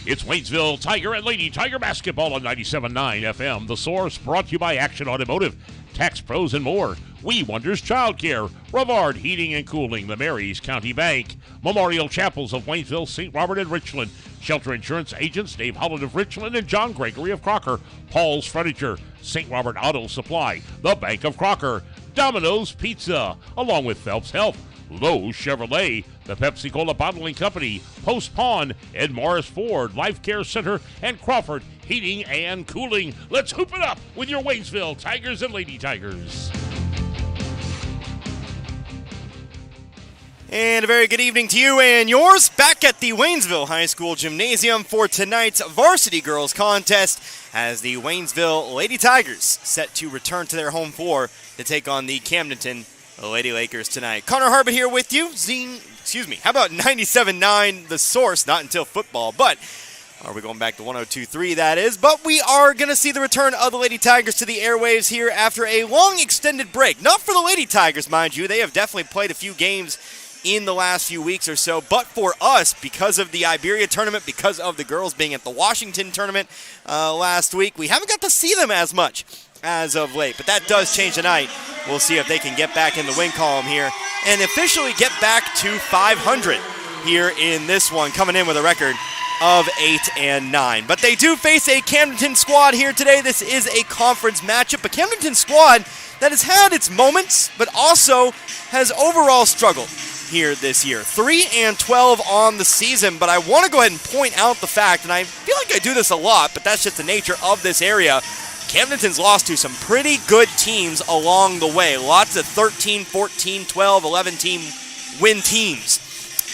It's Waynesville Tiger and Lady Tiger basketball on 97.9 FM. The Source brought to you by Action Automotive, Tax Pros and more. We Wonders Childcare, Brevard Heating and Cooling, the Marys County Bank, Memorial Chapels of Waynesville, St. Robert and Richland, Shelter Insurance Agents Dave Holland of Richland and John Gregory of Crocker, Paul's Furniture, St. Robert Auto Supply, the Bank of Crocker, Domino's Pizza, along with Phelps Health, Lowe's Chevrolet, the Pepsi-Cola Bottling Company, Post Pond, Ed Morris Ford, Life Care Center, and Crawford Heating and Cooling. Let's hoop it up with your Waynesville Tigers and Lady Tigers. And a very good evening to you and yours. Back at the Waynesville High School Gymnasium for tonight's Varsity Girls Contest as the Waynesville Lady Tigers set to return to their home floor to take on the Camdenton Lady Lakers tonight. Connor Harbert here with you. How about 97.9 The Source? Not until football, but are we going back to 102.3? That is. But we are going to see the return of the Lady Tigers to the airwaves here after a long extended break. Not for the Lady Tigers, mind you. They have definitely played a few games in the last few weeks or so, but for us, because of the Iberia tournament, because of the girls being at the Washington tournament last week, we haven't got to see them as much as of late, but that does change tonight. We'll see if they can get back in the win column here and officially get back to 500 here in this one, coming in with a record of 8-9. But they do face a Camdenton squad here today. This is a conference matchup, a Camdenton squad that has had its moments, but also has overall struggled here this year. 3-12 on the season, but I want to go ahead and point out the fact, and I feel like I do this a lot, but that's just the nature of this area. Camdenton's lost to some pretty good teams along the way. Lots of 13, 14, 12, 11 team win teams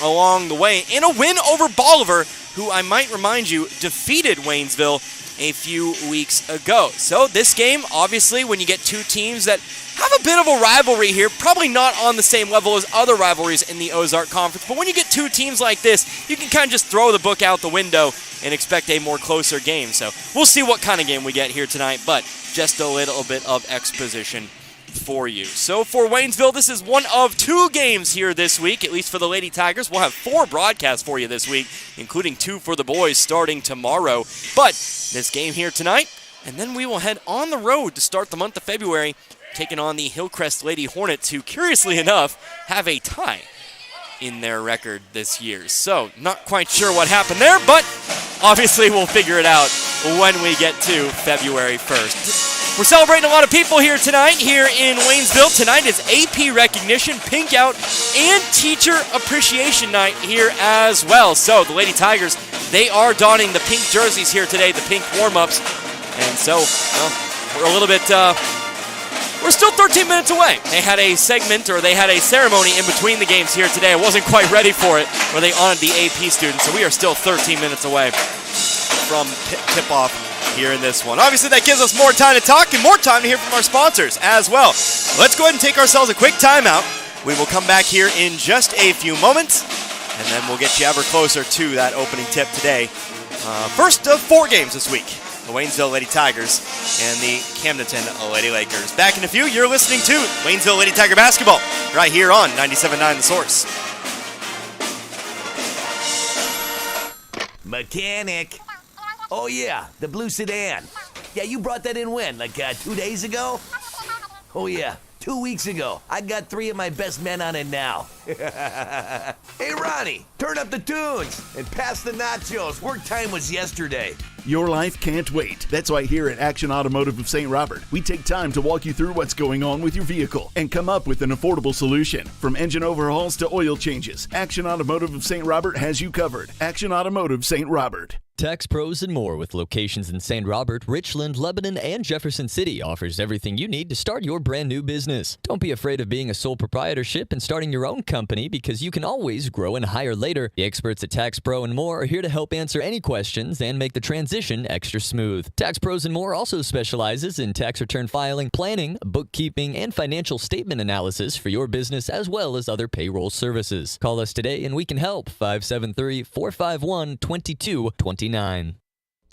along the way. And a win over Bolivar, who I might remind you defeated Waynesville a few weeks ago. So this game, obviously, when you get two teams that have a bit of a rivalry here, probably not on the same level as other rivalries in the Ozark Conference, but when you get two teams like this, you can kind of just throw the book out the window and expect a more closer game. So we'll see what kind of game we get here tonight, but just a little bit of exposition for you. So for Waynesville, this is one of two games here this week, at least for the Lady Tigers. We'll have 4 broadcasts for you this week, including 2 for the boys starting tomorrow. But this game here tonight, and then we will head on the road to start the month of February, taking on the Hillcrest Lady Hornets, who, curiously enough, have a tie in their record this year. So, not quite sure what happened there, but obviously we'll figure it out when we get to February 1st. We're celebrating a lot of people here tonight, here in Waynesville. Tonight is AP Recognition, Pink Out, and Teacher Appreciation Night here as well. So, the Lady Tigers, they are donning the pink jerseys here today, the pink warm-ups. And so, well, we're a little bit... We're still 13 minutes away. They had a segment, or they had a ceremony in between the games here today. I wasn't quite ready for it, where they honored the AP students, so we are still 13 minutes away from tip-off here in this one. Obviously, that gives us more time to talk and more time to hear from our sponsors as well. Let's go ahead and take ourselves a quick timeout. We will come back here in just a few moments, and then we'll get you ever closer to that opening tip today. First of 4 games this week. The Waynesville Lady Tigers and the Camdenton Lady Lakers. Back in a few, you're listening to Waynesville Lady Tiger Basketball right here on 97.9 The Source. Mechanic. Oh yeah, the blue sedan. Yeah, you brought that in when? Like 2 days ago? Oh yeah, 2 weeks ago. I got 3 of my best men on it now. Hey Ronnie, turn up the tunes and pass the nachos. Work time was yesterday. Your life can't wait. That's why here at Action Automotive of St. Robert, we take time to walk you through what's going on with your vehicle and come up with an affordable solution. From engine overhauls to oil changes, Action Automotive of St. Robert has you covered. Action Automotive St. Robert. Tax Pros and More, with locations in St. Robert, Richland, Lebanon, and Jefferson City, offers everything you need to start your brand new business. Don't be afraid of being a sole proprietorship and starting your own company, because you can always grow and hire later. The experts at Tax Pro and More are here to help answer any questions and make the transition extra smooth. Tax Pros and More also specializes in tax return filing, planning, bookkeeping, and financial statement analysis for your business, as well as other payroll services. Call us today and we can help. 573-451-2229.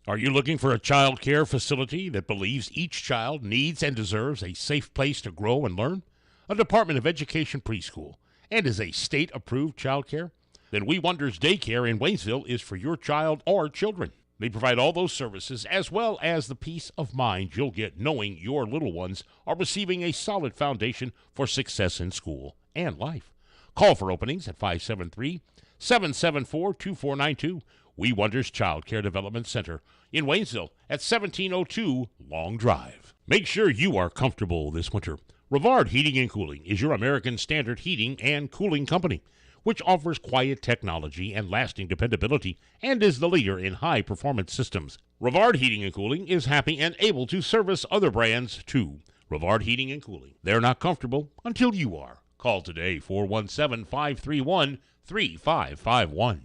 Are you looking for a child care facility that believes each child needs and deserves a safe place to grow and learn? A Department of Education preschool and is a state-approved child care? Then We Wonders Daycare in Waynesville is for your child or children. They provide all those services as well as the peace of mind you'll get knowing your little ones are receiving a solid foundation for success in school and life. Call for openings at 573-774-2492. We Wonders Child Care Development Center in Waynesville at 1702 Long Drive. Make sure you are comfortable this winter. Rivard Heating and Cooling is your American Standard heating and cooling company, which offers quiet technology and lasting dependability and is the leader in high-performance systems. Rivard Heating and Cooling is happy and able to service other brands, too. Rivard Heating and Cooling. They're not comfortable until you are. Call today, 417-531-3551.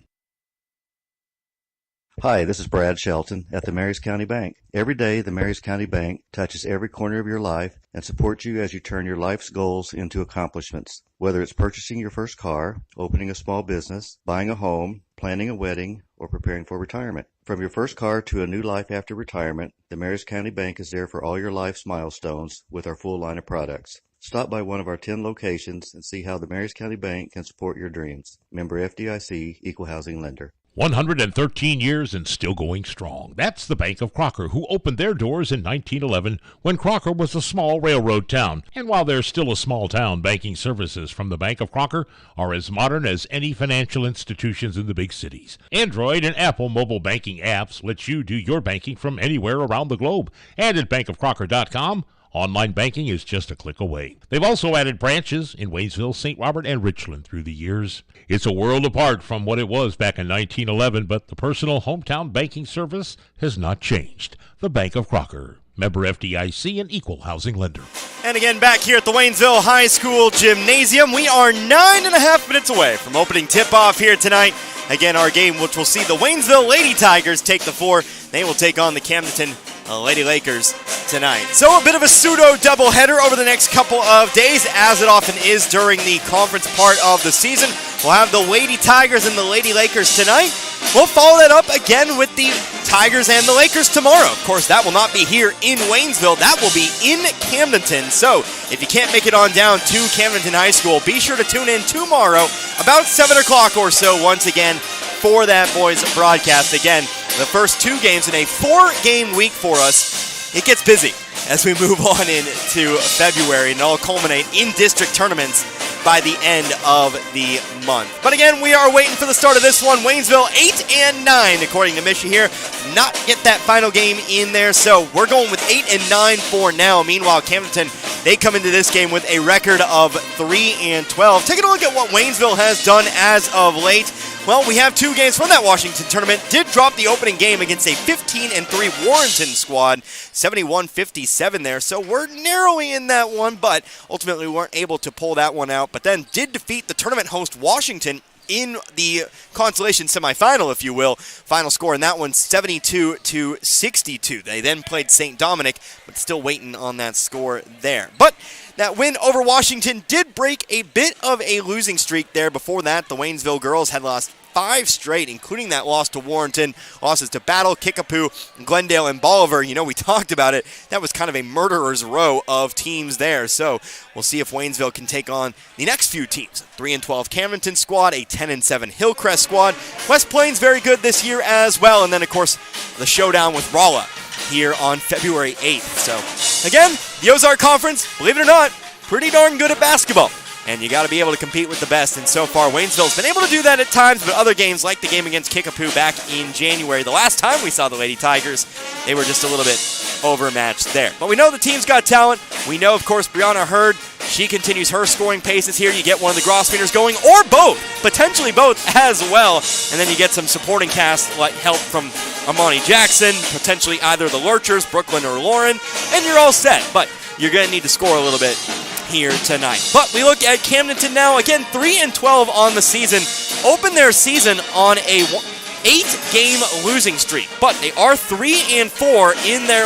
Hi, this is Brad Shelton at the Marys County Bank. Every day, the Marys County Bank touches every corner of your life and supports you as you turn your life's goals into accomplishments. Whether it's purchasing your first car, opening a small business, buying a home, planning a wedding, or preparing for retirement. From your first car to a new life after retirement, the Marys County Bank is there for all your life's milestones with our full line of products. Stop by one of our 10 locations and see how the Marys County Bank can support your dreams. Member FDIC, Equal Housing Lender. 113 years and still going strong. That's the Bank of Crocker, who opened their doors in 1911 when Crocker was a small railroad town. And while they're still a small town, banking services from the Bank of Crocker are as modern as any financial institutions in the big cities. Android and Apple mobile banking apps let you do your banking from anywhere around the globe. And at bankofcrocker.com, online banking is just a click away. They've also added branches in Waynesville, St. Robert, and Richland through the years. It's a world apart from what it was back in 1911, but the personal hometown banking service has not changed. The Bank of Crocker. Member FDIC and Equal Housing Lender. And again, back here at the Waynesville High School Gymnasium, we are 9.5 minutes away from opening tip-off here tonight. Again, our game, which will see the Waynesville Lady Tigers take the floor. They will take on the Camdenton Lady Lakers tonight. So a bit of a pseudo doubleheader over the next couple of days, as it often is during the conference part of the season. We'll have the Lady Tigers and the Lady Lakers tonight. We'll follow that up again with the Tigers and the Lakers tomorrow. Of course, that will not be here in Waynesville. That will be in Camdenton. So if you can't make it on down to Camdenton High School, be sure to tune in tomorrow about 7 o'clock or so once again for that boys broadcast. Again, the first two games in a 4-game week for us. It gets busy as we move on into February, and it'll culminate in district tournaments by the end of the month. But again, we are waiting for the start of this one. Waynesville 8-9, according to Misha here. Not get that final game in there, so we're going with 8-9 for now. Meanwhile, Camdenton, they come into this game with a record of 3-12. Taking a look at what Waynesville has done as of late. Well, we have two games from that Washington tournament. Did drop the opening game against a 15-3 Warrenton squad, 71-57 there. So we're narrowly in that one, but ultimately we weren't able to pull that one out. But then did defeat the tournament host Washington in the consolation semifinal, if you will. Final score in that one, 72-62. They then played St. Dominic, but still waiting on that score there. But that win over Washington did break a bit of a losing streak there. Before that, the Waynesville girls had lost 5 straight, including that loss to Warrenton, losses to Battle, Kickapoo, Glendale, and Bolivar. You know, we talked about it. That was kind of a murderer's row of teams there. So we'll see if Waynesville can take on the next few teams. 3-12 Camdenton squad, a 10-7 Hillcrest squad. West Plains very good this year as well. And then, of course, the showdown with Rolla here on February 8th. So, again, the Ozark Conference, believe it or not, pretty darn good at basketball. And you got to be able to compete with the best. And so far, Waynesville's been able to do that at times, but other games like the game against Kickapoo back in January, the last time we saw the Lady Tigers, they were just a little bit overmatched there. But we know the team's got talent. We know, of course, Brianna Hurd, she continues her scoring paces here. You get one of the Grosvenors going, or both, potentially both as well. And then you get some supporting cast like help from Amani Jackson, potentially either the Lurchers, Brooklyn, or Lauren, and you're all set. But you're going to need to score a little bit here tonight. But we look at Camdenton now, again, 3-12 on the season. Open their season on a 8-game losing streak, but they are 3-4 in their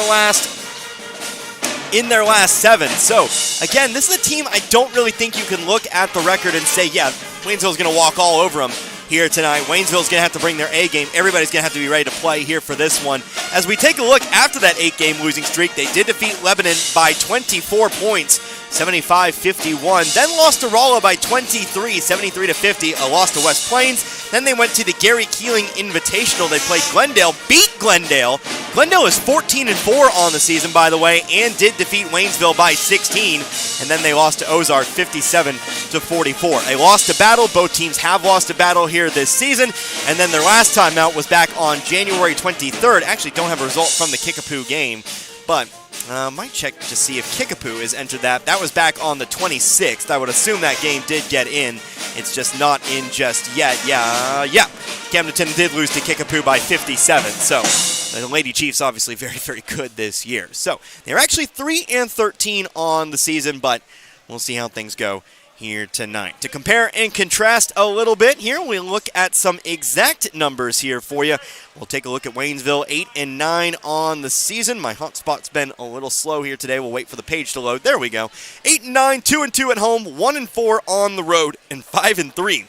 last 7. So again, this is a team I don't really think you can look at the record and say, yeah, Waynesville's going to walk all over them here tonight. Waynesville's going to have to bring their A game. Everybody's going to have to be ready to play here for this one. As we take a look after that 8-game losing streak, they did defeat Lebanon by 24 points, 75-51. Then lost to Rolla by 23, 73-50. A loss to West Plains. Then they went to the Gary Keeling Invitational. They played Glendale, beat Glendale. Glendale is 14-4 on the season, by the way, and did defeat Waynesville by 16. And then they lost to Ozark 57-44. They lost a battle. Both teams have lost a battle here this season. And then their last time out was back on January 23rd. Actually, don't have a result from the Kickapoo game, but might check to see if Kickapoo has entered that. That was back on the 26th. I would assume that game did get in. It's just not in just yet. Yeah. Camdenton did lose to Kickapoo by 57. So the Lady Chiefs obviously very, very good this year. So they're actually 3-13 on the season, but we'll see how things go here tonight. To compare and contrast a little bit here, we'll look at some exact numbers here for you. We'll take a look at Waynesville, 8-9 on the season. My hotspot's been a little slow here today. We'll wait for the page to load. There we go. 8-9, 2-2 at home, 1-4 on the road, and 5-3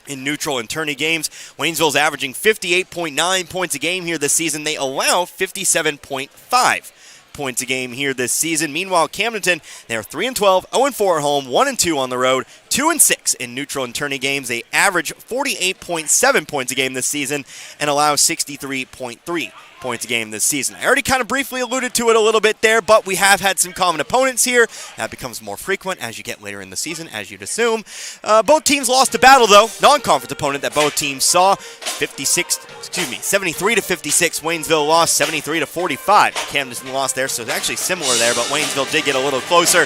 in neutral and tourney games. Waynesville's averaging 58.9 points a game here this season. They allow 57.5 points a game here this season. Meanwhile, Camdenton, they're 3-12, 0-4 at home, 1-2 on the road, 2-6 in neutral and tourney games. They average 48.7 points a game this season and allow 63.3 points a game this season. I already kind of briefly alluded to it a little bit there, but we have had some common opponents here. That becomes more frequent as you get later in the season, as you'd assume. Both teams lost a battle, though. Non-conference opponent that both teams saw. 73-56. Waynesville lost 73-45. Camdenton lost there, so it's actually similar there, but Waynesville did get a little closer.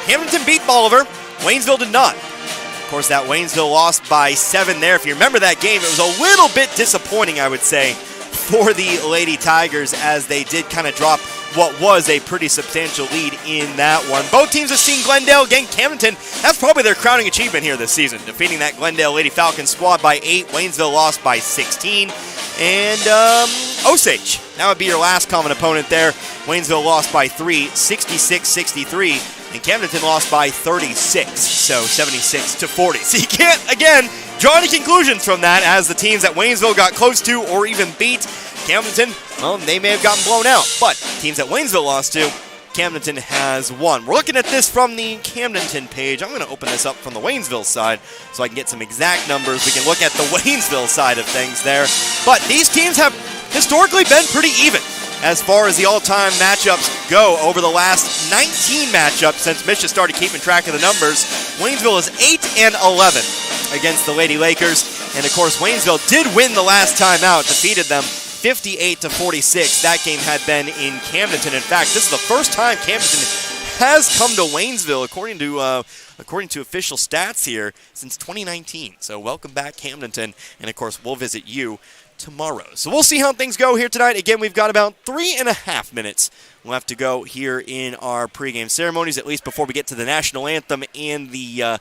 Camdenton beat Bolivar. Waynesville did not. Of course, that Waynesville lost by 7 there. If you remember that game, it was a little bit disappointing, I would say, for the Lady Tigers, as they did kind of drop what was a pretty substantial lead in that one. Both teams have seen Glendale again. Camdenton, that's probably their crowning achievement here this season, defeating that Glendale Lady Falcons squad by 8. Waynesville lost by 16. And Osage, that would be your last common opponent there. Waynesville lost by 3, 66-63. And Camdenton lost by 36, so 76-40. So you can't, again, draw any conclusions from that, as the teams that Waynesville got close to or even beat, Camdenton, well, they may have gotten blown out. But teams that Waynesville lost to, Camdenton has won. We're looking at this from the Camdenton page. I'm going to open this up from the Waynesville side so I can get some exact numbers. We can look at the Waynesville side of things there. But these teams have historically been pretty even as far as the all-time matchups go. Over the last 19 matchups since Misha started keeping track of the numbers, Waynesville is 8-11 against the Lady Lakers. And of course, Waynesville did win the last time out, defeated them 58-46. That game had been in Camdenton. In fact, this is the first time Camdenton has come to Waynesville, according to official stats here, since 2019. So welcome back, Camdenton. And of course, we'll visit you tomorrow. So we'll see how things go here tonight. Again, we've got about 3.5 minutes left to go here in our pregame ceremonies, at least before we get to the national anthem and the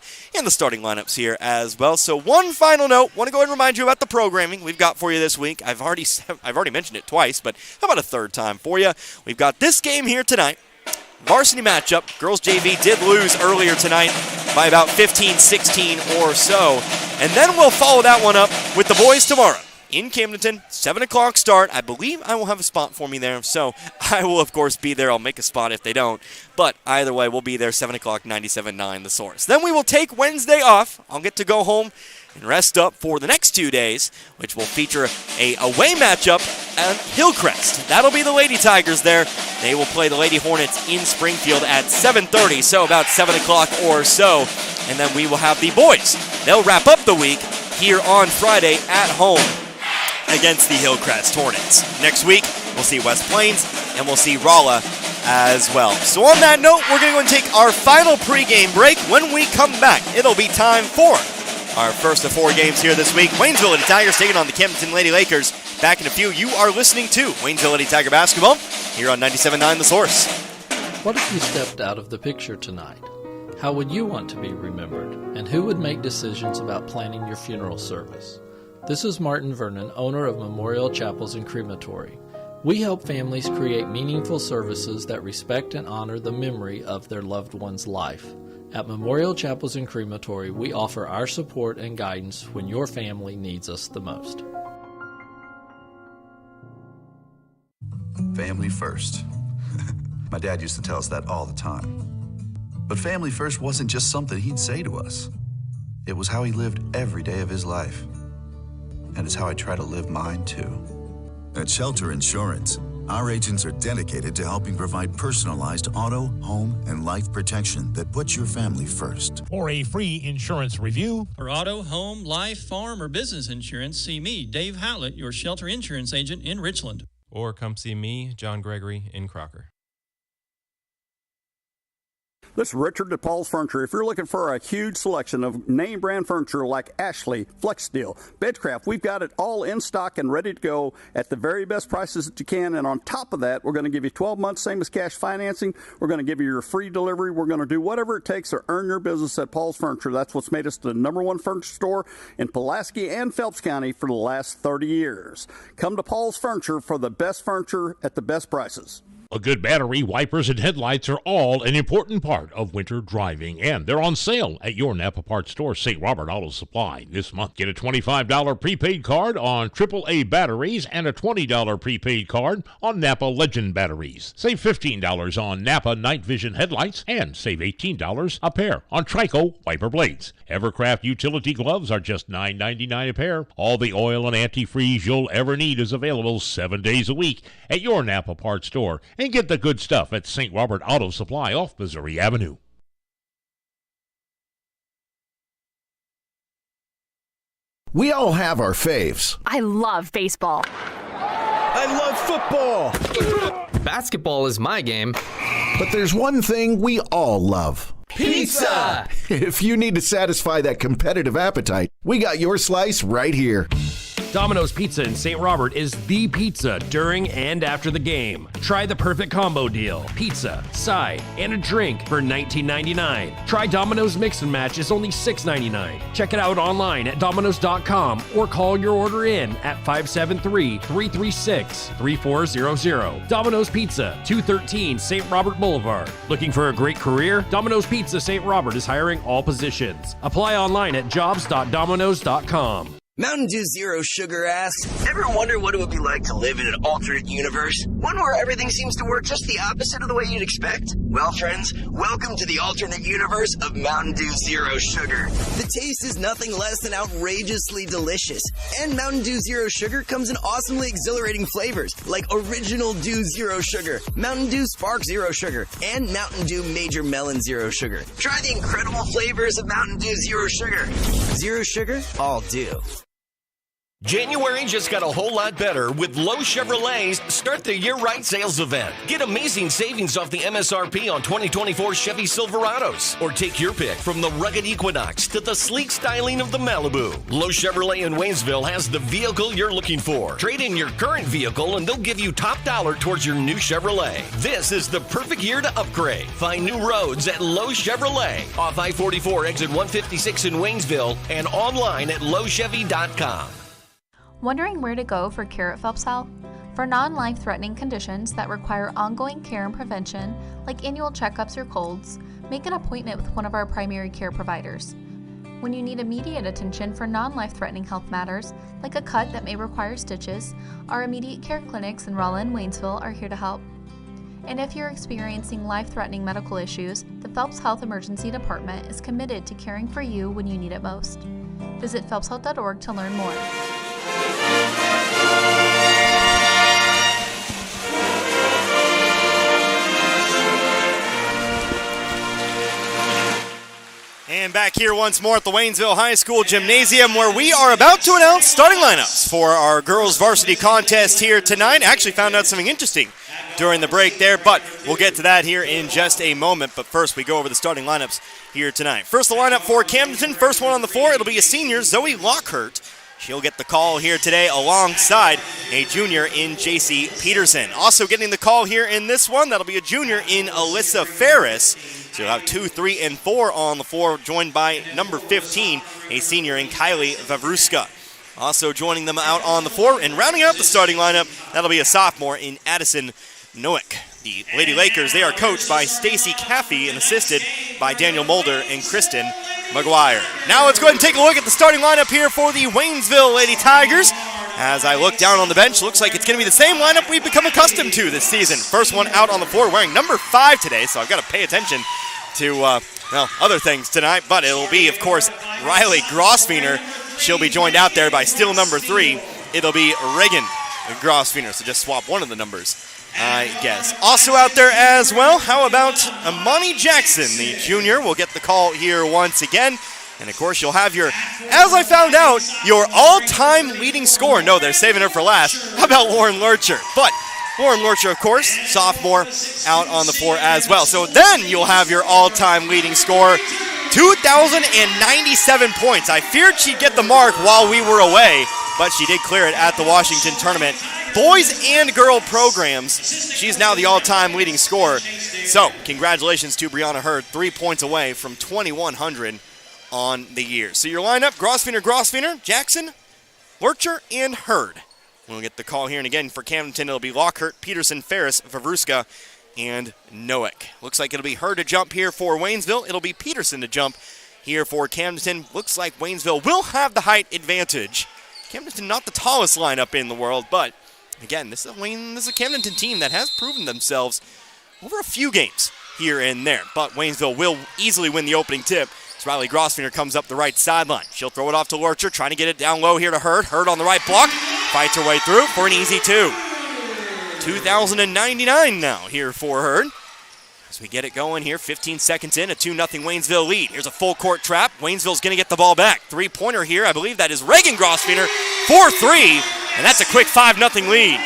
starting lineups here as well. So one final note, want to go ahead and remind you about the programming we've got for you this week. I've already mentioned it twice, but how about a third time for you? We've got this game here tonight. Varsity matchup. Girls JV did lose earlier tonight by about 15-16 or so. And then we'll follow that one up with the boys tomorrow in Camdenton, 7 o'clock start. I believe I will have a spot for me there, so I will, of course, be there. I'll make a spot if they don't. But either way, we'll be there, 7 o'clock, 97.9 The Source. Then we will take Wednesday off. I'll get to go home and rest up for the next 2 days, which will feature a away matchup at Hillcrest. That'll be the Lady Tigers there. They will play the Lady Hornets in Springfield at 7:30, so about 7 o'clock or so. And then we will have the boys. They'll wrap up the week here on Friday at home against the Hillcrest Hornets. Next week, we'll see West Plains, and we'll see Rolla as well. So on that note, we're going to go and take our final pregame break. When we come back, it'll be time for our first of 4 games here this week. Waynesville Lady Tigers taking on the Camdenton Lady Lakers. Back in a few, you are listening to Waynesville Lady Tiger Basketball here on 97.9 The Source. What if you stepped out of the picture tonight? How would you want to be remembered? And who would make decisions about planning your funeral service? This is Martin Vernon, owner of Memorial Chapels and Crematory. We help families create meaningful services that respect and honor the memory of their loved one's life. At Memorial Chapels and Crematory, we offer our support and guidance when your family needs us the most. Family first. My dad used to tell us that all the time. But family first wasn't just something he'd say to us. It was how he lived every day of his life. and it's how I try to live mine, too. At Shelter Insurance, our agents are dedicated to helping provide personalized auto, home, and life protection that puts your family first. For a free insurance review, For auto, home, life, farm, or business insurance, see me, Dave Howlett, your Shelter Insurance agent in Richland. Or come see me, John Gregory, in Crocker. This is Richard at Paul's Furniture. If you're looking for a huge selection of name brand furniture like Ashley, FlexSteel, Bedcraft, we've got it all in stock and ready to go at the very best prices that you can. And on top of that, we're going to give you 12 months, same as cash financing. We're going to give you your free delivery. We're going to do whatever it takes to earn your business at Paul's Furniture. That's what's made us the #1 furniture store in Pulaski and Phelps County for the last 30 years. Come to Paul's Furniture for the best furniture at the best prices. a good battery, wipers, and headlights are all an important part of winter driving, and they're on sale at your Napa Parts store, St. Robert Auto Supply. This month, get a $25 prepaid card on AAA batteries and a $20 prepaid card on Napa Legend batteries. Save $15 on Napa Night Vision headlights and save $18 a pair on Trico wiper blades. Evercraft utility gloves are just $9.99 a pair. All the oil and antifreeze you'll ever need is available 7 days a week at your Napa Parts store. And get the good stuff at St. Robert Auto Supply off Missouri Avenue. We all have our faves. I love baseball. I love football. Basketball is my game. But there's one thing we all love. Pizza! If you need to satisfy that competitive appetite, we got your slice right here. Domino's Pizza in St. Robert is the pizza during and after the game. Try the perfect combo deal. Pizza, side, and a drink for $19.99. Try Domino's Mix and Match is only $6.99. Check it out online at Domino's.com or call your order in at 573-336-3400. Domino's Pizza, 213 St. Robert Boulevard. Looking for a great career? Domino's Pizza St. Robert is hiring all positions. Apply online at jobs.dominos.com. Mountain Dew Zero Sugar asks, ever wonder what it would be like to live in an alternate universe? One where everything seems to work just the opposite of the way you'd expect? Well, friends, welcome to the alternate universe of Mountain Dew Zero Sugar. The taste is nothing less than outrageously delicious. And Mountain Dew Zero Sugar comes in awesomely exhilarating flavors like Original Dew Zero Sugar, Mountain Dew Spark Zero Sugar, and Mountain Dew Major Melon Zero Sugar. Try the incredible flavors of Mountain Dew Zero Sugar. Zero Sugar, all dew. January just got a whole lot better with Lowe Chevrolet's Start the Year Right sales event. Get amazing savings off the MSRP on 2024 Chevy Silverados. Or take your pick from the rugged Equinox to the sleek styling of the Malibu. Lowe Chevrolet in Waynesville has the vehicle you're looking for. Trade in your current vehicle and they'll give you top dollar towards your new Chevrolet. This is the perfect year to upgrade. Find new roads at Lowe Chevrolet off I-44 exit 156 in Waynesville and online at lowechevy.com. Wondering where to go for care at Phelps Health? For non-life-threatening conditions that require ongoing care and prevention, like annual checkups or colds, make an appointment with one of our primary care providers. When you need immediate attention for non-life-threatening health matters, like a cut that may require stitches, our immediate care clinics in Rolla and Waynesville are here to help. And if you're experiencing life-threatening medical issues, the Phelps Health Emergency Department is committed to caring for you when you need it most. Visit phelpshealth.org to learn more. And back here once more at the Waynesville High School Gymnasium, where we are about to announce starting lineups for our girls varsity contest here tonight. Actually found out something interesting during the break there, but we'll get to that here in just a moment. But first, we go over the starting lineups here tonight. First, the lineup for Camdenton. First one on the floor, it'll be a senior, Zoe Lockhart. She'll get the call here today alongside a junior in J.C. Peterson. Also getting the call here in this one, that'll be a junior in Alyssa Ferris. So you'll have 2, 3, and 4 on the floor, joined by number 15, a senior in Kylie Vavruska. Also joining them out on the floor and rounding out the starting lineup, that'll be a sophomore in Addison Nowick. The Lady Lakers, they are coached by Stacy Caffey and assisted by Daniel Mulder and Kristen McGuire. Now let's go ahead and take a look at the starting lineup here for the Waynesville Lady Tigers. As I look down on the bench, looks like it's going to be the same lineup we've become accustomed to this season. First one out on the floor wearing number 5 today, so I've got to pay attention to other things tonight. But it'll be, of course, Riley Grossfeiner she'll be joined out there by still number 3. It'll be Reagan Grosvenor. So just swap one of the numbers, I guess. Also out there as well, how about Amani Jackson, the junior, will get the call here once again. And of course, you'll have your, as I found out, your all-time leading scorer. No, they're saving her for last. How about Lauren Lurcher? But Lauren Lurcher, of course, sophomore, out on the floor as well. So then you'll have your all-time leading scorer, 2,097 points. I feared she'd get the mark while we were away, but she did clear it at the Washington tournament. Boys and girl programs, she's now the all-time leading scorer. So congratulations to Brianna Hurd, 3 points away from 2,100 on the year. So your lineup, Grosvenor, Jackson, Lurcher, and Hurd. We'll get the call here, and again for Camdenton, it'll be Lockhart, Peterson, Ferris, Vavruska, and Noack. Looks like it'll be Hurd to jump here for Waynesville. It'll be Peterson to jump here for Camdenton. Looks like Waynesville will have the height advantage. Camdenton not the tallest lineup in the world, but again, this is a Camdenton team that has proven themselves over a few games here and there. But Waynesville will easily win the opening tip. Riley Grosvenor comes up the right sideline. She'll throw it off to Lurcher, trying to get it down low here to Hurd. Hurd on the right block, fights her way through for an easy 2. 2,099 now here for Hurd. As we get it going here, 15 seconds in, a 2-0 Waynesville lead. Here's a full court trap. Waynesville's going to get the ball back. 3-pointer here, I believe that is Reagan Grosvenor for 3, and that's a quick 5-0 lead.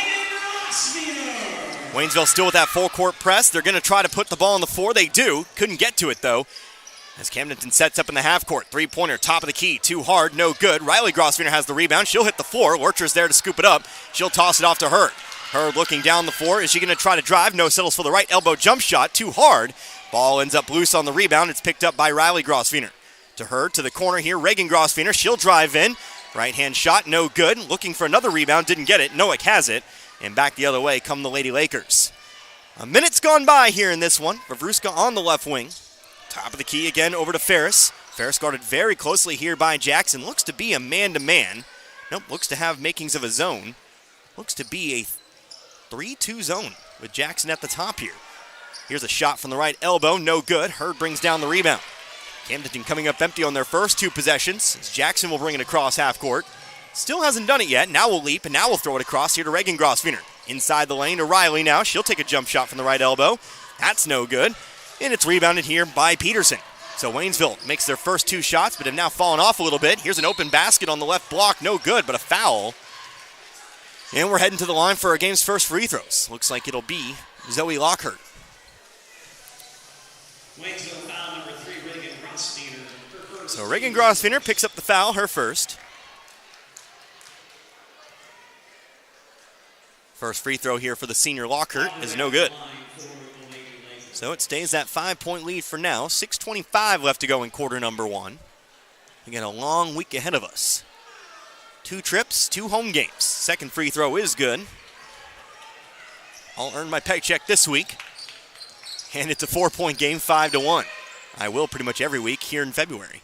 Waynesville still with that full court press. They're going to try to put the ball on the floor. They do. Couldn't get to it, though. As Camdenton sets up in the half court. 3-pointer, top of the key, too hard, no good. Riley Grosvenor has the rebound. She'll hit the floor. Lurcher's there to scoop it up. She'll toss it off to Hurd. Hurd looking down the floor. Is she going to try to drive? No, settles for the right elbow jump shot. Too hard. Ball ends up loose on the rebound. It's picked up by Riley Grosvenor. To Hurd, to the corner here. Reagan Grosvenor. She'll drive in. Right-hand shot, no good. Looking for another rebound, didn't get it. Noack has it. And back the other way come the Lady Lakers. A minute's gone by here in this one. Vavruska on the left wing. Top of the key again over to Ferris. Ferris guarded very closely here by Jackson. Looks to be a man-to-man. Nope, looks to have makings of a zone. Looks to be a 3-2 zone with Jackson at the top here. Here's a shot from the right elbow, no good. Hurd brings down the rebound. Camdenton coming up empty on their first 2 possessions as Jackson will bring it across half court. Still hasn't done it yet. Now we'll leap, and now we'll throw it across here to Reagan Grosvenor. Inside the lane to Riley now. She'll take a jump shot from the right elbow. That's no good. And it's rebounded here by Peterson. So Waynesville makes their first 2 shots, but have now fallen off a little bit. Here's an open basket on the left block. No good, but a foul. And we're heading to the line for our game's first free throws. Looks like it'll be Zoe Lockhart. Waynesville foul number 3, Reagan Grosvenor. So Reagan Grosvenor picks up the foul, her first. First free throw here for the senior Lockhart is no good. So it stays that 5-point lead for now. 6:25 left to go in quarter number 1. We got a long week ahead of us. 2 trips, 2 home games. Second free throw is good. I'll earn my paycheck this week. And it's a 4-point game, 5-1. I will pretty much every week here in February.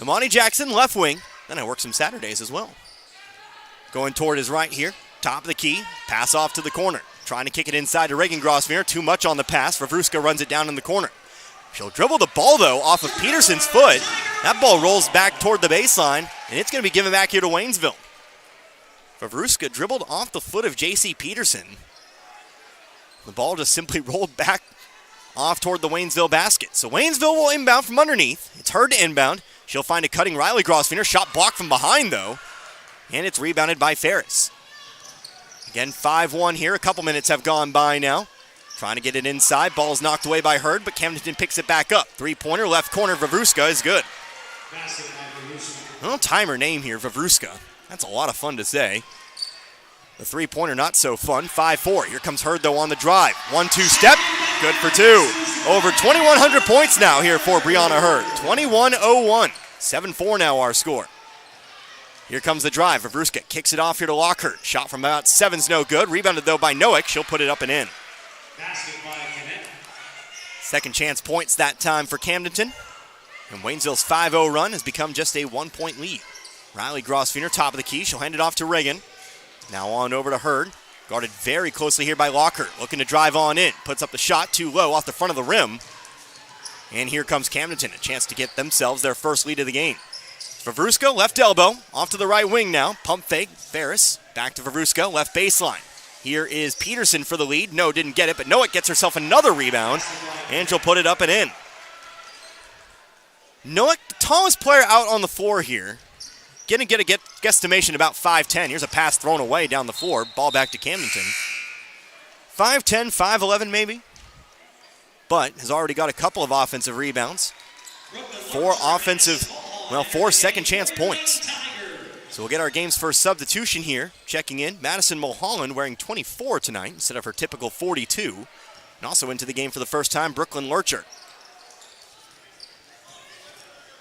Amani Jackson, left wing. Then I work some Saturdays as well. Going toward his right here. Top of the key. Pass off to the corner. Trying to kick it inside to Reagan Grosvenor. Too much on the pass. Vavruska runs it down in the corner. She'll dribble the ball, though, off of Peterson's foot. That ball rolls back toward the baseline, and it's going to be given back here to Waynesville. Vavruska dribbled off the foot of J.C. Peterson. The ball just simply rolled back off toward the Waynesville basket. So Waynesville will inbound from underneath. It's Hurd to inbound. She'll find a cutting Riley Grosvenor. Shot blocked from behind, though. And it's rebounded by Ferris. Again, 5-1 here. A couple minutes have gone by now. Trying to get it inside. Ball's knocked away by Hurd, but Camdenton picks it back up. 3-pointer, left corner, Vavruska is good. I'll time her name here, Vavruska. That's a lot of fun to say. The 3-pointer not so fun. 5-4. Here comes Hurd, though, on the drive. 1-2 step. Good for 2. Over 2,100 points now here for Brianna Hurd. 21-01. 7-4 now our score. Here comes the drive. Vavruska kicks it off here to Lockhart. Shot from about 7's no good. Rebounded, though, by Noack. She'll put it up and in. Second chance points that time for Camdenton. And Waynesville's 5-0 run has become just a 1-point lead. Riley Grosvenor, top of the key. She'll hand it off to Reagan. Now on over to Hurd. Guarded very closely here by Lockhart. Looking to drive on in. Puts up the shot too low off the front of the rim. And here comes Camdenton. A chance to get themselves their first lead of the game. Vavruska, left elbow, off to the right wing now. Pump fake, Ferris, back to Vavruska, left baseline. Here is Peterson for the lead. No, didn't get it, but Noack gets herself another rebound, and she'll put it up and in. Noack, the tallest player out on the floor here. Gonna get a guesstimation about 5'10". Here's a pass thrown away down the floor. Ball back to Camdenton. 5'10", 5'11" maybe. But has already got a couple of offensive rebounds. 4 second chance points. So we'll get our game's first substitution here. Checking in, Madison Mulholland wearing 24 tonight instead of her typical 42. And also into the game for the first time, Brooklyn Lurcher.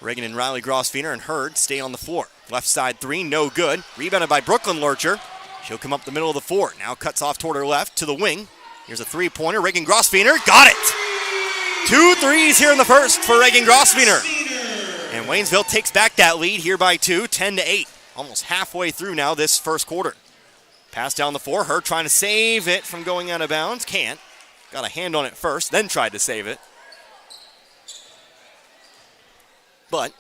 Reagan and Riley Grosfener and Hurd stay on the floor. Left side 3, no good. Rebounded by Brooklyn Lurcher. She'll come up the middle of the floor. Now cuts off toward her left to the wing. Here's a 3-pointer. Reagan Grosfener got it. 2 threes here in the first for Reagan Grosfener. And Waynesville takes back that lead here by 2, 10-8. Almost halfway through now this first quarter. Pass down the floor. Hurd trying to save it from going out of bounds. Can't. Got a hand on it first, then tried to save it. But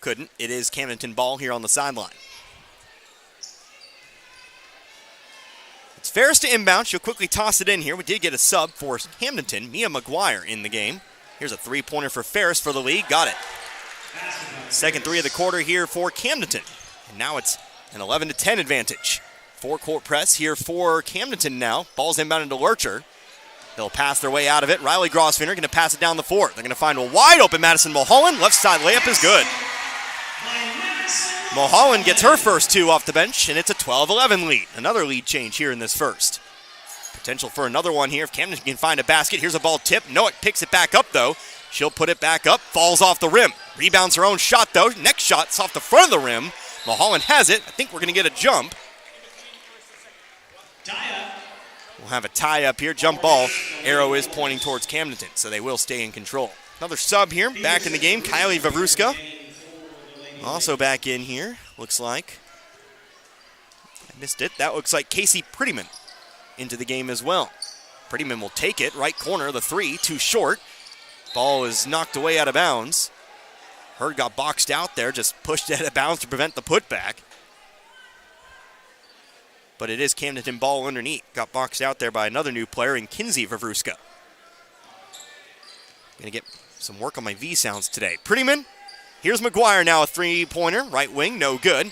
couldn't. It is Camdenton ball here on the sideline. It's Ferris to inbound. She'll quickly toss it in here. We did get a sub for Camdenton. Mia McGuire in the game. Here's a 3-pointer for Ferris for the lead. Got it. Second 3 of the quarter here for Camdenton. And now it's an 11-10 advantage. 4-court press here for Camdenton now. Ball's inbounded to Lurcher. They'll pass their way out of it. Riley Grosfener going to pass it down the floor. They're going to find a wide open Madison Mulholland. Left side layup is good. Mulholland gets her first 2 off the bench, and it's a 12-11 lead. Another lead change here in this first. Potential for another one here if Camden can find a basket. Here's a ball tip. Noack picks it back up, though. She'll put it back up. Falls off the rim. Rebounds her own shot, though. Next shot's off the front of the rim. Mulholland has it. I think we're going to get a jump. We'll have a tie up here. Jump ball. Arrow is pointing towards Camdenton, so they will stay in control. Another sub here. Back in the game. Kylie Vavruska. Also back in here. Looks like. I missed it. That looks like Casey Prettyman into the game as well. Prettyman will take it. Right corner. The 3. Too short. Ball is knocked away out of bounds. Hurd got boxed out there. Just pushed it out of bounds to prevent the putback. But it is Camdenton ball underneath. Got boxed out there by another new player in Kinsey Vavruska. Gonna get some work on my V sounds today. Prettyman. Here's McGuire now, a 3-pointer. Right wing, no good.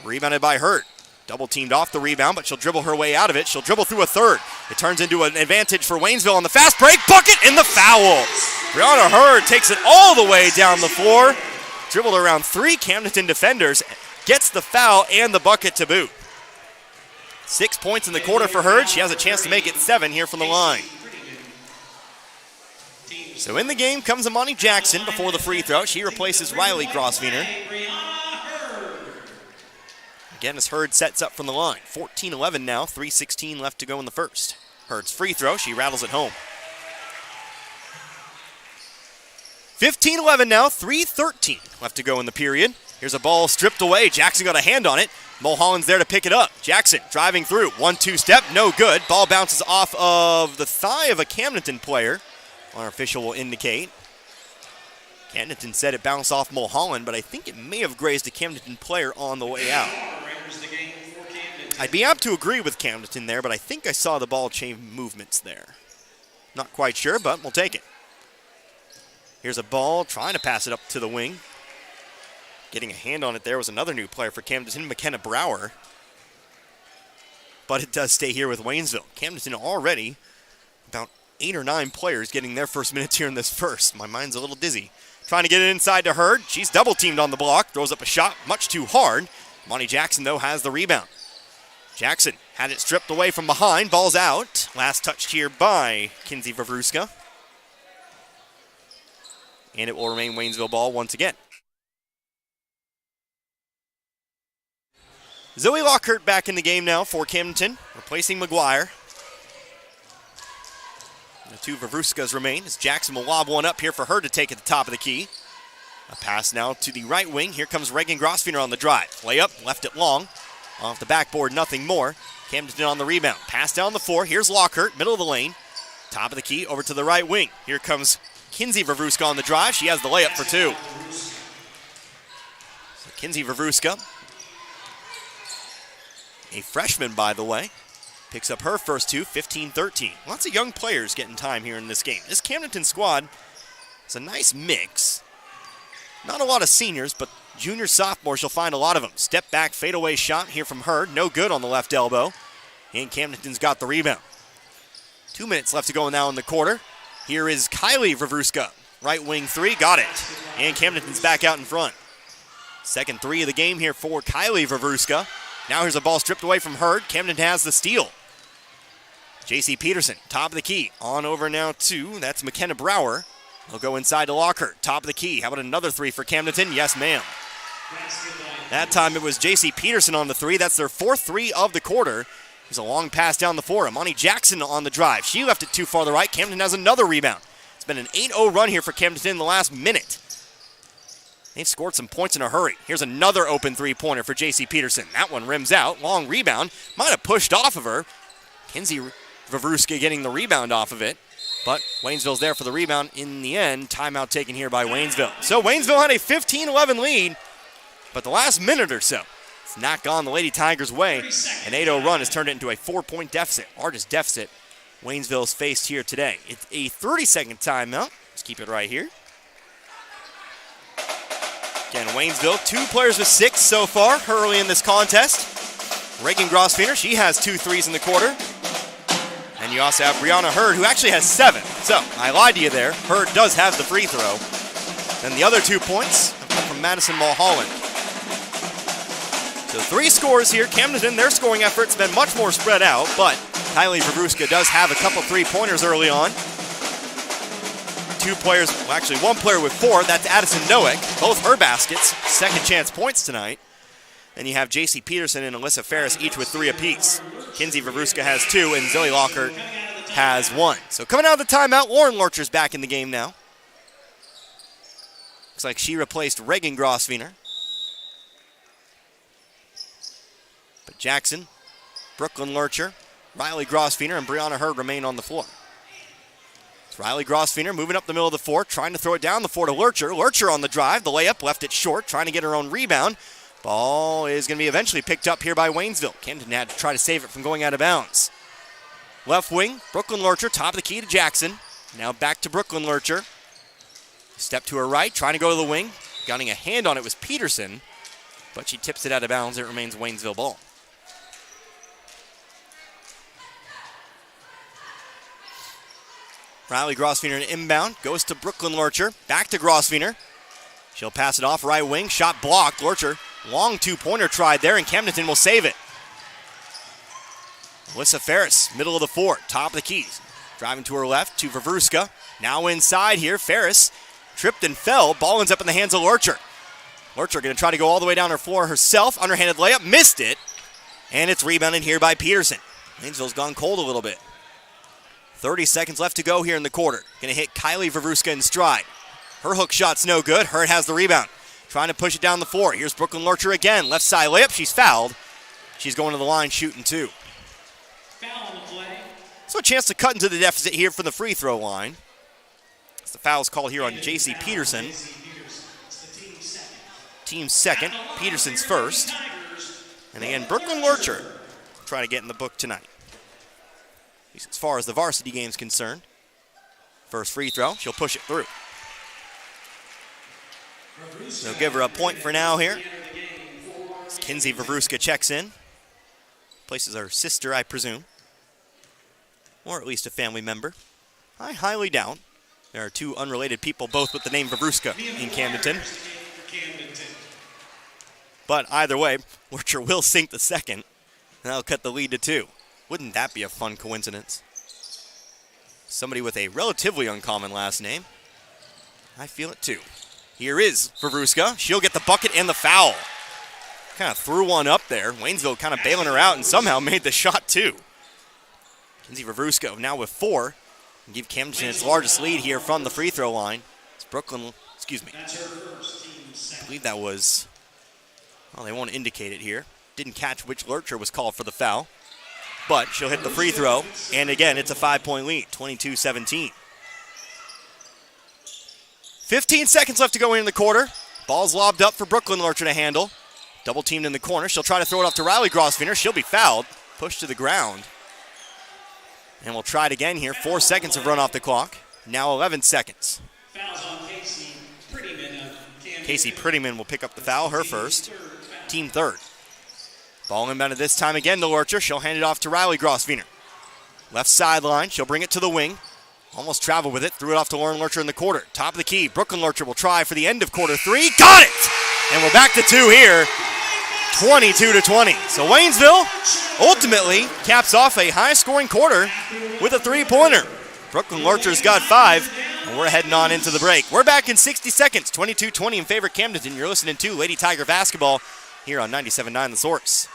Rebounded by Hurd. Double teamed off the rebound, but she'll dribble her way out of it. She'll dribble through a third. It turns into an advantage for Waynesville on the fast break. Bucket in the foul. Brianna Hurd takes it all the way down the floor. Dribbled around 3 Camdenton defenders. Gets the foul and the bucket to boot. 6 points in the quarter for Hurd. She has a chance to make it 7 here from the line. So in the game comes Amani Jackson before the free throw. She replaces Riley Grosfener. Again, as Hurd sets up from the line. 14-11 now, 3:16 left to go in the first. Hurd's free throw, she rattles it home. 15-11 now, 3:13 left to go in the period. Here's a ball stripped away. Jackson got a hand on it. Mulholland's there to pick it up. Jackson driving through. 1-2 step, no good. Ball bounces off of the thigh of a Camdenton player. Our official will indicate. Camdenton said it bounced off Mulholland, but I think it may have grazed a Camdenton player on the way out. I'd be apt to agree with Camdenton there, but I think I saw the ball change movements there. Not quite sure, but we'll take it. Here's a ball, trying to pass it up to the wing. Getting a hand on it there was another new player for Camdenton, McKenna Brower. But it does stay here with Waynesville. Camdenton already about 8 or 9 players getting their first minutes here in this first. My mind's a little dizzy. Trying to get it inside to Hurd. She's double teamed on the block. Throws up a shot much too hard. Monty Jackson, though, has the rebound. Jackson had it stripped away from behind. Ball's out. Last touched here by Kinsey Vavruska. And it will remain Waynesville ball once again. Zoe Lockhart back in the game now for Camdenton, replacing McGuire. The 2 Vavruskas remain as Jackson will lob one up here for her to take at the top of the key. A pass now to the right wing. Here comes Reagan Grosfener on the drive. Layup, left it long. Off the backboard, nothing more. Camdenton on the rebound. Pass down the floor. Here's Lockhart, middle of the lane. Top of the key, over to the right wing. Here comes Kinsey Vavruska on the drive. She has the layup for 2. So Kinsey Vavruska, a freshman, by the way, picks up her first two, 15-13. Lots of young players getting time here in this game. This Camdenton squad is a nice mix. Not a lot of seniors, but juniors, sophomores, you'll find a lot of them. Step back, fadeaway shot here from Hurd. No good on the left elbow. And Camdenton's got the rebound. 2 minutes left to go now in the quarter. Here is Kylie Vavruska. Right wing three, got it. And Camdenton's back out in front. Second three of the game here for Kylie Vavruska. Now here's a ball stripped away from Hurd. Camdenton has the steal. J.C. Peterson, top of the key. On over now to, that's McKenna Brower. They'll go inside to Lockhart. Top of the key. How about another three for Camdenton? Yes, ma'am. That time it was J.C. Peterson on the three. That's their fourth three of the quarter. There's a long pass down the floor. Amani Jackson on the drive. She left it too far to the right. Camdenton has another rebound. It's been an 8-0 run here for Camdenton in the last minute. They've scored some points in a hurry. Here's another open three-pointer for J.C. Peterson. That one rims out. Long rebound. Might have pushed off of her. Kinsey Vavruska getting the rebound off of it. But Waynesville's there for the rebound in the end. Timeout taken here by Waynesville. So Waynesville had a 15-11 lead, but the last minute or so, it's not gone the Lady Tigers' way. An 8-0 run has turned it into a 4-point deficit. Largest deficit Waynesville's faced here today. It's a 30-second timeout. Let's keep it right here. Again, Waynesville, 2 players with 6 so far early in this contest. Reagan Grosfener, she has 2 threes in the quarter. And you also have Brianna Hurd, who actually has 7. So, I lied to you there. Hurd does have the free throw. And the other 2 points have come from Madison Mulholland. So 3 scores here. Camdenton, their scoring effort's been much more spread out, but Kylie Vavruska does have a couple 3-pointers early on. 2 players, well actually 1 player with 4, that's Addison Noack. Both her baskets, second chance points tonight. And you have J.C. Peterson and Alyssa Ferris each with 3 apiece. Kinsey Vavruska has 2 and Zoe Lockhart has 1. So coming out of the timeout, Lauren Lurcher's back in the game now. Looks like she replaced Reagan Grosfener. But Jackson, Brooklyn Lurcher, Riley Grosfener, and Brianna Hurd remain on the floor. It's Riley Grosfener moving up the middle of the floor, trying to throw it down the floor to Lurcher. Lurcher on the drive, the layup, left it short, trying to get her own rebound. Ball is going to be eventually picked up here by Waynesville. Camden had to try to save it from going out of bounds. Left wing, Brooklyn Lurcher, top of the key to Jackson. Now back to Brooklyn Lurcher. Step to her right, trying to go to the wing. Getting a hand on it was Peterson, but she tips it out of bounds. It remains Waynesville ball. Riley Grosfener inbound, goes to Brooklyn Lurcher, back to Grosfener. She'll pass it off, right wing, shot blocked. Lurcher, long 2-pointer tried there, and Camdenton will save it. Alyssa Ferris, middle of the floor, top of the keys. Driving to her left, to Vavruska. Now inside here, Ferris tripped and fell. Ball ends up in the hands of Lurcher. Lurcher going to try to go all the way down her floor herself. Underhanded layup, missed it. And it's rebounded here by Peterson. Waynesville's gone cold a little bit. 30 seconds left to go here in the quarter. Going to hit Kylie Vavruska in stride. Her hook shot's no good. Hurd has the rebound. Trying to push it down the floor. Here's Brooklyn Lurcher again. Left side layup. She's fouled. She's going to the line shooting 2. So a chance to cut into the deficit here from the free throw line. As the foul's called here on J.C. Peterson. Team's second. Peterson's first. And again, Brooklyn Lurcher trying to get in the book tonight. At least as far as the varsity game's concerned. First free throw. She'll push it through. They'll give her a point for now here. As Kinsey Vavruska checks in. Places her sister, I presume. Or at least a family member. I highly doubt. There are 2 unrelated people, both with the name Vavruska in Camdenton. But either way, Lurcher will sink the second. And that'll cut the lead to 2. Wouldn't that be a fun coincidence? Somebody with a relatively uncommon last name. I feel it too. Here is Vavruska. She'll get the bucket and the foul. Kind of threw one up there. Waynesville kind of bailing her out and somehow made the shot too. Kinsey Vavruska now with 4. And give Camdenton its largest lead here from the free throw line. It's Brooklyn, excuse me. I believe that was, well, they won't indicate it here. Didn't catch which Lurcher was called for the foul. But she'll hit the free throw. And again, it's a 5-point lead, 22-17. 15 seconds left to go in the quarter. Ball's lobbed up for Brooklyn Lurcher to handle. Double teamed in the corner. She'll try to throw it off to Riley Grosvenor. She'll be fouled. Pushed to the ground. And we'll try it again here. 4 seconds have run off the clock. Now 11 seconds. Fouls on Casey Prettyman of Camdenton. Casey Prettyman will pick up the foul, her first. Team third. Ball inbounded this time again to Lurcher. She'll hand it off to Riley Grosvenor. Left sideline. She'll bring it to the wing. Almost traveled with it. Threw it off to Lauren Lurcher in the quarter. Top of the key. Brooklyn Lurcher will try for the end of quarter 3. Got it! And we're back to 2 here. 22-20. So Waynesville ultimately caps off a high-scoring quarter with a 3-pointer. Brooklyn Lurcher's got 5, and we're heading on into the break. We're back in 60 seconds. 22-20 in favor of Camdenton. You're listening to Lady Tiger Basketball here on 97.9 The Source.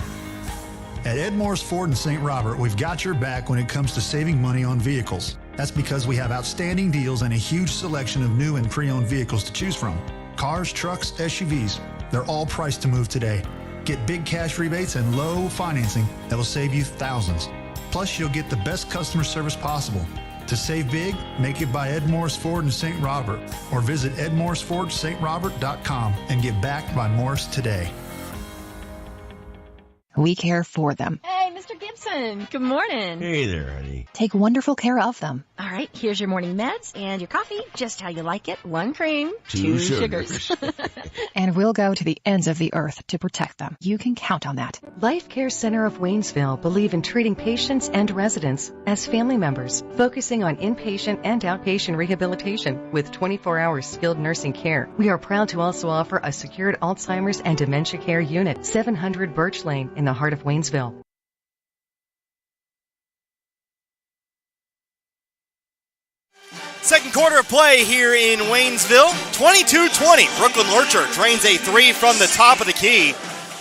At Ed Morris Ford in St. Robert, we've got your back when it comes to saving money on vehicles. That's because we have outstanding deals and a huge selection of new and pre-owned vehicles to choose from. Cars, trucks, SUVs, they're all priced to move today. Get big cash rebates and low financing that will save you thousands. Plus, you'll get the best customer service possible. To save big, make it by Ed Morris Ford in St. Robert or visit edmorrisfordstrobert.com and get backed by Morris today. We care for them. Hey, Mr. Gibson. Good morning. Hey there, honey. Take wonderful care of them. All right, here's your morning meds and your coffee, just how you like it. 1 cream, 2 sugars. And we'll go to the ends of the earth to protect them. You can count on that. Life Care Center of Waynesville believe in treating patients and residents as family members, focusing on inpatient and outpatient rehabilitation with 24-hour skilled nursing care. We are proud to also offer a secured Alzheimer's and dementia care unit, 700 Birch Lane in the heart of Waynesville. Second quarter of play here in Waynesville. 22-20. Brooklyn Lurcher drains a 3 from the top of the key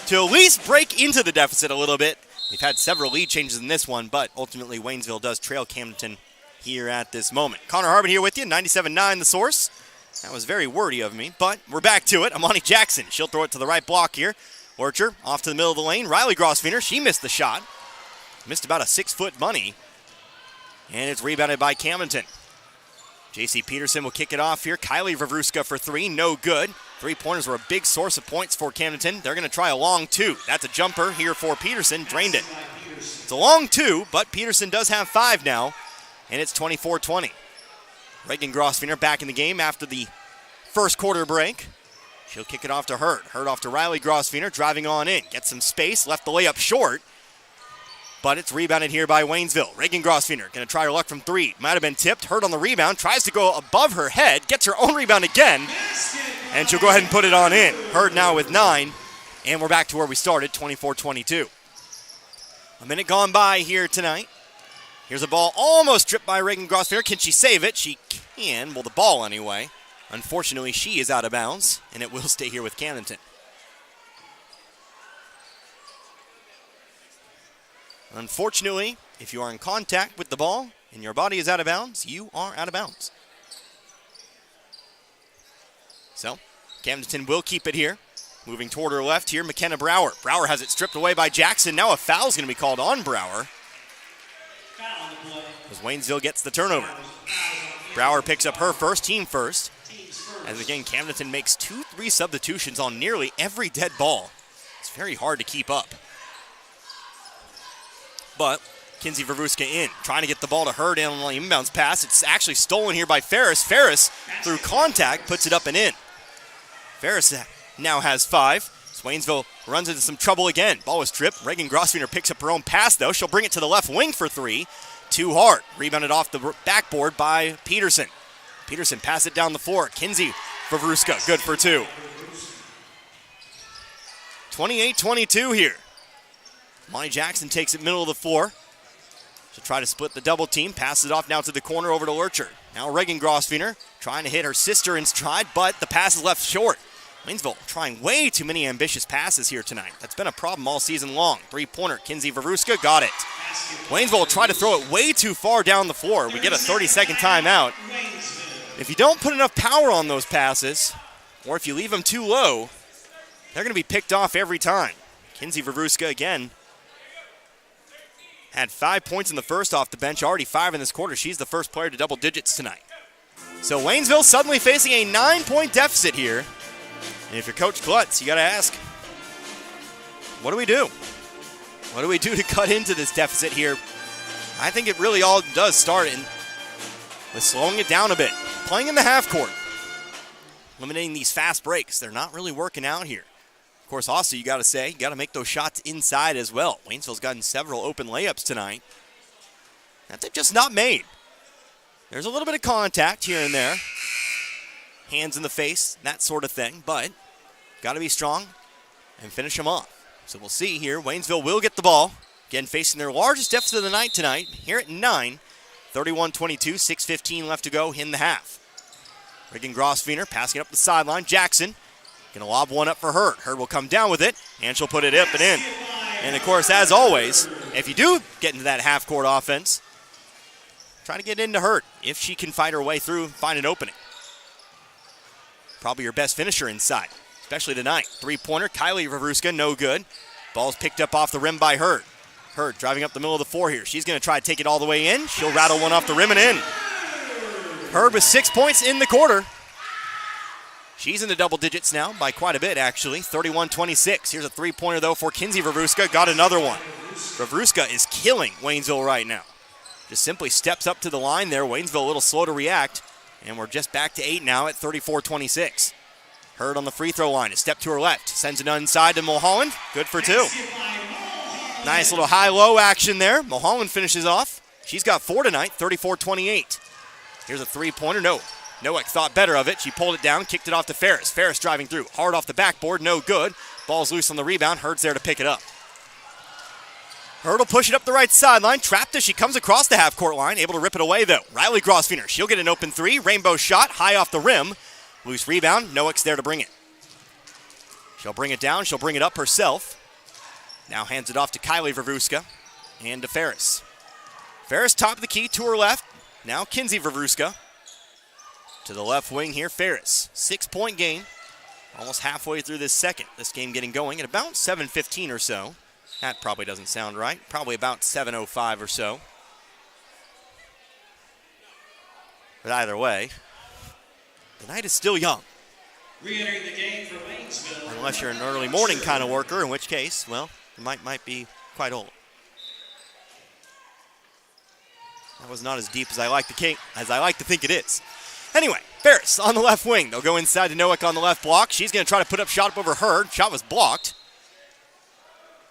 to at least break into the deficit a little bit. They've had several lead changes in this one, but ultimately Waynesville does trail Camdenton here at this moment. Connor Harbin here with you, 97.9 The Source. That was very wordy of me, but we're back to it. Amani Jackson, she'll throw it to the right block here. Lurcher off to the middle of the lane. Riley Grosvenor, she missed the shot. Missed about a 6-foot bunny. And it's rebounded by Camdenton. J.C. Peterson will kick it off here. Kylie Vavruska for 3, no good. 3-pointers were a big source of points for Camdenton. They're going to try a long 2. That's a jumper here for Peterson, drained it. It's a long 2, but Peterson does have 5 now, and it's 24-20. Reagan Grosvenor back in the game after the first quarter break. She'll kick it off to Hurd. Hurd off to Riley Grosvenor, driving on in. Gets some space, left the layup short. But it's rebounded here by Waynesville. Reagan Grosvenor going to try her luck from 3. Might have been tipped. Hurd on the rebound. Tries to go above her head. Gets her own rebound again. And she'll go ahead and put it on in. Hurd now with 9. And we're back to where we started, 24-22. A minute gone by here tonight. Here's a ball almost stripped by Reagan Grosvenor. Can she save it? She can. Well, the ball anyway. Unfortunately, she is out of bounds. And it will stay here with Camdenton. Unfortunately, if you are in contact with the ball and your body is out of bounds, you are out of bounds. So, Camdenton will keep it here. Moving toward her left here, McKenna Brower. Brower has it stripped away by Jackson. Now a foul is going to be called on Brower as Waynesville gets the turnover. Brower picks up her first, team first. As again, Camdenton makes 2-3 substitutions on nearly every dead ball. It's very hard to keep up. But Kinsey Vavruska in, trying to get the ball to Hurd in on the inbounds pass. It's actually stolen here by Ferris. Ferris, through contact, puts it up and in. Ferris now has 5. Waynesville runs into some trouble again. Ball was tripped. Reagan Grosvenor picks up her own pass, though. She'll bring it to the left wing for 3. Too hard. Rebounded off the backboard by Peterson. Peterson passes it down the floor. Kinsey Vavruska, good for 2. 28-22 here. Monty Jackson takes it middle of the floor. She'll try to split the double team. Passes it off now to the corner over to Lurcher. Now Reagan Grosvenor trying to hit her sister in stride, but the pass is left short. Waynesville trying way too many ambitious passes here tonight. That's been a problem all season long. 3-pointer, Kinsey Vavruska got it. Waynesville will try to throw it way too far down the floor. We get a 30-second timeout. If you don't put enough power on those passes, or if you leave them too low, they're going to be picked off every time. Kinsey Vavruska again had 5 points in the first off the bench, already 5 in this quarter. She's the first player to double digits tonight. So Waynesville suddenly facing a 9-point deficit here. And if you're Coach Klutz, you got to ask, what do we do? What do we do to cut into this deficit here? I think it really all does start with slowing it down a bit. Playing in the half court. Eliminating these fast breaks. They're not really working out here. Of course, also, you got to say, you got to make those shots inside as well. Waynesville's gotten several open layups tonight that they've just not made. There's a little bit of contact here and there. Hands in the face, that sort of thing. But got to be strong and finish them off. So we'll see here. Waynesville will get the ball. Again, facing their largest deficit of the night tonight. Here at 9. 31-22, 6:15 left to go in the half. Reagan Grosvenor passing it up the sideline. Jackson going to lob one up for Hurd. Hurd will come down with it, and she'll put it up and in. And, of course, as always, if you do get into that half-court offense, try to get into Hurd if she can fight her way through and find an opening. Probably your best finisher inside, especially tonight. Three-pointer, Kylie Ravruska, no good. Ball's picked up off the rim by Hurd. Hurd driving up the middle of the floor here. She's going to try to take it all the way in. She'll rattle one off the rim and in. Hurd with 6 points in the quarter. She's in the double digits now by quite a bit, actually. 31-26. Here's a three-pointer, though, for Kinsey Ravruska. Got another one. Ravruska is killing Waynesville right now. Just simply steps up to the line there. Waynesville a little slow to react. And we're just back to 8 now at 34-26. Hurd on the free throw line. A step to her left. Sends it inside to Mulholland. Good for 2. Nice little high-low action there. Mulholland finishes off. She's got 4 tonight, 34-28. Here's a three-pointer. No. Nowak thought better of it. She pulled it down, kicked it off to Ferris. Ferris driving through. Hard off the backboard. No good. Ball's loose on the rebound. Hurd's there to pick it up. Hurd will push it up the right sideline. Trapped as she comes across the half-court line. Able to rip it away, though. Riley Grosvenor. She'll get an open three. Rainbow shot. High off the rim. Loose rebound. Nowak's there to bring it. She'll bring it down. She'll bring it up herself. Now hands it off to Kylie Ravruska and to Ferris. Ferris top of the key to her left. Now Kinsey Ravruska. To the left wing here, Ferris. 6-point game. Almost halfway through this second. This game getting going at about 7:15 or so. That probably doesn't sound right. Probably about 7:05 or so. But either way, the night is still young. Re-entering the game for Waynesville. Unless you're an early morning kind of worker, in which case, well, you might be quite old. That was not as deep as I like to think it is. Anyway, Ferris on the left wing. They'll go inside to Nowak on the left block. She's going to try to put up shot up over Hurd. Shot was blocked.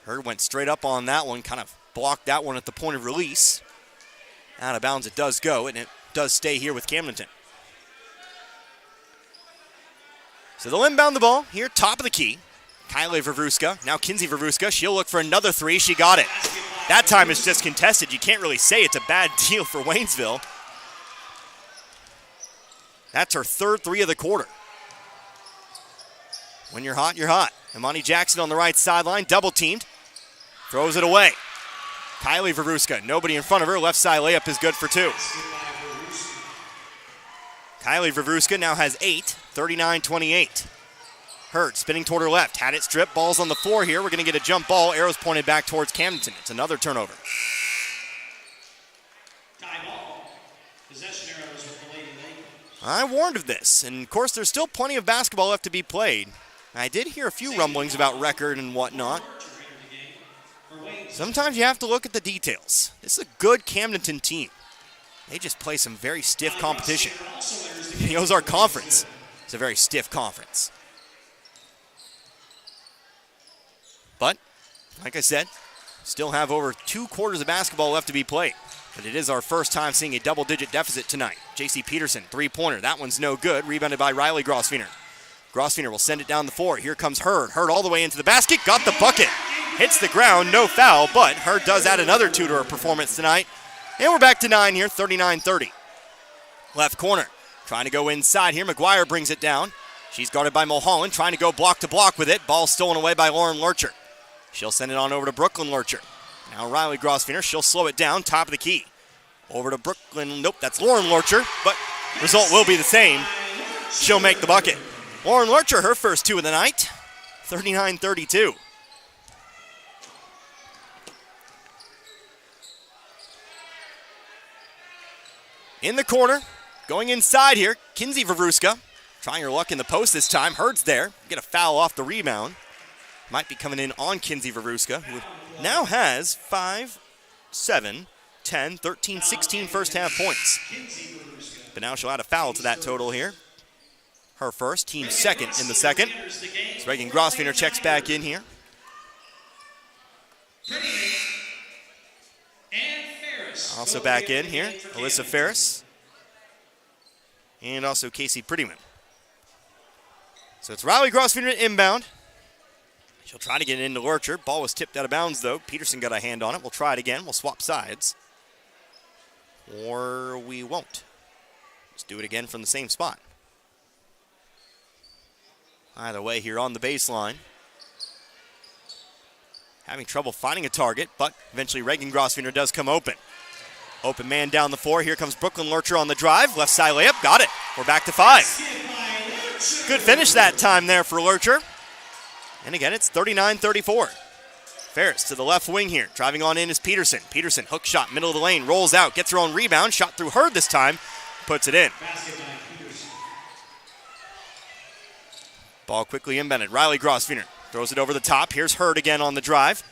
Hurd went straight up on that one, kind of blocked that one at the point of release. Out of bounds it does go, and it does stay here with Camdenton. So they'll inbound the ball here, top of the key. Kylie Ravruska, now Kinsey Ravruska. She'll look for another three. She got it. That time it's just contested. You can't really say it's a bad deal for Waynesville. That's her third three of the quarter. When you're hot, you're hot. Imani Jackson on the right sideline, double teamed. Throws it away. Kylie Ravruska, nobody in front of her. Left side layup is good for 2. Kylie Ravruska now has 8, 39-28. Hurd spinning toward her left. Had it stripped. Ball's on the floor here. We're going to get a jump ball. Arrows pointed back towards Camdenton. It's another turnover. Possession arrows with the Lady Lakers. I warned of this, and of course there's still plenty of basketball left to be played. I did hear a few rumblings about record and whatnot. Sometimes you have to look at the details. This is a good Camdenton team. They just play some very stiff competition. The Ozark Conference is a very stiff conference. But, like I said, still have over 2 quarters of basketball left to be played. But it is our first time seeing a double-digit deficit tonight. J.C. Peterson, three-pointer. That one's no good. Rebounded by Riley Grosvenor. Grosvenor will send it down the floor. Here comes Hurd. Hurd all the way into the basket. Got the bucket. Hits the ground. No foul, but Hurd does add another 2 to her performance tonight. And we're back to 9 here, 39-30. Left corner. Trying to go inside here. McGuire brings it down. She's guarded by Mulholland. Trying to go block to block with it. Ball stolen away by Lauren Lurcher. She'll send it on over to Brooklyn Lurcher. Now Riley Grosvenor. She'll slow it down. Top of the key. Over to Brooklyn. Nope, that's Lauren Lurcher. But result will be the same. She'll make the bucket. Lauren Lurcher, her first 2 of the night. 39-32. In the corner, going inside here, Kinsey Ravruska. Trying her luck in the post this time. Hurd's there. Get a foul off the rebound. Might be coming in on Kinsey Veruska, who now has 5, 7, 10, 13, 16 first half points. But now she'll add a foul to that total here. Her first, team second in the second. So Reagan Grosvenor checks back in here. Also back in here, Alyssa Ferris. And also Casey Prettyman. So it's Riley Grosvenor inbound. She'll try to get it into Lurcher. Ball was tipped out of bounds, though. Peterson got a hand on it. We'll try it again. We'll swap sides. Or we won't. Let's do it again from the same spot. Either way here on the baseline. Having trouble finding a target, but eventually Reagan Grosvenor does come open. Open man down the floor. Here comes Brooklyn Lurcher on the drive. Left side layup. Got it. We're back to 5. Good finish that time there for Lurcher. And again, it's 39-34. Ferris to the left wing here. Driving on in is Peterson. Peterson, hook shot, middle of the lane, rolls out, gets her own rebound. Shot through Hurd this time, puts it in. Ball quickly inbounded. Riley Grosvenor throws it over the top. Here's Hurd again on the drive.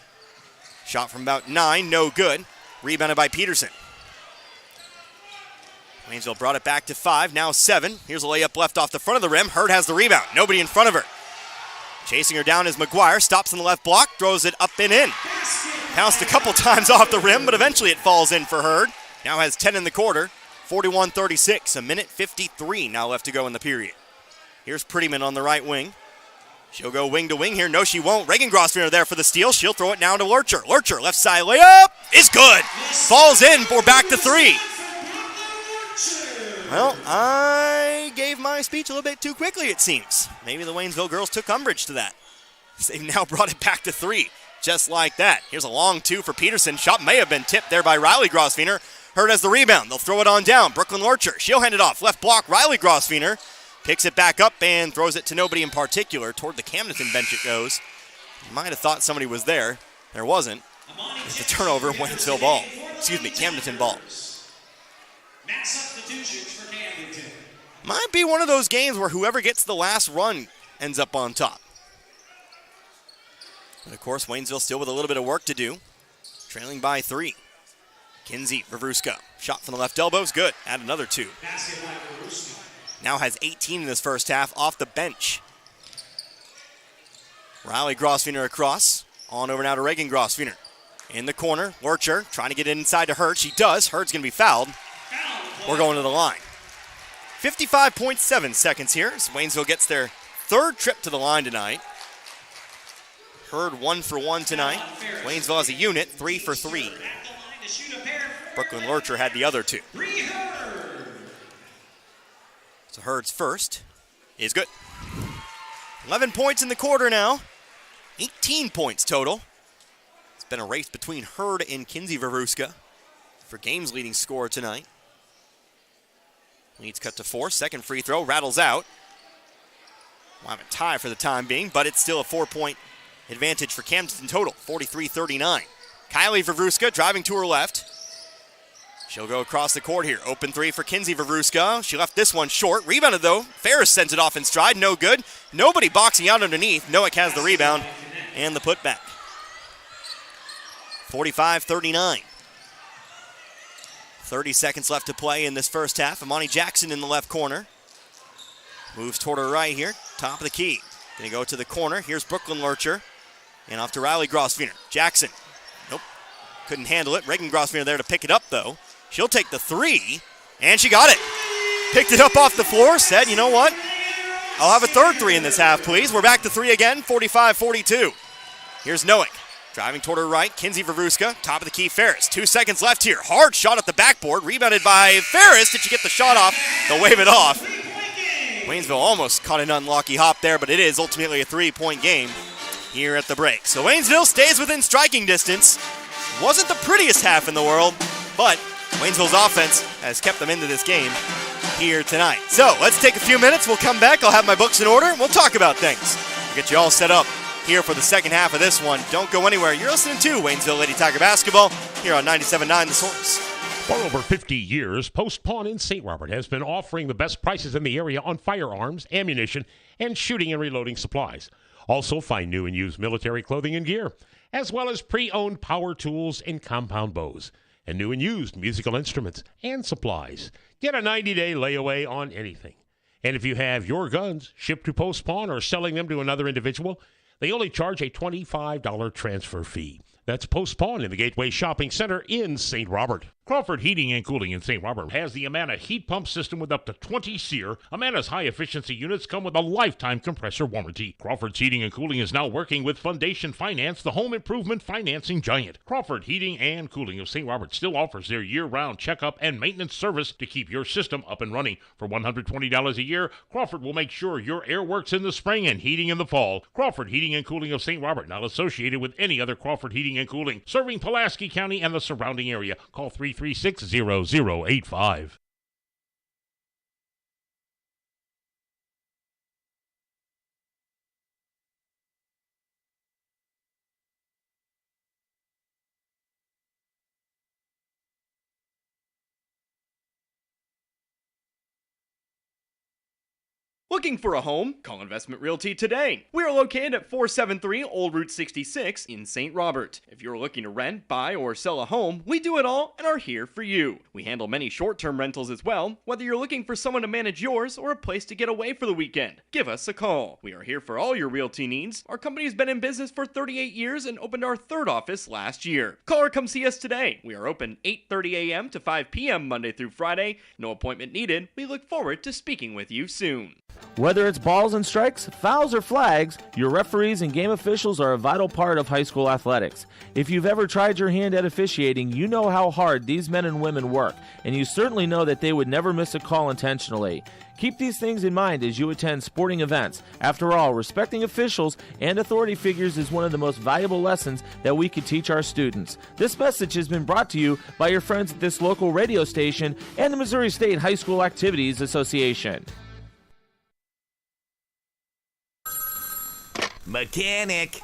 Shot from about 9, no good. Rebounded by Peterson. Waynesville brought it back to 5, now 7. Here's a layup left off the front of the rim. Hurd has the rebound. Nobody in front of her. Chasing her down is McGuire. Stops in the left block. Throws it up and in. Bounced a couple times off the rim, but eventually it falls in for Hurd. Now has 10 in the quarter. 41-36. A minute 53 now left to go in the period. Here's Prettyman on the right wing. She'll go wing to wing here. No, she won't. Reagan Grosvenor there for the steal. She'll throw it now to Lurcher. Lurcher, left side layup is good. Falls in. We're back to 3. Well, I gave my speech a little bit too quickly, it seems. Maybe the Waynesville girls took umbrage to that. They've now brought it back to 3, just like that. Here's a long 2 for Peterson. Shot may have been tipped there by Riley Grosvenor. Hurd has the rebound. They'll throw it on down. Brooklyn Lurcher. She'll hand it off. Left block, Riley Grosvenor. Picks it back up and throws it to nobody in particular. Toward the Camdenton bench it goes. You might have thought somebody was there. There wasn't. It's a turnover, Waynesville ball. Excuse me, Camdenton ball. For Camdenton. Might be one of those games where whoever gets the last run ends up on top. And of course, Waynesville still with a little bit of work to do. Trailing by 3. Kinsey Veruska. Shot from the left elbow is good. Add another 2. Now has 18 in this first half off the bench. Riley Grosvenor across. On over now to Reagan Grosvenor. In the corner, Lurcher trying to get it inside to Hurd. She does. Hurd's going to be fouled. We're going to the line. 55.7 seconds here as Waynesville gets their 3rd trip to the line tonight. Hurd 1 for 1 tonight. Waynesville as a unit, 3 for 3. Brooklyn Lurcher had the other 2. So Hurd's first is good. 11 points in the quarter now. 18 points total. It's been a race between Hurd and Kinsey Veruska for game's leading scorer tonight. Leads cut to 4. Second free throw rattles out. We'll have a tie for the time being, but it's still a 4-point advantage for Camdenton total. 43-39. Kylie Veruska driving to her left. She'll go across the court here. Open 3 for Kinsey Veruska. She left this one short. Rebounded though. Ferris sends it off in stride. No good. Nobody boxing out underneath. Noack has the rebound and the putback. 45-39. 30 seconds left to play in this first half. Amani Jackson in the left corner. Moves toward her right here. Top of the key. Going to go to the corner. Here's Brooklyn Lurcher. And off to Riley Grosvenor. Jackson. Nope. Couldn't handle it. Reagan Grosvenor there to pick it up, though. She'll take the 3. And she got it. Picked it up off the floor. Said, you know what? I'll have a 3rd 3 in this half, please. We're back to 3 again. 45-42. Here's Noack. Driving toward her right, Kinsey Veruska, top of the key, Ferris. 2 seconds left here. Hard shot at the backboard, rebounded by Ferris. Did she get the shot off? They'll wave it off. Waynesville almost caught an unlucky hop there, but it is ultimately a 3-point game here at the break. So Waynesville stays within striking distance. Wasn't the prettiest half in the world, but Waynesville's offense has kept them into this game here tonight. So let's take a few minutes. We'll come back. I'll have my books in order, and we'll talk about things. We'll get you all set up here for the second half of this one. Don't go anywhere. You're listening to Waynesville Lady Tiger Basketball here on 97.9 The Source. For over 50 years, Post Pawn in St. Robert has been offering the best prices in the area on firearms, ammunition, and shooting and reloading supplies. Also find new and used military clothing and gear, as well as pre-owned power tools and compound bows, and new and used musical instruments and supplies. Get a 90-day layaway on anything. And if you have your guns shipped to Post Pawn or selling them to another individual, they only charge a $25 transfer fee. That's Post Pawn in the Gateway Shopping Center in St. Robert. Crawford Heating and Cooling in St. Robert has the Amana heat pump system with up to 20 SEER. Amana's high-efficiency units come with a lifetime compressor warranty. Crawford's Heating and Cooling is now working with Foundation Finance, the home improvement financing giant. Crawford Heating and Cooling of St. Robert still offers their year-round checkup and maintenance service to keep your system up and running. For $120 a year, Crawford will make sure your air works in the spring and heating in the fall. Crawford Heating and Cooling of St. Robert, not associated with any other Crawford Heating and Cooling, serving Pulaski County and the surrounding area. Call 336-0085. Looking for a home? Call Investment Realty today. We are located at 473 Old Route 66 in St. Robert. If you're looking to rent, buy, or sell a home, we do it all and are here for you. We handle many short-term rentals as well, whether you're looking for someone to manage yours or a place to get away for the weekend. Give us a call. We are here for all your realty needs. Our company has been in business for 38 years and opened our third office last year. Call or come see us today. We are open 8:30 a.m. to 5 p.m. Monday through Friday. No appointment needed. We look forward to speaking with you soon. Whether it's balls and strikes, fouls, or flags, your referees and game officials are a vital part of high school athletics. If you've ever tried your hand at officiating, you know how hard these men and women work, and you certainly know that they would never miss a call intentionally. Keep these things in mind as you attend sporting events. After all, respecting officials and authority figures is one of the most valuable lessons that we could teach our students. This message has been brought to you by your friends at this local radio station and the Missouri State High School Activities Association. Mechanic.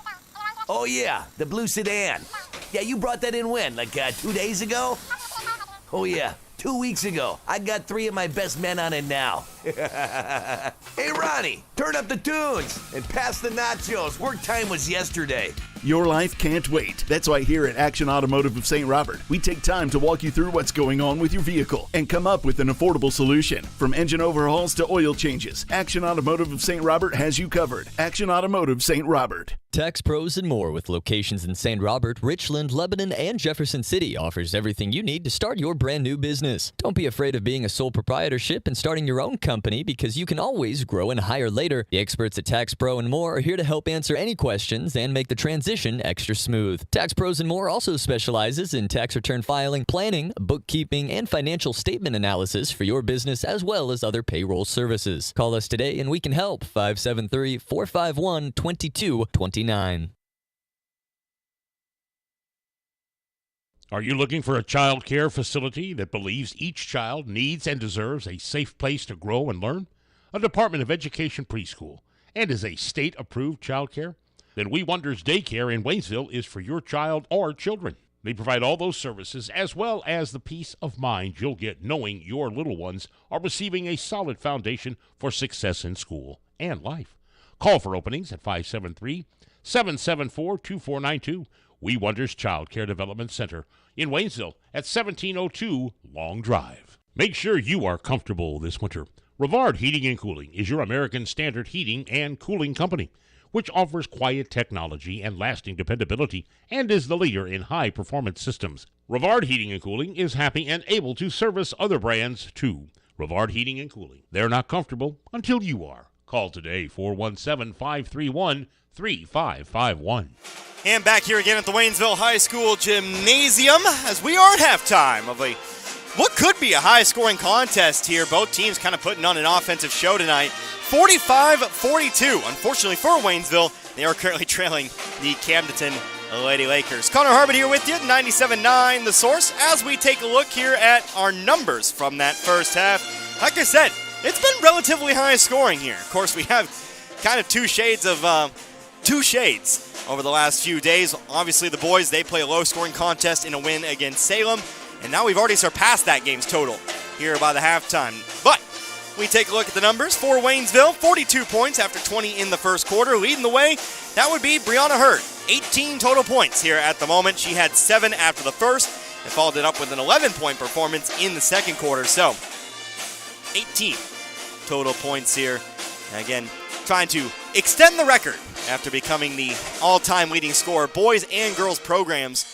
Oh yeah, the blue sedan. Yeah, you brought that in when? Like 2 days ago? Oh yeah, 2 weeks ago. I got 3 of my best men on it now. Hey Ronnie, turn up the tunes and pass the nachos. Work time was yesterday. Your life can't wait. That's why here at Action Automotive of St. Robert, we take time to walk you through what's going on with your vehicle and come up with an affordable solution. From engine overhauls to oil changes, Action Automotive of St. Robert has you covered. Action Automotive St. Robert. Tax Pros and More with locations in St. Robert, Richland, Lebanon, and Jefferson City offers everything you need to start your brand new business. Don't be afraid of being a sole proprietorship and starting your own company because you can always grow and hire later. The experts at Tax Pro and More are here to help answer any questions and make the transition extra smooth. Tax Pros and More also specializes in tax return filing, planning, bookkeeping, and financial statement analysis for your business as well as other payroll services. Call us today and we can help. 573-451-2229. Are you looking for a child care facility that believes each child needs and deserves a safe place to grow and learn? A Department of Education preschool and is a state-approved child care? Then We Wonders Daycare in Waynesville is for your child or children. They provide all those services as well as the peace of mind you'll get knowing your little ones are receiving a solid foundation for success in school and life. Call for openings at 573-774-2492. We Wonders Child Care Development Center in Waynesville at 1702 Long Drive. Make sure you are comfortable this winter. Rivard Heating and Cooling is your American Standard heating and cooling company, which offers quiet technology and lasting dependability and is the leader in high-performance systems. Rivard Heating and Cooling is happy and able to service other brands, too. Rivard Heating and Cooling. They're not comfortable until you are. Call today, 417-531-3551. And back here again at the Waynesville High School Gymnasium as we are at halftime of what could be a high-scoring contest here. Both teams kind of putting on an offensive show tonight. 45-42. Unfortunately for Waynesville, they are currently trailing the Camdenton Lady Lakers. Connor Harbert here with you, 97.9 The Source, as we take a look here at our numbers from that first half. Like I said, it's been relatively high scoring here. Of course, we have kind of two shades over the last few days. Obviously, the boys, they play a low-scoring contest in a win against Salem. And now we've already surpassed that game's total here by the halftime. But we take a look at the numbers for Waynesville. 42 points after 20 in the first quarter. Leading the way, that would be Brianna Hurd. 18 total points here at the moment. She had 7 after the first and followed it up with an 11-point performance in the second quarter. So 18 total points here. And again, trying to extend the record after becoming the all-time leading scorer. Boys and girls programs,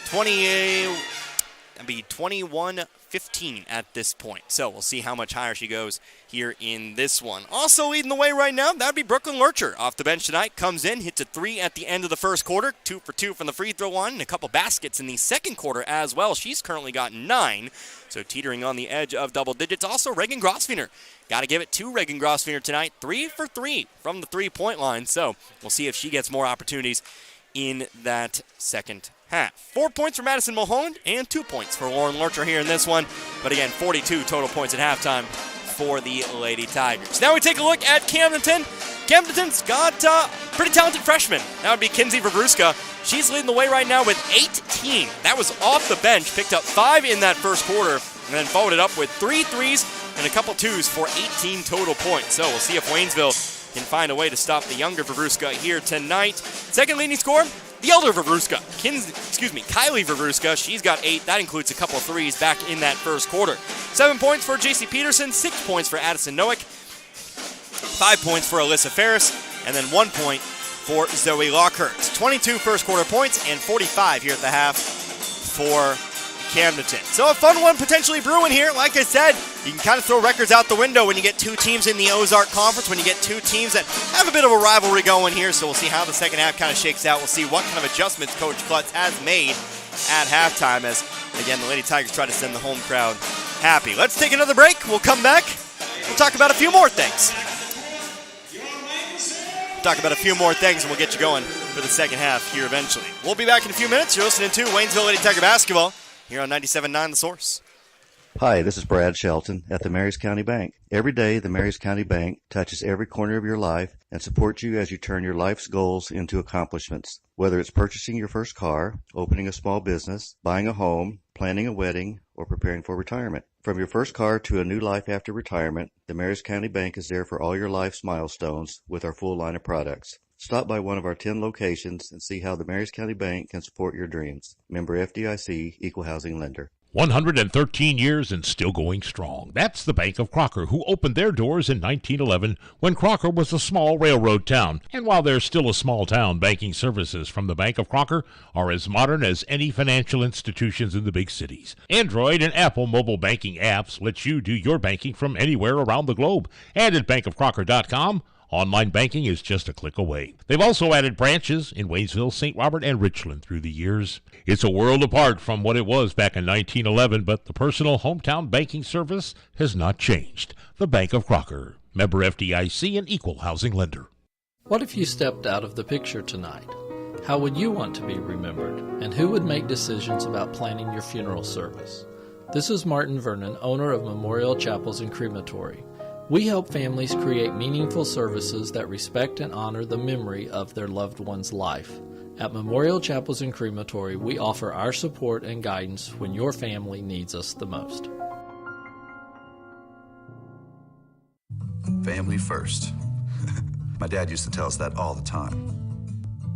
21-15 at this point. So we'll see how much higher she goes here in this one. Also leading the way right now, that would be Brooklyn Lurcher. Off the bench tonight, comes in, hits a 3 at the end of the first quarter, 2 for 2 from the free throw line, and a couple baskets in the second quarter as well. She's currently got 9, so teetering on the edge of double digits. Also, Reagan Grosfener. Got to give it to Reagan Grosfener tonight, 3 for 3 from the three-point line. So we'll see if she gets more opportunities in that second half. 4 points for Madison Mulholland and 2 points for Lauren Lurcher here in this one. But again, 42 total points at halftime for the Lady Tigers. Now we take a look at Camdenton. Camdenton's got pretty talented freshman. That would be Kinsey Vavruska. She's leading the way right now with 18. That was off the bench. Picked up 5 in that first quarter and then followed it up with 3 threes and a couple twos for 18 total points. So we'll see if Waynesville can find a way to stop the younger Vavruska here tonight. Second leading scorer, the elder Vavruska. Kylie Vavruska. She's got 8. That includes a couple threes back in that first quarter. 7 points for JC Peterson, 6 points for Addison Noack, 5 points for Alyssa Ferris, and then 1 point for Zoe Lockhart. 22 first quarter points and 45 here at the half for Camdenton. So a fun one potentially brewing here. Like I said, you can kind of throw records out the window when you get 2 teams in the Ozark Conference, when you get 2 teams that have a bit of a rivalry going here. So we'll see how the second half kind of shakes out. We'll see what kind of adjustments Coach Klutz has made at halftime as, again, the Lady Tigers try to send the home crowd happy. Let's take another break. We'll come back. We'll talk about a few more things. And we'll get you going for the second half here eventually. We'll be back in a few minutes. You're listening to Waynesville Lady Tiger Basketball here on 97.9 The Source. Hi, this is Brad Shelton at the Marys County Bank. Every day, the Marys County Bank touches every corner of your life and supports you as you turn your life's goals into accomplishments. Whether it's purchasing your first car, opening a small business, buying a home, planning a wedding, or preparing for retirement. From your first car to a new life after retirement, the Marys County Bank is there for all your life's milestones with our full line of products. Stop by one of our 10 locations and see how the Marys County Bank can support your dreams. Member FDIC, Equal Housing Lender. 113 years and still going strong. That's the Bank of Crocker, who opened their doors in 1911 when Crocker was a small railroad town. And while they're still a small town, banking services from the Bank of Crocker are as modern as any financial institutions in the big cities. Android and Apple mobile banking apps let you do your banking from anywhere around the globe. And at bankofcrocker.com, online banking is just a click away. They've also added branches in Waynesville, St. Robert, and Richland through the years. It's a world apart from what it was back in 1911, but the personal hometown banking service has not changed. The Bank of Crocker, member FDIC and equal housing lender. What if you stepped out of the picture tonight? How would you want to be remembered? And who would make decisions about planning your funeral service? This is Martin Vernon, owner of Memorial Chapels and Crematory. We help families create meaningful services that respect and honor the memory of their loved one's life. At Memorial Chapels and Crematory, we offer our support and guidance when your family needs us the most. Family first. My dad used to tell us that all the time.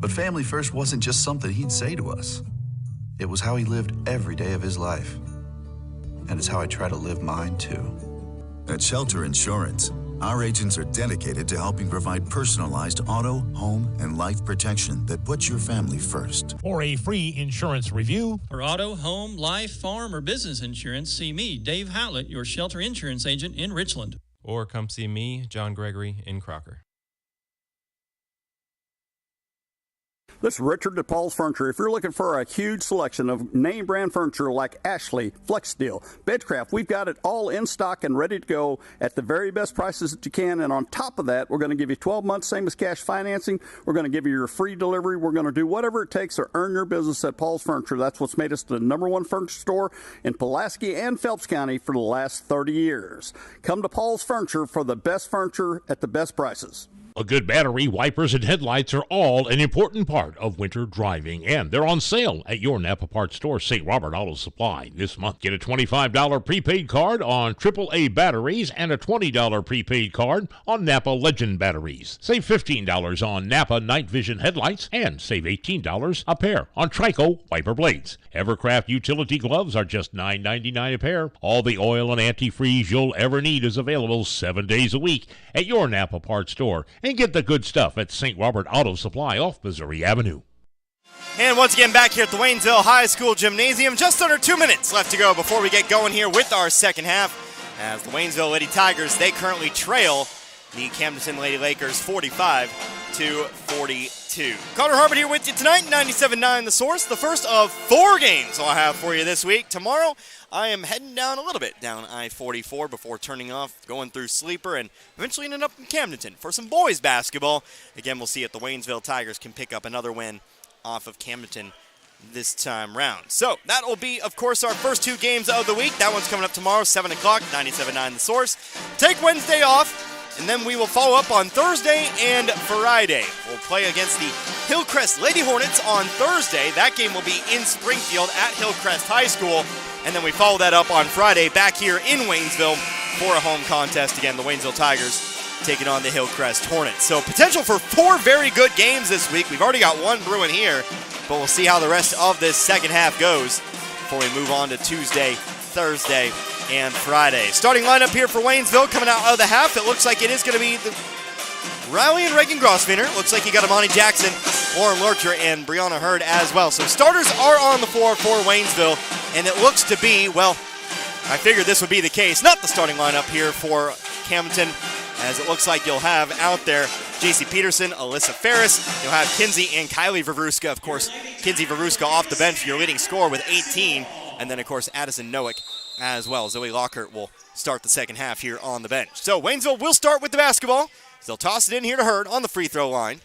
But family first wasn't just something he'd say to us. It was how he lived every day of his life. And it's how I try to live mine too. At Shelter Insurance, our agents are dedicated to helping provide personalized auto, home, and life protection that puts your family first. For a free insurance review, For auto, home, life, farm, or business insurance, see me, Dave Howlett, your shelter insurance agent in Richland. Or come see me, John Gregory, in Crocker. This is Richard DePaul's Furniture. If you're looking for a huge selection of name brand furniture like Ashley, FlexSteel, Bedcraft, we've got it all in stock and ready to go at the very best prices that you can. And on top of that, we're going to give you 12 months, same as cash financing. We're going to give you your free delivery. We're going to do whatever it takes to earn your business at Paul's Furniture. That's what's made us the #1 furniture store in Pulaski and Phelps County for the last 30 years. Come to Paul's Furniture for the best furniture at the best prices. A good battery, wipers, and headlights are all an important part of winter driving, and they're on sale at your Napa Parts store, St. Robert Auto Supply. This month, get a $25 prepaid card on AAA batteries and a $20 prepaid card on Napa Legend batteries. Save $15 on Napa Night Vision headlights and save $18 a pair on Trico wiper blades. Evercraft utility gloves are just $9.99 a pair. All the oil and antifreeze you'll ever need is available 7 days a week at your Napa Parts store. And get the good stuff at St. Robert Auto Supply off Missouri Avenue. And once again, back here at the Waynesville High School Gymnasium, just under 2 minutes left to go before we get going here with our second half. As the Waynesville Lady Tigers, they currently trail the Camdenton Lady Lakers 45-42. Connor Harbert here with you tonight, 97.9 The Source. The first of 4 games I'll have for you this week. Tomorrow, I am heading down a little bit down I-44 before turning off, going through Sleeper, and eventually ending up in Camdenton for some boys basketball. Again, we'll see if the Waynesville Tigers can pick up another win off of Camdenton this time round. So that will be, of course, our first 2 games of the week. That one's coming up tomorrow, 7 o'clock, 97.9 The Source. Take Wednesday off. And then we will follow up on Thursday and Friday. We'll play against the Hillcrest Lady Hornets on Thursday. That game will be in Springfield at Hillcrest High School. And then we follow that up on Friday back here in Waynesville for a home contest. Again, the Waynesville Tigers taking on the Hillcrest Hornets. So potential for 4 very good games this week. We've already got 1 brewing here, but we'll see how the rest of this second half goes before we move on to Tuesday, Thursday, and Friday. Starting lineup here for Waynesville coming out of the half. It looks like it is going to be Riley and Reagan Grossfeiner. Looks like you got Amani Jackson, Lauren Lurcher, and Brianna Hurd as well. So starters are on the floor for Waynesville, and it looks to be, well, I figured this would be the case. Not the starting lineup here for Camdenton, as it looks like you'll have out there J.C. Peterson, Alyssa Ferris. You'll have Kinsey and Kylie Vavruska. Of course, Kinsey Vavruska off the bench, your leading scorer with 18. And then, of course, Addison Nowick as well. Zoe Lockhart will start the second half here on the bench. So Waynesville will start with the basketball. They'll toss it in here to Hurd on the free throw line.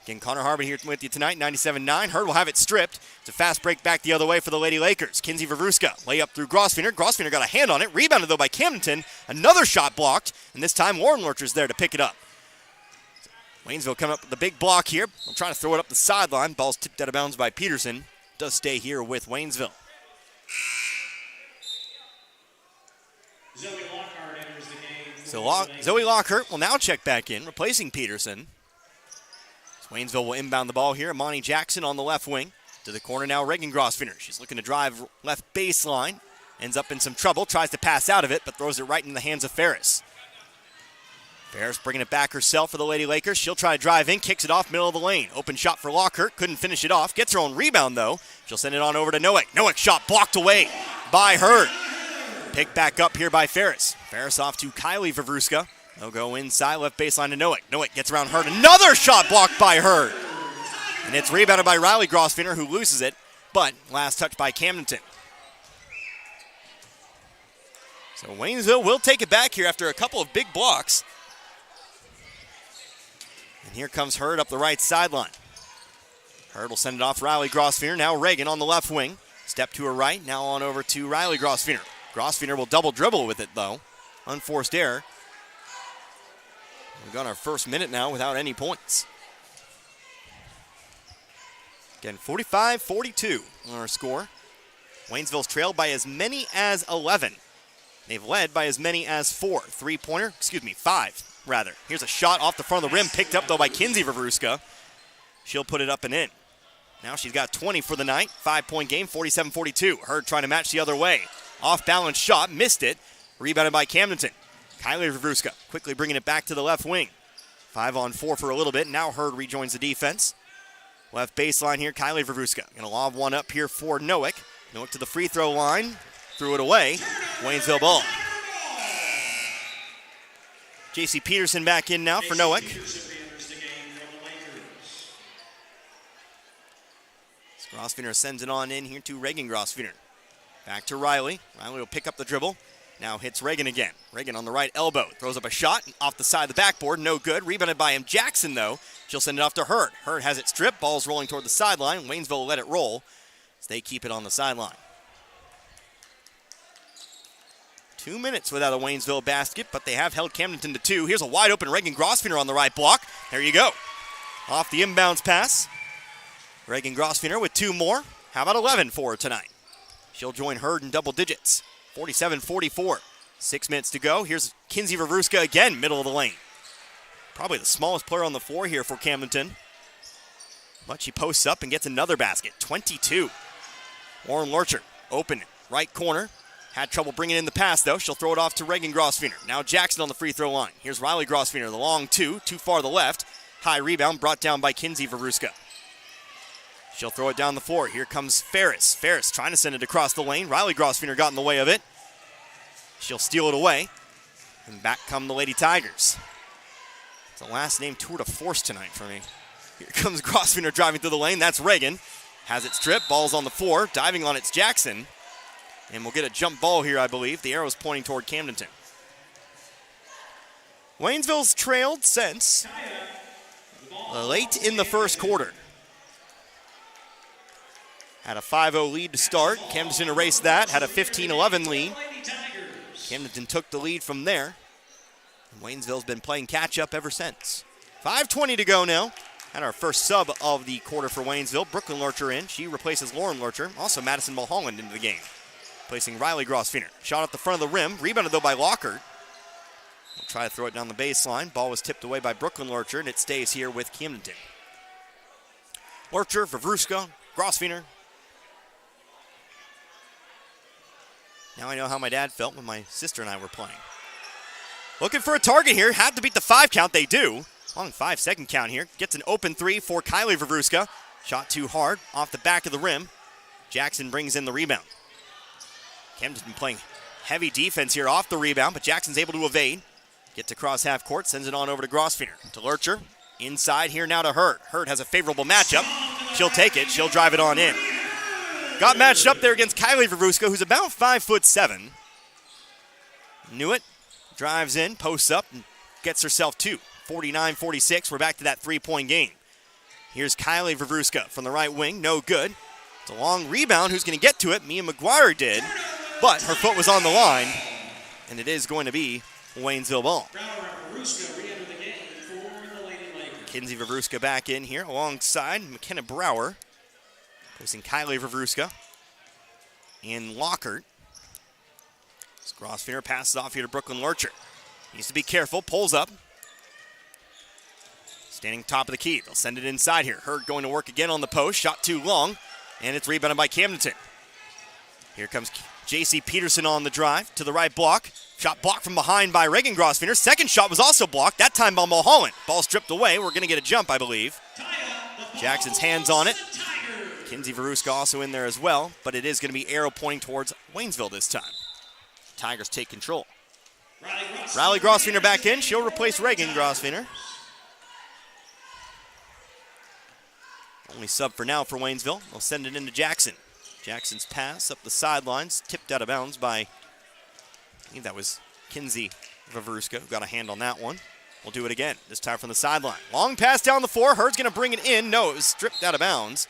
Again, Connor Harbin here with you tonight, 97.9. Hurd will have it stripped. It's a fast break back the other way for the Lady Lakers. Kinsey Vavruska, layup through Grossfeiner. Grossfeiner got a hand on it. Rebounded, though, by Camdenton. Another shot blocked, and this time Lauren Lurcher's there to pick it up. Waynesville coming up with the big block here. I'm trying to throw it up the sideline. Ball's tipped out of bounds by Peterson. Does stay here with Waynesville. Zoe Lockhart enters the game. So Zoe Lockhart will now check back in, replacing Peterson. So Waynesville will inbound the ball here. Amani Jackson on the left wing. To the corner now, Reagan Grossfeiner. She's looking to drive left baseline. Ends up in some trouble. Tries to pass out of it, but throws it right in the hands of Ferris. Ferris bringing it back herself for the Lady Lakers. She'll try to drive in, kicks it off middle of the lane. Open shot for Lockhart. Couldn't finish it off. Gets her own rebound, though. She'll send it on over to Nowick. Nowick shot blocked away by Hurd. Picked back up here by Ferris. Ferris off to Kylie Vavruska. They'll go inside, left baseline to Nowick. Nowick gets around Hurd. Another shot blocked by Hurd. And it's rebounded by Riley Grossfeiner, who loses it. But last touch by Camdenton. So Waynesville will take it back here after a couple of big blocks. And here comes Hurd up the right sideline. Hurd will send it off Riley Grossfeiner. Now Reagan on the left wing. Step to her right. Now on over to Riley Grossfeiner. Grossfeiner will double dribble with it, though. Unforced error. We've got our first minute now without any points. Again, 45-42 on our score. Waynesville's trailed by as many as 11. They've led by as many as 5, rather. Here's a shot off the front of the rim, picked up, though, by Kinsey Vavruska. She'll put it up and in. Now she's got 20 for the night. 5-point game, 47-42. Hurd trying to match the other way. Off-balance shot, missed it. Rebounded by Camdenton. Kylie Vavruska quickly bringing it back to the left wing. 5-on-4 for a little bit. Now Hurd rejoins the defense. Left baseline here, Kylie Vavruska. Going to lob one up here for Nowick. Nowick to the free throw line. Threw it away. Waynesville ball. J.C. Peterson back in now for Nowick. Grossfeiner sends it on in here to Reagan Grossfeiner. Back to Riley. Riley will pick up the dribble. Now hits Reagan again. Reagan on the right elbow. Throws up a shot off the side of the backboard. No good. Rebounded by him. Jackson, though. She'll send it off to Hurd. Hurd has it stripped. Ball's rolling toward the sideline. Waynesville will let it roll as they keep it on the sideline. 2 minutes without a Waynesville basket, but they have held Camdenton to 2. Here's a wide open Reagan Grosvenor on the right block. There you go. Off the inbounds pass. Reagan Grosvenor with 2 more. How about 11 for her tonight? She'll join Hurd in double digits. 47-44. 6 minutes to go. Here's Kinsey Vervruska again, middle of the lane. Probably the smallest player on the floor here for Camdenton. But she posts up and gets another basket. 22. Lauren Lurcher, open right corner. Had trouble bringing in the pass, though. She'll throw it off to Reagan Grosvenor. Now Jackson on the free throw line. Here's Riley Grosvenor, the long 2, too far to the left. High rebound brought down by Kinsey Vervruska. She'll throw it down the floor. Here comes Ferris. Ferris trying to send it across the lane. Riley Grosvenor got in the way of it. She'll steal it away. And back come the Lady Tigers. It's a last name tour de force tonight for me. Here comes Grosvenor driving through the lane. That's Reagan. Has it stripped. Ball's on the floor. Diving on it's Jackson. And we'll get a jump ball here, I believe. The arrow's pointing toward Camdenton. Waynesville's trailed since late in the first quarter. Had a 5-0 lead to start. Camdenton erased that. Had a 15-11 lead. Camdenton took the lead from there. And Waynesville's been playing catch-up ever since. 5:20 to go now. And our first sub of the quarter for Waynesville. Brooklyn Lurcher in. She replaces Lauren Lurcher. Also Madison Mulholland into the game. Placing Riley Grosvenor. Shot at the front of the rim. Rebounded, though, by Lockhart. We'll try to throw it down the baseline. Ball was tipped away by Brooklyn Lurcher, and it stays here with Camdenton. Lurcher, Vervruska, Grosvenor. Now I know how my dad felt when my sister and I were playing. Looking for a target here. Have to beat the 5 count. They do. Long 5-second count here. Gets an open 3 for Kylie Vervruska. Shot too hard. Off the back of the rim. Jackson brings in the rebound. Camdenton playing heavy defense here off the rebound, but Jackson's able to evade. Get to cross half court. Sends it on over to Grosvenor. To Lurcher. Inside here now to Hurd. Hurd has a favorable matchup. She'll take it. She'll drive it on in. Got matched up there against Kylie Vervruska, who's about 5'7". Knew it. Drives in, posts up, and gets herself 2. 49-46. We're back to that 3-point game. Here's Kylie Vervruska from the right wing. No good. It's a long rebound. Who's going to get to it? Mia McGuire did, but her foot was on the line, and it is going to be Waynesville ball. Kinsey Vervruska back in here alongside McKenna Brower. Placing Kylie Vervruska and Lockhart. Grosvenor passes off here to Brooklyn Lurcher. Needs to be careful, pulls up. Standing top of the key. They'll send it inside here. Hurd going to work again on the post. Shot too long, and it's rebounded by Camdenton. Here comes J.C. Peterson on the drive to the right block. Shot blocked from behind by Reagan Grosvenor. Second shot was also blocked, that time by Mulholland. Ball stripped away. We're going to get a jump, I believe. Jackson's hands on it. Kinsey Vervruska also in there as well, but it is going to be arrow pointing towards Waynesville this time. Tigers take control. Riley Grosvenor back in. She'll replace Reagan Grosvenor. Only sub for now for Waynesville. They'll send it into Jackson. Jackson's pass up the sidelines, tipped out of bounds by, I think that was Kinsey Vervruska, who got a hand on that one. We'll do it again, this time from the sideline. Long pass down the floor. Hurd's going to bring it in. No, it was stripped out of bounds.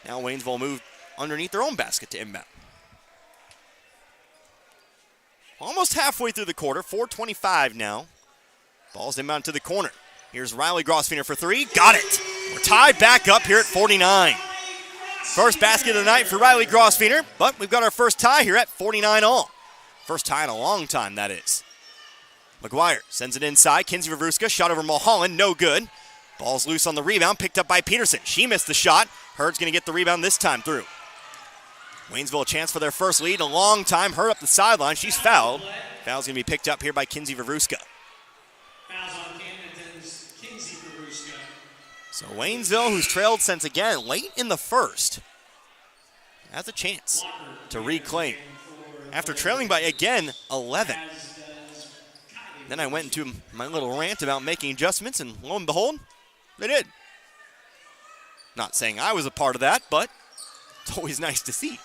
Now Waynesville moved underneath their own basket to inbound. Almost halfway through the quarter, 4:25 now. Ball's inbound to the corner. Here's Riley Grosvenor for 3. Got it. We're tied back up here at 49. First basket of the night for Riley Grosvenor, but we've got our first tie here at 49 all. First tie in a long time, that is. McGuire sends it inside. Kinsey Vervruska shot over Mulholland, no good. Ball's loose on the rebound, picked up by Peterson. She missed the shot. Hurd's going to get the rebound this time through. Waynesville a chance for their first lead in a long time. Hurd up the sideline. She's fouled. Foul's going to be picked up here by Kinsey Vervruska. So Waynesville, who's trailed since, again, late in the first, has a chance to reclaim. After trailing by, again, 11. Then I went into my little rant about making adjustments, and lo and behold, they did. Not saying I was a part of that, but it's always nice to see.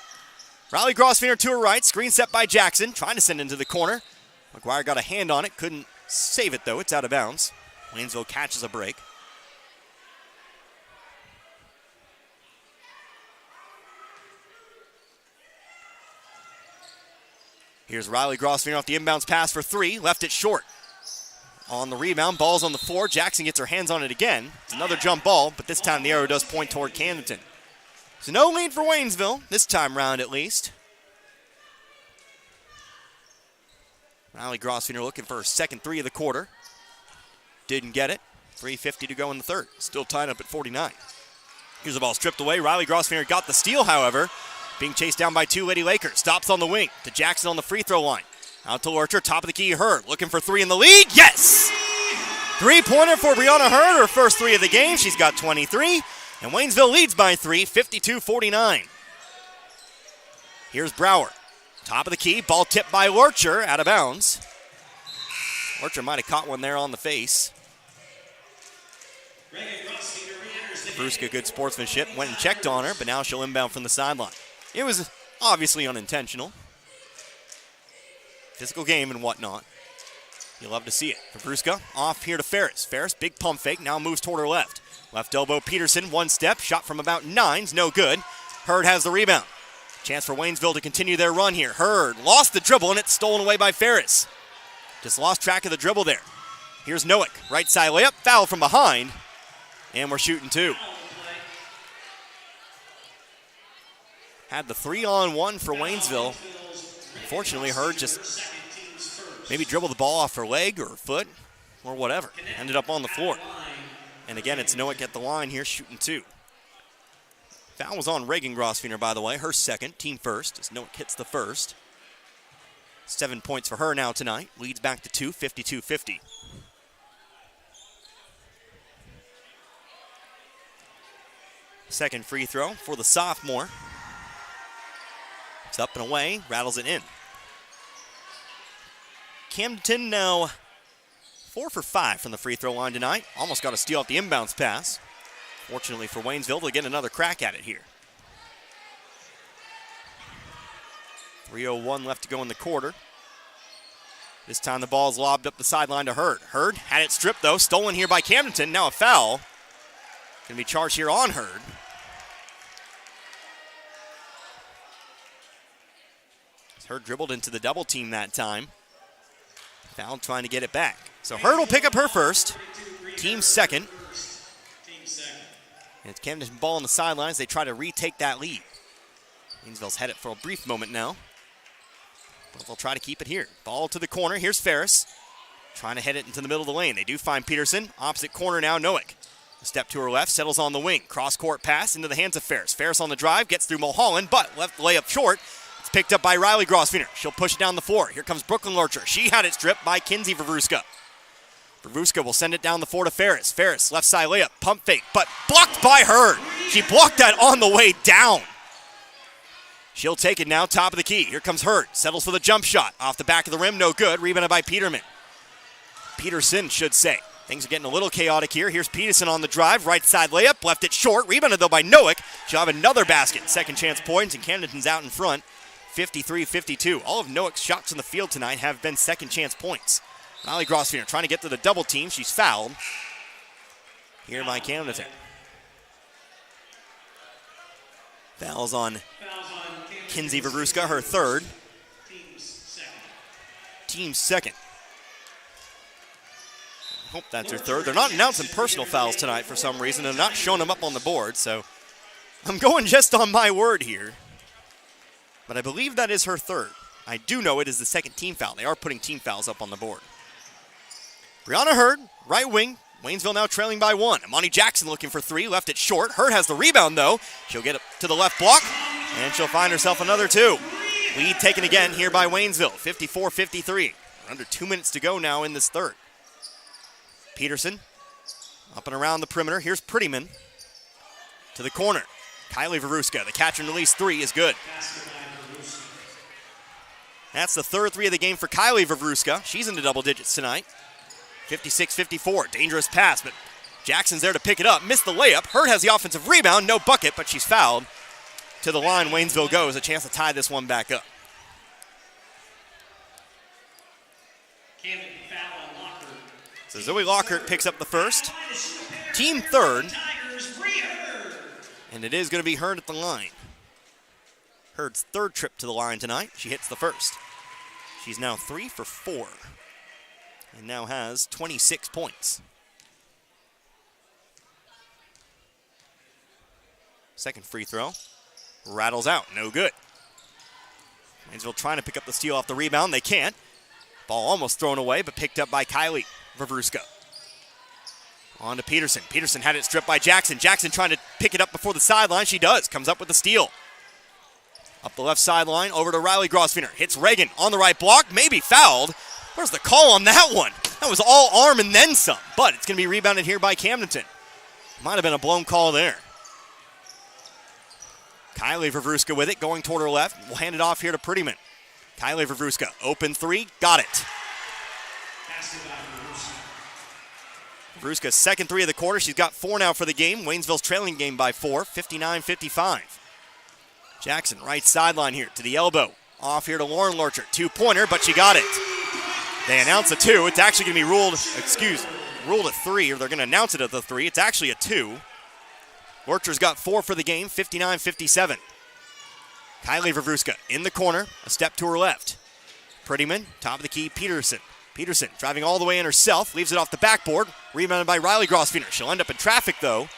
Riley Grosvenor to her right, screen set by Jackson, trying to send it into the corner. McGuire got a hand on it, couldn't save it though, it's out of bounds. Waynesville catches a break. Here's Riley Grosvenor off the inbounds pass for three. Left it short. On the rebound, ball's on the floor. Jackson gets her hands on it again. It's another jump ball, but this time the arrow does point toward Camdenton. So no lead for Waynesville, this time round at least. Riley Grosvenor looking for her second three of the quarter. Didn't get it. 3:50 to go in the third. Still tied up at 49. Here's the ball stripped away. Riley Grosvenor got the steal, however. Being chased down by two Lady Lakers. Stops on the wing to Jackson on the free throw line. Out to Lurcher, top of the key, Hurd. Looking for three in the lead. Yes! Three-pointer for Brianna Hurd, her first three of the game. She's got 23. And Waynesville leads by 3, 52-49. Here's Brower. Top of the key, ball tipped by Lurcher, out of bounds. Lurcher might have caught one there on the face. Bruska, good sportsmanship, went and checked on her, but now she'll inbound from the sideline. It was obviously unintentional. Physical game and whatnot. You love to see it. Bruska off here to Ferris. Ferris, big pump fake, now moves toward her left. Left elbow, Peterson, one step, shot from about 9's no good. Hurd has the rebound. Chance for Waynesville to continue their run here. Hurd lost the dribble, and it's stolen away by Ferris. Just lost track of the dribble there. Here's Noack, right side layup, foul from behind, and we're shooting two. Had the 3-on-1 for Waynesville. Unfortunately, Hurd just maybe dribbled the ball off her leg or her foot or whatever. Ended up on the floor. And again, it's Noack at the line here, shooting two. Foul was on Reagan Grosvenor, by the way, her second, team first, as Noack hits the first. 7 points for her now tonight. Leads back to 2, 52-50. Second free throw for the sophomore. It's up and away, rattles it in. Camdenton now 4 for 5 from the free throw line tonight. Almost got a steal off the inbounds pass. Fortunately for Waynesville, they'll get another crack at it here. 3:01 left to go in the quarter. This time the ball's lobbed up the sideline to Hurd. Hurd had it stripped though, stolen here by Camdenton. Now a foul. Going to be charged here on Hurd. Hurd dribbled into the double team that time. Foul trying to get it back. So Hurd will pick up her first. Team second. And it's Camdenton ball on the sidelines. They try to retake that lead. Waynesville's had it for a brief moment now. But they'll try to keep it here. Ball to the corner. Here's Ferris. Trying to head it into the middle of the lane. They do find Peterson. Opposite corner now, Noack. A step to her left, settles on the wing. Cross-court pass into the hands of Ferris. Ferris on the drive, gets through Mulholland, but left layup short. It's picked up by Riley Grosvenor. She'll push it down the floor. Here comes Brooklyn Lurcher. She had it stripped by Kinsey Vervuska. Vervuska will send it down the floor to Ferris. Ferris, left side layup, pump fake, but blocked by Hurd. She blocked that on the way down. She'll take it now, top of the key. Here comes Hurd, settles for the jump shot. Off the back of the rim, no good. Rebounded by Peterson, should say. Things are getting a little chaotic here. Here's Peterson on the drive, right side layup, left it short. Rebounded though by Noack. She'll have another basket. Second chance points, and Camdenton's out in front. 53-52. All of Noack's shots in the field tonight have been second chance points. Riley Grosvenor trying to get to the double team. She's fouled here by Camdenton. Fouls on Kinsey Vervuska, her third. Team second. I hope that's her third. They're not announcing personal fouls tonight for some reason. They're not showing them up on the board, so I'm going just on my word here. But I believe that is her third. I do know it is the second team foul. They are putting team fouls up on the board. Brianna Hurd, right wing. Waynesville now trailing by 1. Amani Jackson looking for 3, left it short. Hurd has the rebound though. She'll get it to the left block, and she'll find herself another 2. Lead taken again here by Waynesville, 54-53. Under 2 minutes to go now in this third. Peterson up and around the perimeter. Here's Prettyman to the corner. Kylie Vervuska, the catch and release 3 is good. That's the third 3 of the game for Kylie Vervuska. She's into double digits tonight. 56-54, dangerous pass, but Jackson's there to pick it up. Missed the layup. Hurd has the offensive rebound, no bucket, but she's fouled. To the line, Waynesville goes. A chance to tie this one back up. So Zoe Lockhart picks up the first. Team third. And it is going to be Hurd at the line. Hurd's third trip to the line tonight. She hits the first. She's now 3 for 4 and now has 26 points. Second free throw. Rattles out. No good. Waynesville trying to pick up the steal off the rebound. They can't. Ball almost thrown away, but picked up by Kylie Vavruska. On to Peterson. Peterson had it stripped by Jackson. Jackson trying to pick it up before the sideline. She does. Comes up with the steal. Up the left sideline, over to Riley Grosvenor. Hits Reagan on the right block. Maybe fouled. Where's the call on that one? That was all arm and then some. But it's going to be rebounded here by Camdenton. Might have been a blown call there. Kylie Vavruska with it, going toward her left. We'll hand it off here to Prettyman. Kylie Vavruska, open three, got it. Vavruska's second three of the quarter. She's got 4 now for the game. Waynesville's trailing game by 4, 59-55. Jackson, right sideline here to the elbow. Off here to Lauren Lurcher. 2-pointer, but she got it. They announce a 2. It's actually going to be ruled a 3, or they're going to announce it as a 3. It's actually a 2. Lurcher's got 4 for the game, 59-57. Kylie Vavruska in the corner, a step to her left. Prettyman, top of the key, Peterson. Peterson driving all the way in herself, leaves it off the backboard. Rebounded by Riley Grosvenor. She'll end up in traffic, though.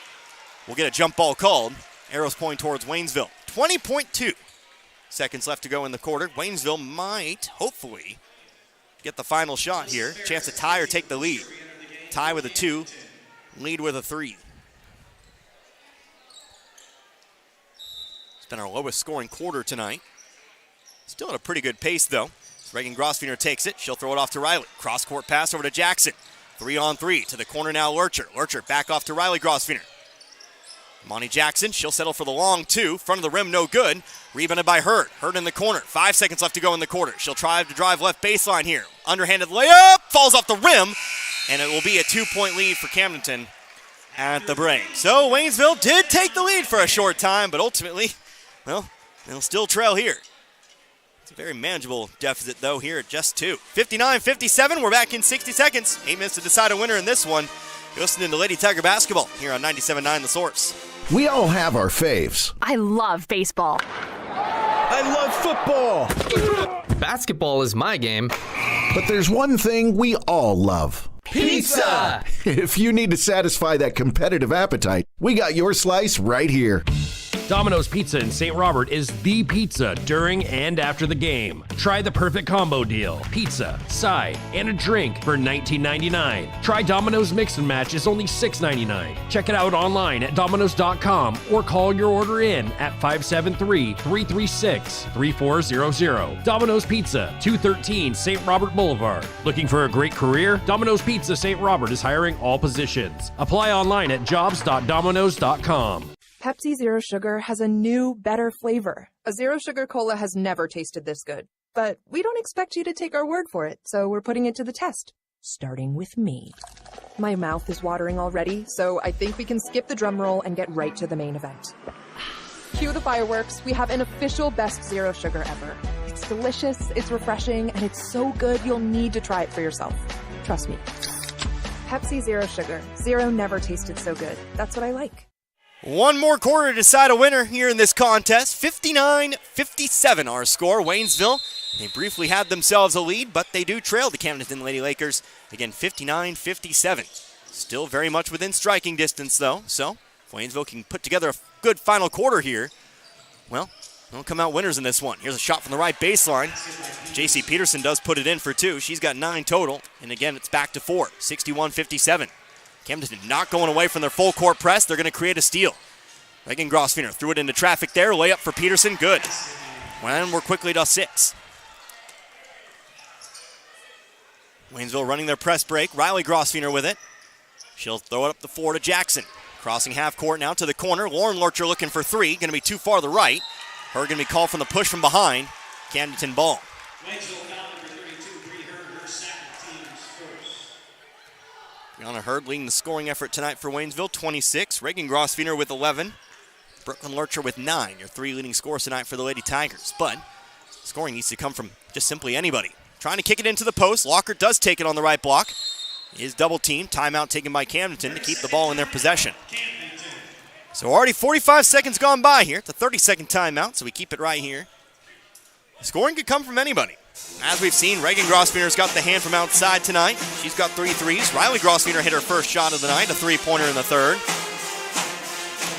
We'll get a jump ball called. Arrows pointing towards Waynesville. 20.2 seconds left to go in the quarter. Waynesville might, hopefully, get the final shot here. Chance to tie or take the lead. Tie with a 2, lead with a 3. It's been our lowest scoring quarter tonight. Still at a pretty good pace, though. Reagan Grosvenor takes it. She'll throw it off to Riley. Cross-court pass over to Jackson. 3-on-3 to the corner now, Lurcher. Lurcher back off to Riley Grosvenor. Monty Jackson, she'll settle for the long 2. Front of the rim, no good. Rebounded by Hurd. Hurd in the corner. 5 seconds left to go in the quarter. She'll try to drive left baseline here. Underhanded layup. Falls off the rim. And it will be a 2-point lead for Camdenton at the break. So Waynesville did take the lead for a short time, but ultimately, well, they'll still trail here. It's a very manageable deficit, though, here at just 2. 59-57. We're back in 60 seconds. 8 minutes to decide a winner in this one. You're listening to Lady Tiger Basketball here on 97.9 The Source. We all have our faves. I love baseball. I love football. Basketball is my game. But there's one thing we all love. Pizza! If you need to satisfy that competitive appetite, we got your slice right here. Domino's Pizza in St. Robert is the pizza during and after the game. Try the perfect combo deal. Pizza, side, and a drink for $19.99. Try Domino's Mix and Match is only $6.99. Check it out online at Domino's.com or call your order in at 573-336-3400. Domino's Pizza, 213 St. Robert Boulevard. Looking for a great career? Domino's Pizza St. Robert is hiring all positions. Apply online at jobs.domino's.com. Pepsi Zero Sugar has a new, better flavor. A Zero Sugar Cola has never tasted this good. But we don't expect you to take our word for it, so we're putting it to the test. Starting with me. My mouth is watering already, so I think we can skip the drum roll and get right to the main event. Cue the fireworks. We have an official best Zero Sugar ever. It's delicious, it's refreshing, and it's so good you'll need to try it for yourself. Trust me. Pepsi Zero Sugar. Zero never tasted so good. That's what I like. One more quarter to decide a winner here in this contest. 59-57 our score. Waynesville, they briefly had themselves a lead, but they do trail the Camdenton Lady Lakers. Again, 59-57. Still very much within striking distance, though. So if Waynesville can put together a good final quarter here, well, they'll come out winners in this one. Here's a shot from the right baseline. J.C. Peterson does put it in for 2. She's got 9 total. And again, it's back to 4. 61-57. Camdenton not going away from their full court press. They're going to create a steal. Reagan Grosvenor threw it into traffic there. Layup for Peterson. Good. And we're quickly to 6. Waynesville running their press break. Riley Grosvenor with it. She'll throw it up the floor to Jackson. Crossing half court now to the corner. Lauren Lurcher looking for 3. Going to be too far to the right. Her going to be called from the push from behind. Camdenton ball. Brianna Hurd leading the scoring effort tonight for Waynesville, 26. Reagan Grosvenor with 11. Brooklyn Lurcher with 9. Your 3 leading scorers tonight for the Lady Tigers. But scoring needs to come from just simply anybody. Trying to kick it into the post. Locker does take it on the right block. Is double team. Timeout taken by Camdenton to keep the ball in their possession. So already 45 seconds gone by here. It's a 30-second timeout, so we keep it right here. Scoring could come from anybody. As we've seen, Reagan Grosvenor's got the hand from outside tonight. She's got 3 threes. Riley Grosvenor hit her first shot of the night, a three-pointer in the third.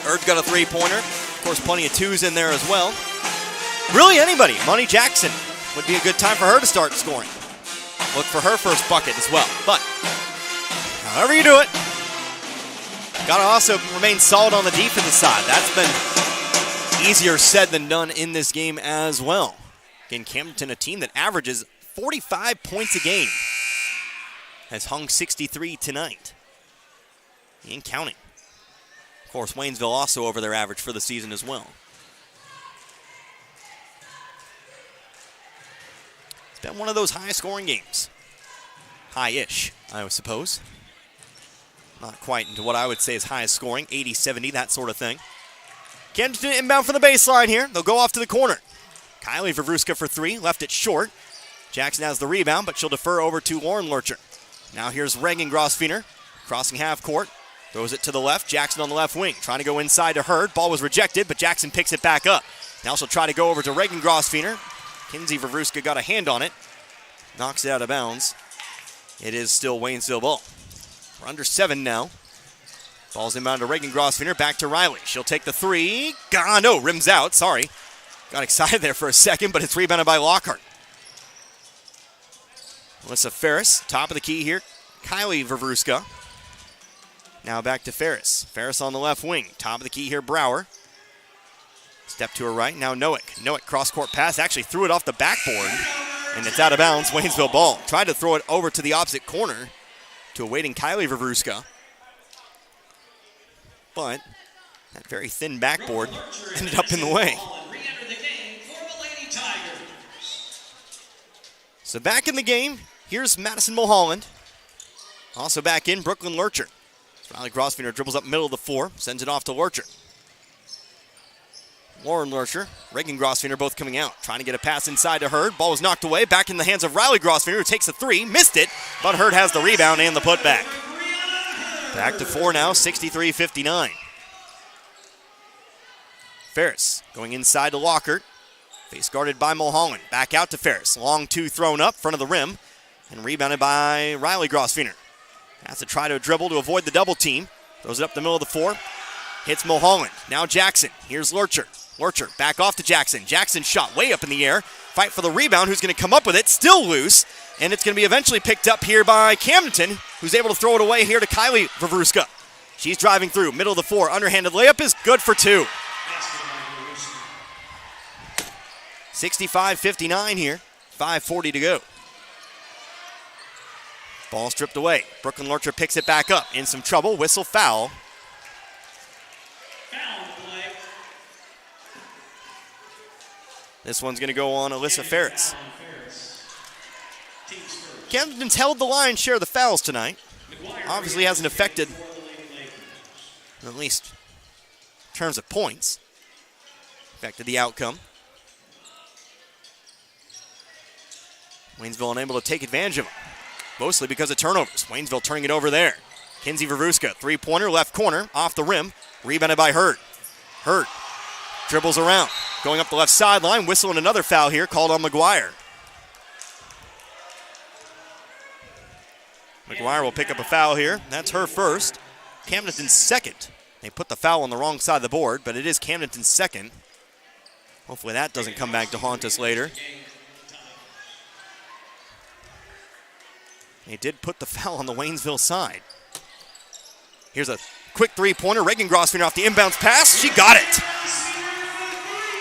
Erd's got a three-pointer. Of course, plenty of twos in there as well. Really anybody. Money Jackson would be a good time for her to start scoring. Look for her first bucket as well. But however you do it, got to also remain solid on the defensive side. That's been easier said than done in this game as well. Again, Camdenton, a team that averages 45 points a game, has hung 63 tonight. And counting. Of course, Waynesville also over their average for the season as well. It's been one of those high-scoring games. High-ish, I suppose. Not quite into what I would say is high-scoring, 80-70, that sort of thing. Camdenton inbound from the baseline here. They'll go off to the corner. Kylie Vavruska for 3, left it short. Jackson has the rebound, but she'll defer over to Lauren Lurcher. Now here's Reagan Grosvenor, crossing half court. Throws it to the left. Jackson on the left wing, trying to go inside to Hurd. Ball was rejected, but Jackson picks it back up. Now she'll try to go over to Reagan Grosvenor. Kinsey Vavruska got a hand on it. Knocks it out of bounds. It is still Waynesville ball. We're under 7 now. Ball's inbound to Reagan Grosvenor. Back to Riley. She'll take the 3. No, rims out. Sorry. Got excited there for a second, but it's rebounded by Lockhart. Melissa Ferris, top of the key here. Kylie Vavruska. Now back to Ferris. Ferris on the left wing. Top of the key here, Brower. Step to her right. Now Noack. Noack cross-court pass. Actually threw it off the backboard, and it's out of bounds. Waynesville ball. Tried to throw it over to the opposite corner to a waiting Kylie Vavruska. But that very thin backboard ended up in the way. So back in the game, here's Madison Mulholland. Also back in, Brooklyn Lurcher. Riley Grosvenor dribbles up middle of the floor, sends it off to Lurcher. Lauren Lurcher, Reagan Grosvenor both coming out, trying to get a pass inside to Hurd. Ball was knocked away, back in the hands of Riley Grosvenor, who takes a 3, missed it, but Hurd has the rebound and the putback. Back to 4 now, 63-59. Ferris going inside to Lockhart. Face guarded by Mulholland. Back out to Ferris. Long 2 thrown up, front of the rim, and rebounded by Riley Grosvenor. Has to try to dribble to avoid the double team. Throws it up the middle of the floor. Hits Mulholland. Now Jackson. Here's Lurcher. Lurcher back off to Jackson. Jackson shot way up in the air. Fight for the rebound. Who's going to come up with it? Still loose. And it's going to be eventually picked up here by Camdenton, who's able to throw it away here to Kylie Vavruska. She's driving through. Middle of the floor. Underhanded layup is good for 2. 65-59 here. 5:40 to go. Ball stripped away. Brooklyn Lurcher picks it back up. In some trouble. Whistle foul. This one's going to go on Alyssa Ferris. Camdenton's held the lion's share of the fouls tonight. Obviously hasn't affected, at least in terms of points, affected the outcome. Waynesville unable to take advantage of them, mostly because of turnovers. Waynesville turning it over there. Kinsey Vavruska, three-pointer, left corner, off the rim, rebounded by Hurd. Hurd dribbles around, going up the left sideline, whistling another foul here, called on McGuire. McGuire will pick up a foul here. That's her first. Camdenton's second. They put the foul on the wrong side of the board, but it is Camdenton's second. Hopefully that doesn't come back to haunt us later. They did put the foul on the Waynesville side. Here's a quick three-pointer. Reagan Grosvenor off the inbounds pass. She got it.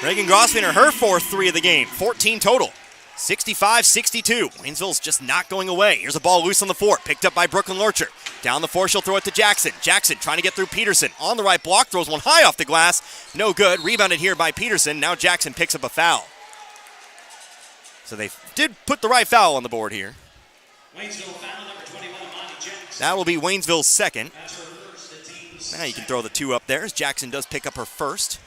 Reagan Grosvenor, her fourth 3 of the game. 14 total. 65-62. Waynesville's just not going away. Here's a ball loose on the floor. Picked up by Brooklyn Lurcher. Down the floor, she'll throw it to Jackson. Jackson trying to get through Peterson. On the right block, throws one high off the glass. No good. Rebounded here by Peterson. Now Jackson picks up a foul. So they did put the right foul on the board here. Waynesville foul number 21, Monty Jackson. That will be Waynesville's second. Now you can throw the 2 up there as Jackson does pick up her first.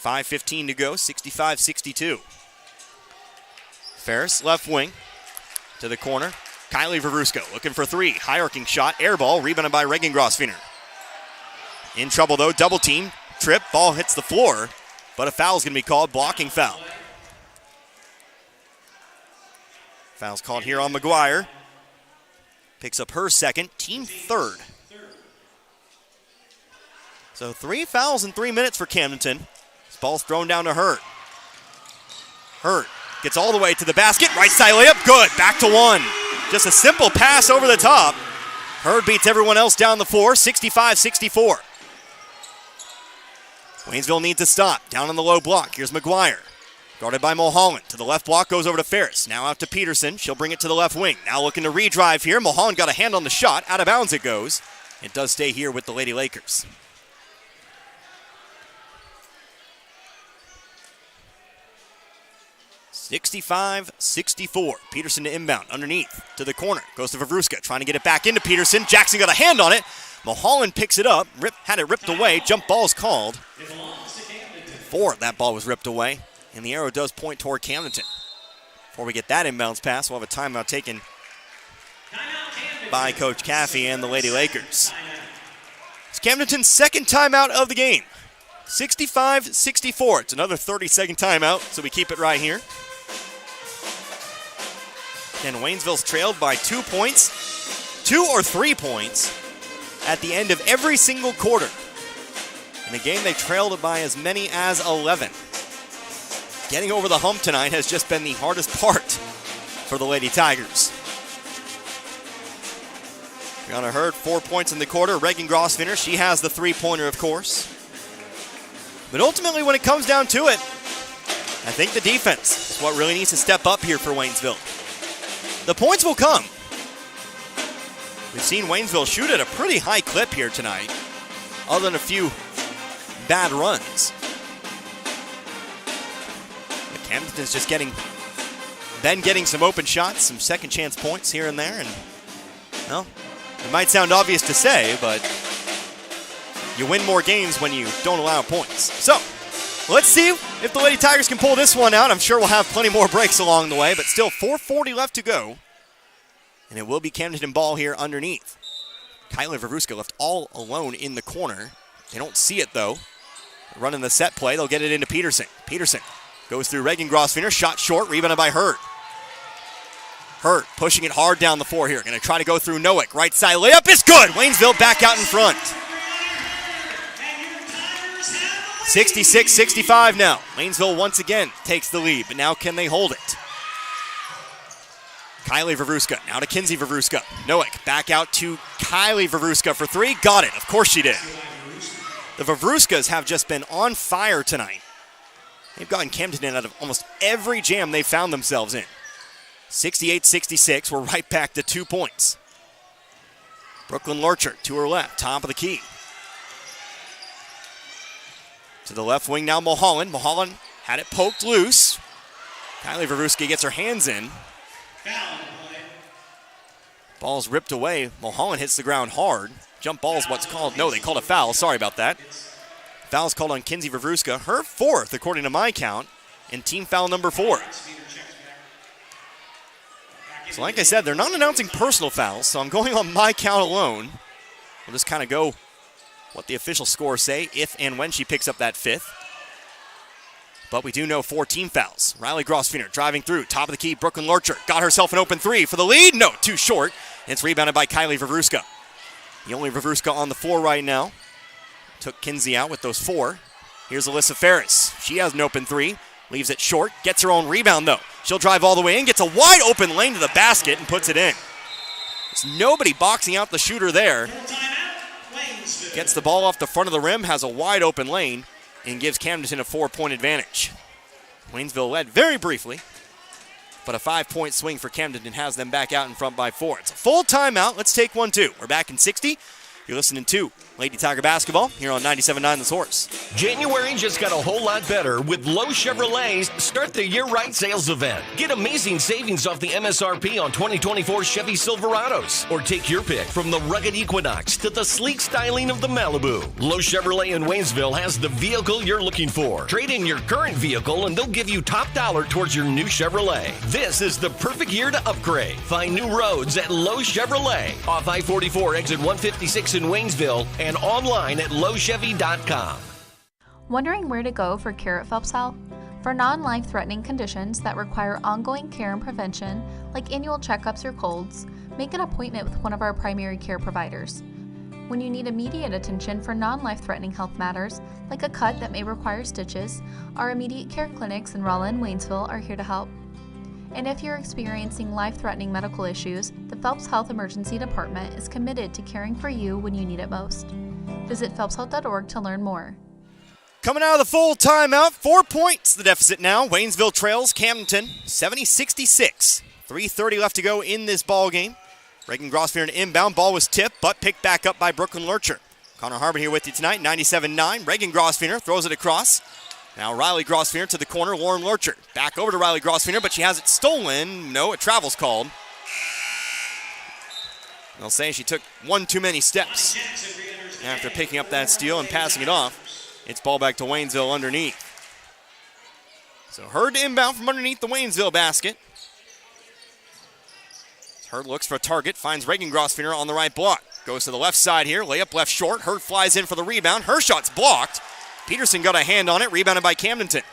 5:15 to go, 65-62. Ferris, left wing, to the corner. Kylie Vavruska looking for 3. High arcing shot, air ball, rebounded by Reagan Grosvenor. In trouble though, double team, trip, ball hits the floor, but a foul is going to be called, blocking foul. Foul's called here on McGuire. Picks up her second, team third. So 3 fouls in 3 minutes for Camdenton. This ball's thrown down to Hurd. Hurd gets all the way to the basket. Right side layup, good. Back to one. Just a simple pass over the top. Hurd beats everyone else down the floor, 65-64. Waynesville needs to stop. Down on the low block. Here's McGuire. Guarded by Mulholland. To the left block, goes over to Ferris. Now out to Peterson. She'll bring it to the left wing. Now looking to redrive here. Mulholland got a hand on the shot. Out of bounds it goes. It does stay here with the Lady Lakers. (65-64). Peterson to inbound. Underneath. To the corner. Goes to Vavruska. Trying to get it back into Peterson. Jackson got a hand on it. Mulholland picks it up. Had it ripped away. Jump ball's called. That ball was ripped away. And the arrow does point toward Camdenton. Before we get that inbounds pass, we'll have a timeout taken by Coach Caffey and the Lady Lakers. It's Camdenton's second timeout of the game. 65-64. It's another 30-second timeout, so we keep it right here. And Waynesville's trailed by 2 points, 2 or 3 points at the end of every single quarter. In a game they trailed by as many as 11. Getting over the hump tonight has just been the hardest part for the Lady Tigers. Brianna Hurd, 4 points in the quarter. Reagan Grosvenor, she has the three-pointer, of course. But ultimately, when it comes down to it, I think the defense is what really needs to step up here for Waynesville. The points will come. We've seen Waynesville shoot at a pretty high clip here tonight, other than a few bad runs. Camdenton's just getting some open shots, some second chance points here and there, and well, it might sound obvious to say, but you win more games when you don't allow points. So, let's see if the Lady Tigers can pull this one out. I'm sure we'll have plenty more breaks along the way, but still 4:40 left to go, and it will be Camdenton ball here underneath. Kylie Vavruska left all alone in the corner. They don't see it, though. They're running the set play. They'll get it into Peterson. Peterson goes through Reagan Grosvenor, shot short, rebounded by Hurd. Hurd pushing it hard down the floor here. Going to try to go through Nowick. Right side layup is good. Waynesville back out in front. 66-65 now. Waynesville once again takes the lead, but now can they hold it? Kylie Vavruska, now to Kinsey Vavruska. Nowick back out to Kylie Vavruska for three. Got it. Of course she did. The Vavruskas have just been on fire tonight. They've gotten Camdenton out of almost every jam they've found themselves in. 68-66, we're right back to 2 points. Brooklyn Lurcher to her left, top of the key. To the left wing now, Mulholland. Mulholland had it poked loose. Kylie Vavruska gets her hands in. Ball's ripped away. Mulholland hits the ground hard. Jump ball is what's called. No, they called a foul. Sorry about that. Foul's called on Kinsey Vavruska, her fourth, according to my count, and team foul number 4. So like I said, they're not announcing personal fouls, so I'm going on my count alone. We'll just kind of go what the official scores say if and when she picks up that fifth. But we do know 4 team fouls. Riley Grosvenor driving through, top of the key, Brooklyn Lurcher. Got herself an open three for the lead. No, too short. And it's rebounded by Kylie Vavruska. The only Vavruska on the floor right now. Took Kinsey out with those 4. Here's Alyssa Ferris. She has an open three. Leaves it short. Gets her own rebound, though. She'll drive all the way in. Gets a wide open lane to the basket and puts it in. There's nobody boxing out the shooter there. Gets the ball off the front of the rim. Has a wide open lane. And gives Camdenton a 4-point advantage. Waynesville led very briefly. But a 5-point swing for Camdenton has them back out in front by 4. It's a full timeout. Let's take one, too. We're back in 60. You're listening to Lady Tiger Basketball here on 97.9 The Source. January just got a whole lot better with Lowe Chevrolet's Start the Year Right sales event. Get amazing savings off the MSRP on 2024 Chevy Silverados. Or take your pick from the rugged Equinox to the sleek styling of the Malibu. Lowe Chevrolet in Waynesville has the vehicle you're looking for. Trade in your current vehicle and they'll give you top dollar towards your new Chevrolet. This is the perfect year to upgrade. Find new roads at Lowe Chevrolet. Off I-44 exit 156 in Waynesville and online at lowchevy.com. Wondering where to go for Carrot Phelps help? For non-life-threatening conditions that require ongoing care and prevention, like annual checkups or colds, make an appointment with one of our primary care providers. When you need immediate attention for non-life-threatening health matters, like a cut that may require stitches, our immediate care clinics in Rolla and Waynesville are here to help. And if you're experiencing life-threatening medical issues, the Phelps Health Emergency Department is committed to caring for you when you need it most. Visit phelpshealth.org to learn more. Coming out of the full timeout, 4 points the deficit now. Waynesville trails Camdenton 70-66. 3:30 left to go in this ball game. Reagan Grosvenor inbound. Ball was tipped, but picked back up by Brooklyn Lurcher. Connor Harbin here with you tonight, 97-9. Reagan Grosvenor throws it across. Now Riley Grosvenor to the corner, Lauren Lurcher. Back over to Riley Grosvenor, but she has it stolen. No, a travel's called. They'll say she took one too many steps after picking up that steal and passing it off. It's ball back to Waynesville underneath. So Hurd inbound from underneath the Waynesville basket. Hurd looks for a target, finds Reagan Grosvenor on the right block. Goes to the left side here, layup left short. Hurd flies in for the rebound. Her shot's blocked. Peterson got a hand on it, rebounded by Camdenton.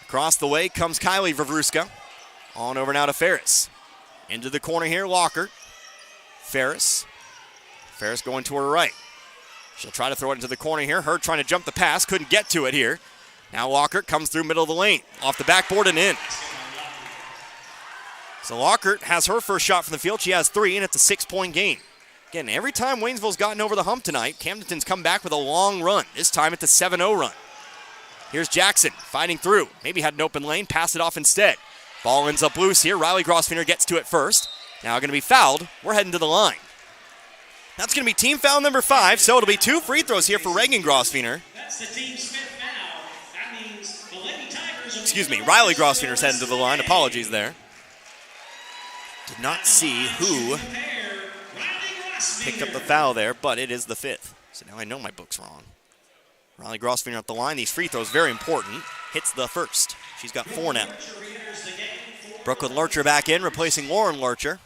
Across the way comes Kylie Vavruska. On over now to Ferris. Into the corner here, Lockhart. Ferris going to her right. She'll try to throw it into the corner here. Hurd trying to jump the pass, couldn't get to it here. Now Lockhart comes through middle of the lane, off the backboard and in. So Lockhart has her first shot from the field. She has 3, and it's a 6-point game. Again, every time Waynesville's gotten over the hump tonight, Camdenton's come back with a long run. This time it's a 7-0 run. Here's Jackson fighting through. Maybe had an open lane, passed it off instead. Ball ends up loose here. Riley Grosvenor gets to it first. Now going to be fouled. We're heading to the line. That's going to be team foul number 5, so it'll be 2 free throws here for Reagan Grosvenor. That's the team Smith foul. That means the Lady Tigers. Excuse me, Riley Grosvenor's heading to the line. Apologies there. Did not see who picked up the foul there, but it is the 5th. So now I know my book's wrong. Riley Grosvenor at the line. These free throws, very important. Hits the first. She's got 4 now. Brooklyn Lurcher back in, replacing Lauren Lurcher.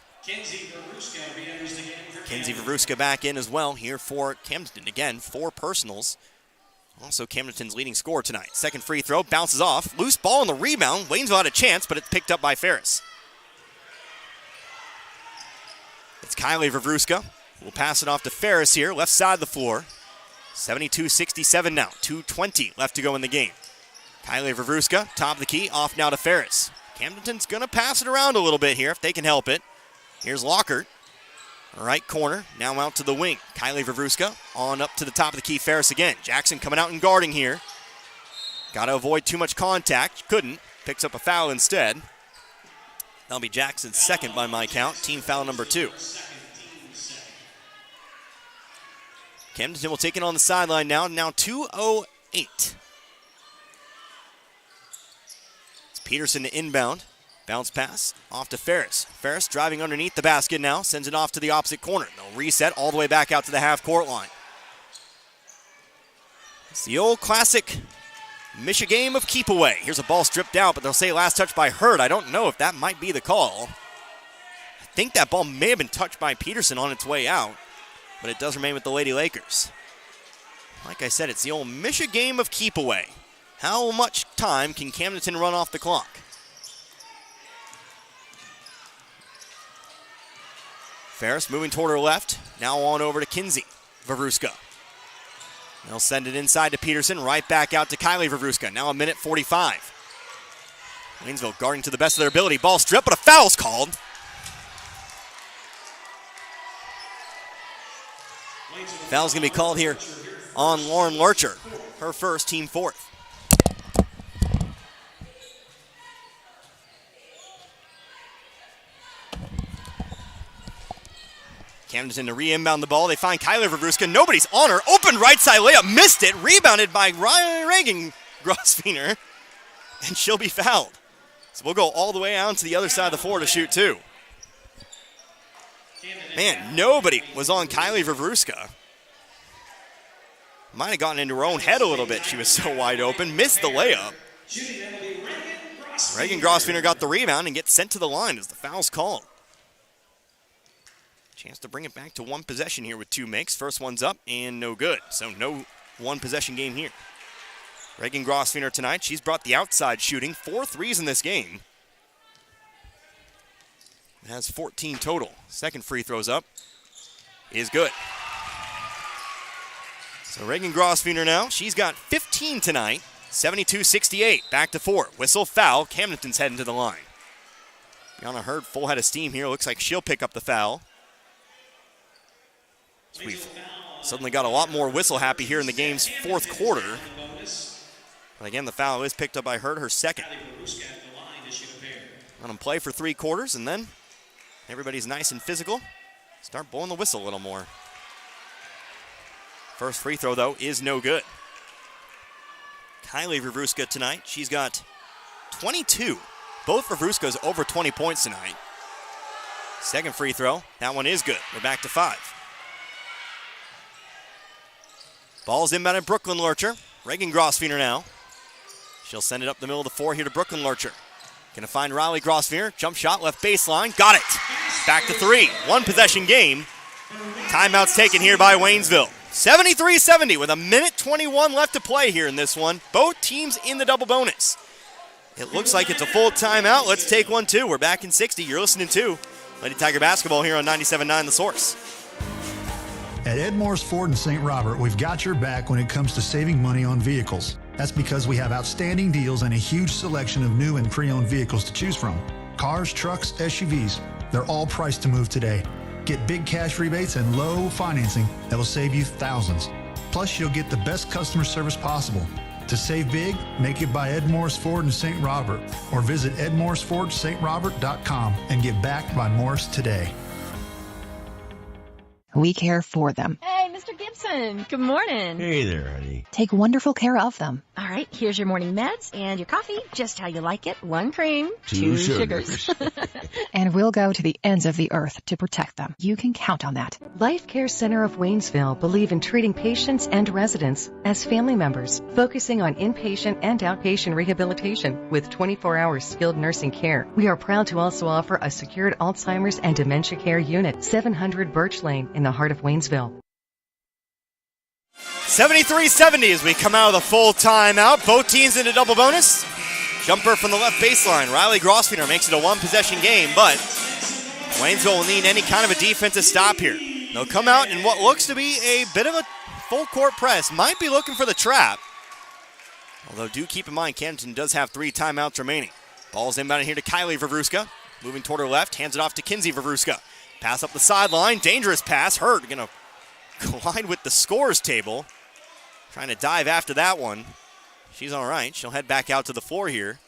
Kenzie Vavruska back in as well here for Camdenton. Again, 4 personals. Also Camdenton's leading scorer tonight. Second free throw, bounces off. Loose ball on the rebound. Waynesville had a chance, but it's picked up by Ferris. It's Kylie Vavruska. We'll pass it off to Ferris here, left side of the floor. 72-67 now. 2:20 left to go in the game. Kylie Vavruska, top of the key, off now to Ferris. Camdenton's going to pass it around a little bit here if they can help it. Here's Lockhart. Right corner, now out to the wing. Kylie Vavruska on up to the top of the key. Ferris again. Jackson coming out and guarding here. Got to avoid too much contact. Couldn't. Picks up a foul instead. That'll be Jackson's second by my count. Team foul number 2. Camdenton will take it on the sideline now. Now 2:08. It's Peterson to inbound. Bounce pass off to Ferris. Ferris driving underneath the basket now. Sends it off to the opposite corner. They'll reset all the way back out to the half-court line. It's the old classic Misha game of keep away. Here's a ball stripped out, but they'll say last touch by Hurd. I don't know if that might be the call. I think that ball may have been touched by Peterson on its way out, but it does remain with the Lady Lakers. Like I said, it's the old Misha game of keep away. How much time can Camdenton run off the clock? Ferris moving toward her left. Now on over to Kinsey Vavruska. They'll send it inside to Peterson. Right back out to Kylie Vavruska. Now 1:45. Waynesville guarding to the best of their ability. Ball stripped, but a foul's called. Foul's going to be called here on Lauren Lurcher. Her first, team 4th. Camdenton to re-inbound the ball. They find Kylie Vavruska. Nobody's on her. Open right side layup. Missed it. Rebounded by Reagan Grosvenor. And she'll be fouled. So we'll go all the way out to the other side of the floor to shoot 2. Man, nobody was on Kylie Vavruska. Might have gotten into her own head a little bit. She was so wide open. Missed the layup. Reagan Grosvenor got the rebound and gets sent to the line as the foul's called. Chance to bring it back to one possession here with 2 makes. First one's up and no good. So no one possession game here. Reagan Grosvenor tonight, she's brought the outside shooting. 4 threes in this game. Has 14 total. Second free throws up is good. So Reagan Grosvenor now, she's got 15 tonight. 72-68, back to 4. Whistle, foul. Camdenton's heading to the line. Brianna Hurd, full head of steam here. Looks like she'll pick up the foul. So we've suddenly got a lot more whistle happy here in the game's fourth quarter. But again, the foul is picked up by Hurd, her second. Let them play for 3 quarters, and then everybody's nice and physical. Start blowing the whistle a little more. First free throw, though, is no good. Kylie Vavruska tonight, she's got 22. Both Vavruskas over 20 points tonight. Second free throw, that one is good. We're back to 5. Ball's inbounded Brooklyn Lurcher. Reagan Grosvenor now. She'll send it up the middle of the floor here to Brooklyn Lurcher. Gonna find Riley Grosvenor. Jump shot, left baseline. Got it. Back to 3. 1 possession game. Timeout's taken here by Waynesville. 73-70 with 1:21 left to play here in this one. Both teams in the double bonus. It looks like it's a full timeout. Let's take one, too. We're back in 60. You're listening to Lady Tiger Basketball here on 97.9 The Source. At Ed Morris Ford in St. Robert, we've got your back when it comes to saving money on vehicles. That's because we have outstanding deals and a huge selection of new and pre-owned vehicles to choose from. Cars, trucks, SUVs, they're all priced to move today. Get big cash rebates and low financing that will save you thousands. Plus, you'll get the best customer service possible. To save big, make it by Ed Morris Ford in St. Robert or visit edmorrisfordstrourobert.com and get backed by Morris today. We care for them. Hey, Mr. Gibson. Good morning. Hey there, honey. Take wonderful care of them. All right, here's your morning meds and your coffee, just how you like it. 1 cream, 2 sugars. And we'll go to the ends of the earth to protect them. You can count on that. Life Care Center of Waynesville believe in treating patients and residents as family members, focusing on inpatient and outpatient rehabilitation with 24-hour skilled nursing care. We are proud to also offer a secured Alzheimer's and dementia care unit, 700 Birch Lane in the heart of Waynesville. 73-70 as we come out of the full timeout. Both teams in a double bonus. Jumper from the left baseline. Riley Grosvenor makes it a 1-possession game, but Waynesville will need any kind of a defensive stop here. They'll come out in what looks to be a bit of a full-court press. Might be looking for the trap. Although do keep in mind, Camdenton does have 3 timeouts remaining. Ball's inbounded here to Kylie Vavruska. Moving toward her left, hands it off to Kinsey Vavruska. Pass up the sideline, dangerous pass. Hurd gonna collide with the scores table. Trying to dive after that one. She's all right. She'll head back out to the floor here.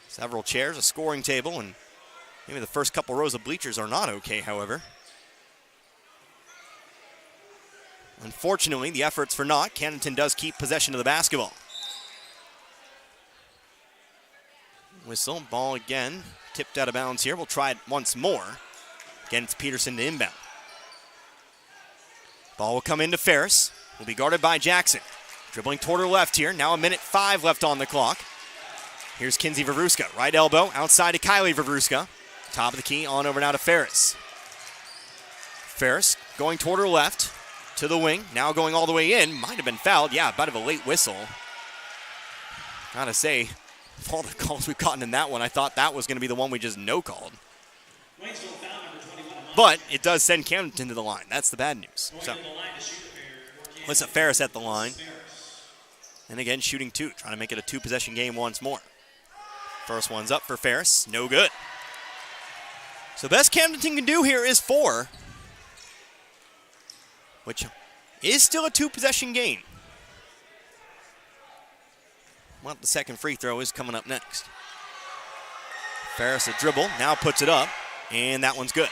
Several chairs, a scoring table, and maybe the first couple rows of bleachers are not okay, however. Unfortunately, the efforts for naught. Camdenton does keep possession of the basketball. Whistle, ball again. Tipped out of bounds here. We'll try it once more. Again, it's Peterson to inbound. Ball will come into Ferris. Will be guarded by Jackson. Dribbling toward her left here. Now 1:05 left on the clock. Here's Kinsey Vavruska. Right elbow outside to Kylie Vavruska. Top of the key on over now to Ferris. Ferris going toward her left to the wing. Now going all the way in. Might have been fouled. Yeah, a bit of a late whistle. Gotta say, of all the calls we've gotten in that one, I thought that was going to be the one we just no-called. But it does send Camdenton to the line. That's the bad news. So, Alyssa Ferris at the line. And again, shooting 2, trying to make it a 2-possession game once more. First one's up for Ferris. No good. So best Camdenton can do here is 4, which is still a 2-possession game. Well, the second free throw is coming up next. Ferris a dribble, now puts it up, and that one's good.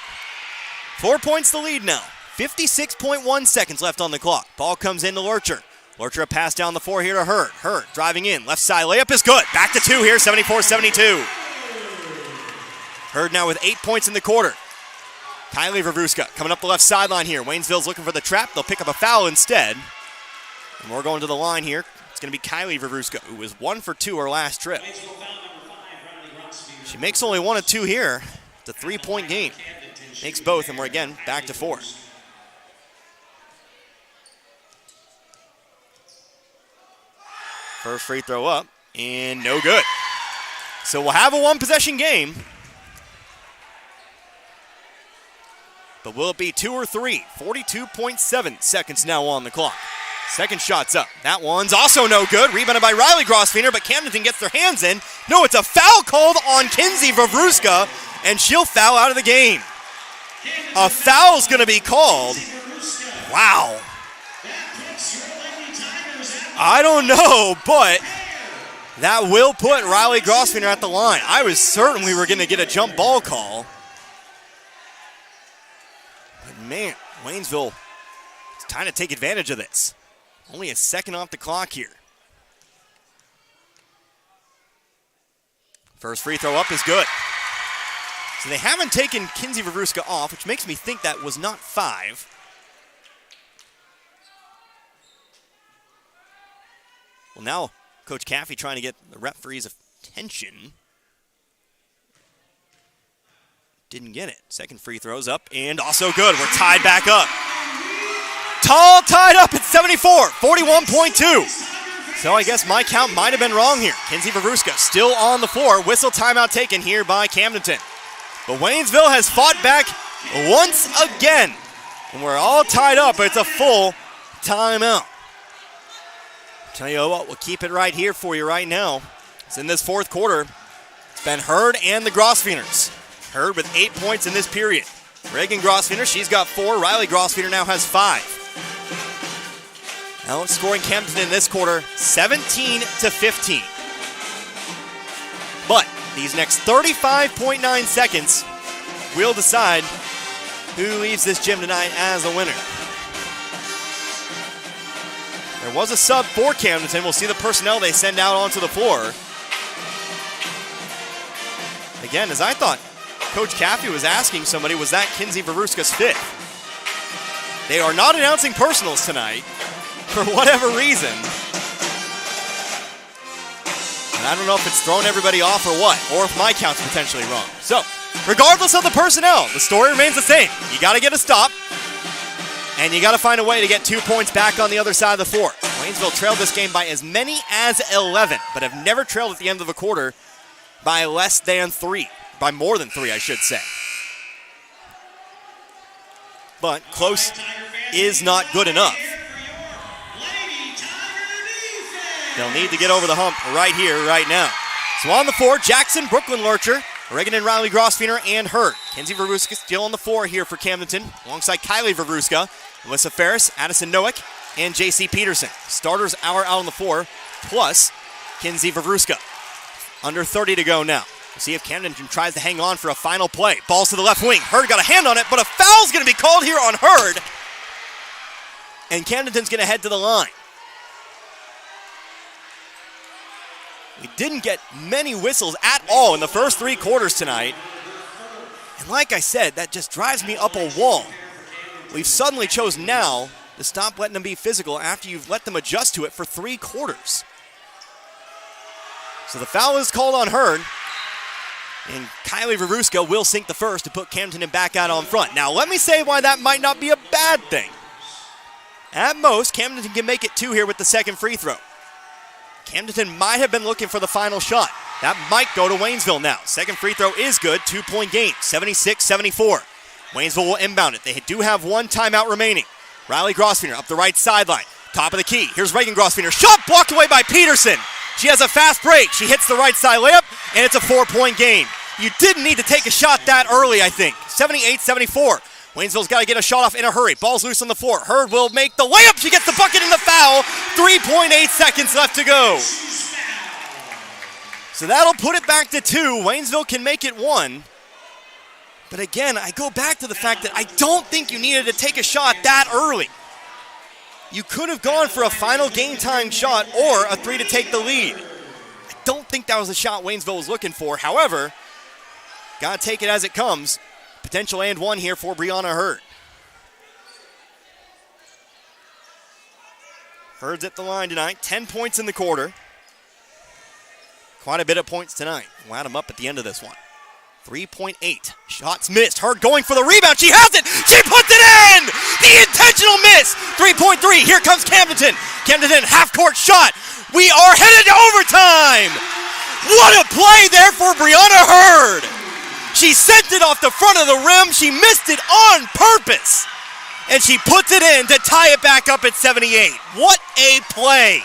4 points the lead now. 56.1 seconds left on the clock. Ball comes in to Lurcher. Lurcher a pass down the floor here to Hurd. Hurd driving in. Left side layup is good. Back to 2 here, 74-72. Hurd now with 8 points in the quarter. Kylie Vavruska coming up the left sideline here. Waynesville's looking for the trap. They'll pick up a foul instead. And we're going to the line here. It's going to be Kylie Vavruska, who was 1 for 2 her last trip. She makes only 1 of 2 here. It's a 3-point game. Makes both, and we're again back to 4. First free throw up, and no good. So we'll have a one-possession game. But will it be 2 or 3? 42.7 seconds now on the clock. Second shot's up. That one's also no good. Rebounded by Riley Grosfeiner, but Camdenton gets their hands in. No, it's a foul called on Kinsey Wawruska, and she'll foul out of the game. A foul's going to be called. Wow. I don't know, but that will put Riley Grosfeiner at the line. I was certain we were going to get a jump ball call. But man, Waynesville, it's time to take advantage of this. Only a second off the clock here. First free throw up is good. So they haven't taken Kinsey Wawruska off, which makes me think that was not 5. Well, now Coach Caffey trying to get the referee's attention. Didn't get it. Second free throw's up and also good. We're tied back up. Tall tied up at 74, 41.2. So I guess my count might have been wrong here. Kinsey Wawruska still on the floor. Whistle timeout taken here by Camdenton. But Waynesville has fought back once again. And we're all tied up. It's a full timeout. Tell you what, we'll keep it right here for you right now. It's in this fourth quarter. It's been Hurd and the Grosfeners. Hurd with 8 points in this period. Reagan Grosfener, she's got 4. Riley Grosfener now has 5. Now scoring Camdenton in this quarter, 17-15. But these next 35.9 seconds will decide who leaves this gym tonight as a winner. There was a sub for Camdenton. We'll see the personnel they send out onto the floor. Again, as I thought Coach Caffey was asking somebody, was that Kinsey Wawruska's 5th? They are not announcing personals tonight for whatever reason. And I don't know if it's thrown everybody off or what, or if my count's potentially wrong. So, regardless of the personnel, the story remains the same. You got to get a stop. And you got to find a way to get 2 points back on the other side of the floor. Waynesville trailed this game by as many as 11, but have never trailed at the end of a quarter by less than 3. By more than 3, I should say. But close is not good enough. They'll need to get over the hump right here, right now. So on the floor, Jackson, Brooklyn Lurcher, Reagan and Riley Grosfener, and Hurd. Kinsey Wawruska still on the floor here for Camdenton, alongside Kylie Wawruska, Melissa Ferris, Addison Noack, and J.C. Peterson. Starters are out on the floor, plus Kinsey Wawruska. Under 30 to go now. We'll see if Camdenton tries to hang on for a final play. Ball's to the left wing. Hurd got a hand on it, but a foul's going to be called here on Hurd. And Camdenton's going to head to the line. We didn't get many whistles at all in the first 3 quarters tonight. And like I said, that just drives me up a wall. We've suddenly chosen now to stop letting them be physical after you've let them adjust to it for 3 quarters. So the foul is called on Hurd. And Kylie Wawruska will sink the first to put Camdenton back out on front. Now let me say why that might not be a bad thing. At most, Camdenton can make it 2 here with the second free throw. Camdenton might have been looking for the final shot. That might go to Waynesville now. Second free throw is good, 2-point game, 76-74. Waynesville will inbound it. They do have 1 timeout remaining. Riley Grosfener up the right sideline. Top of the key. Here's Reagan Grosfener. Shot blocked away by Peterson. She has a fast break. She hits the right side layup, and it's a 4-point game. You didn't need to take a shot that early, I think. 78-74. Waynesville's got to get a shot off in a hurry. Ball's loose on the floor. Hurd will make the layup. She gets the bucket and the foul. 3.8 seconds left to go. So that'll put it back to 2. Waynesville can make it 1. But again, I go back to the fact that I don't think you needed to take a shot that early. You could have gone for a final game time shot or a 3 to take the lead. I don't think that was the shot Waynesville was looking for. However, got to take it as it comes. Potential and 1 here for Brianna Hurd. Hurd's at the line tonight. 10 points in the quarter. Quite a bit of points tonight. We'll add them up at the end of this one. 3.8. Shots missed. Hurd going for the rebound. She has it. She puts it in. The intentional miss. 3.3. Here comes Camdenton. Camdenton half-court shot. We are headed to overtime. What a play there for Brianna Hurd. She sent it off the front of the rim. She missed it on purpose. And she puts it in to tie it back up at 78. What a play.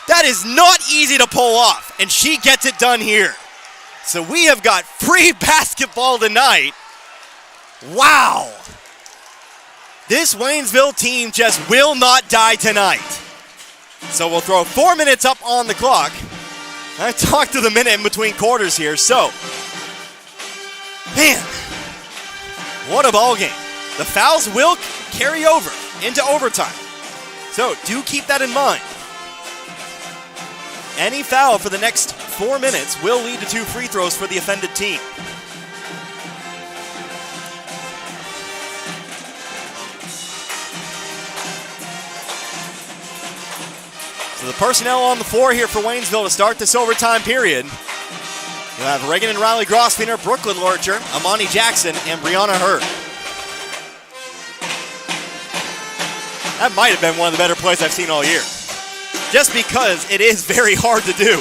That is not easy to pull off, and she gets it done here. So we have got free basketball tonight. Wow. This Waynesville team just will not die tonight. So we'll throw 4 minutes up on the clock. I talked to the minute in between quarters here, so. Man, what a ball game. The fouls will carry over into overtime. So do keep that in mind. Any foul for the next 4 minutes will lead to 2 free throws for the offended team. So the personnel on the floor here for Waynesville to start this overtime period. You'll have Reagan and Riley Grosvenor, Brooklyn Lurcher, Amani Jackson, and Brianna Hurd. That might have been one of the better plays I've seen all year. Just because it is very hard to do.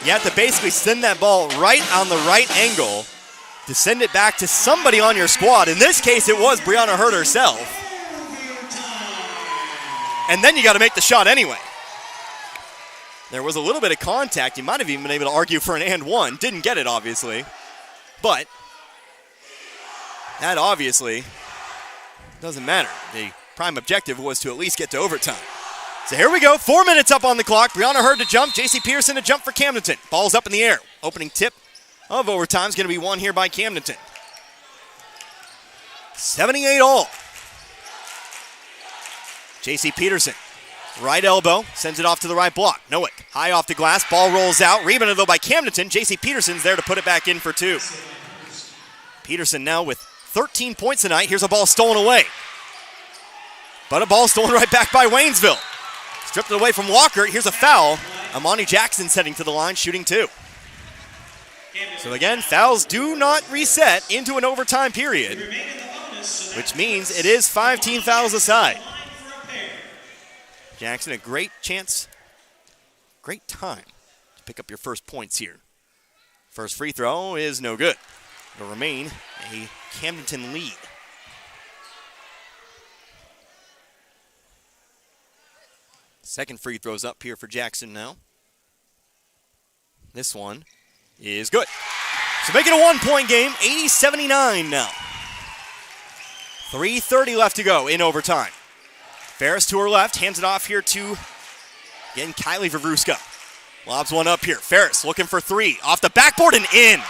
You have to basically send that ball right on the right angle to send it back to somebody on your squad. In this case, it was Brianna Hurd herself. And then you got to make the shot anyway. There was a little bit of contact. You might have even been able to argue for an and one. Didn't get it, obviously. But that obviously doesn't matter. The prime objective was to at least get to overtime. So here we go. 4 minutes up on the clock. Brianna Hurd to jump. J.C. Peterson to jump for Camdenton. Ball's up in the air. Opening tip of overtime is going to be won here by Camdenton. 78 all. J.C. Peterson, right elbow, sends it off to the right block. Nowick, high off the glass, ball rolls out. Rebounded though by Camdenton. J.C. Peterson's there to put it back in for 2. Peterson now with 13 points tonight. Here's a ball stolen away. But a ball stolen right back by Waynesville. Stripped it away from Walker. Here's a foul. Amani Jackson heading to the line, shooting 2. So again, fouls do not reset into an overtime period, which means it is 5-team fouls aside. Jackson, a great chance, great time to pick up your first points here. First free throw is no good. It'll remain a Camdenton lead. Second free throw's up here for Jackson now. This one is good. So make it a 1-point game, 80-79 now. 3:30 left to go in overtime. Ferris to her left, hands it off here to, again, Kylie Vavruska. Lobs one up here. Ferris looking for 3. Off the backboard and in.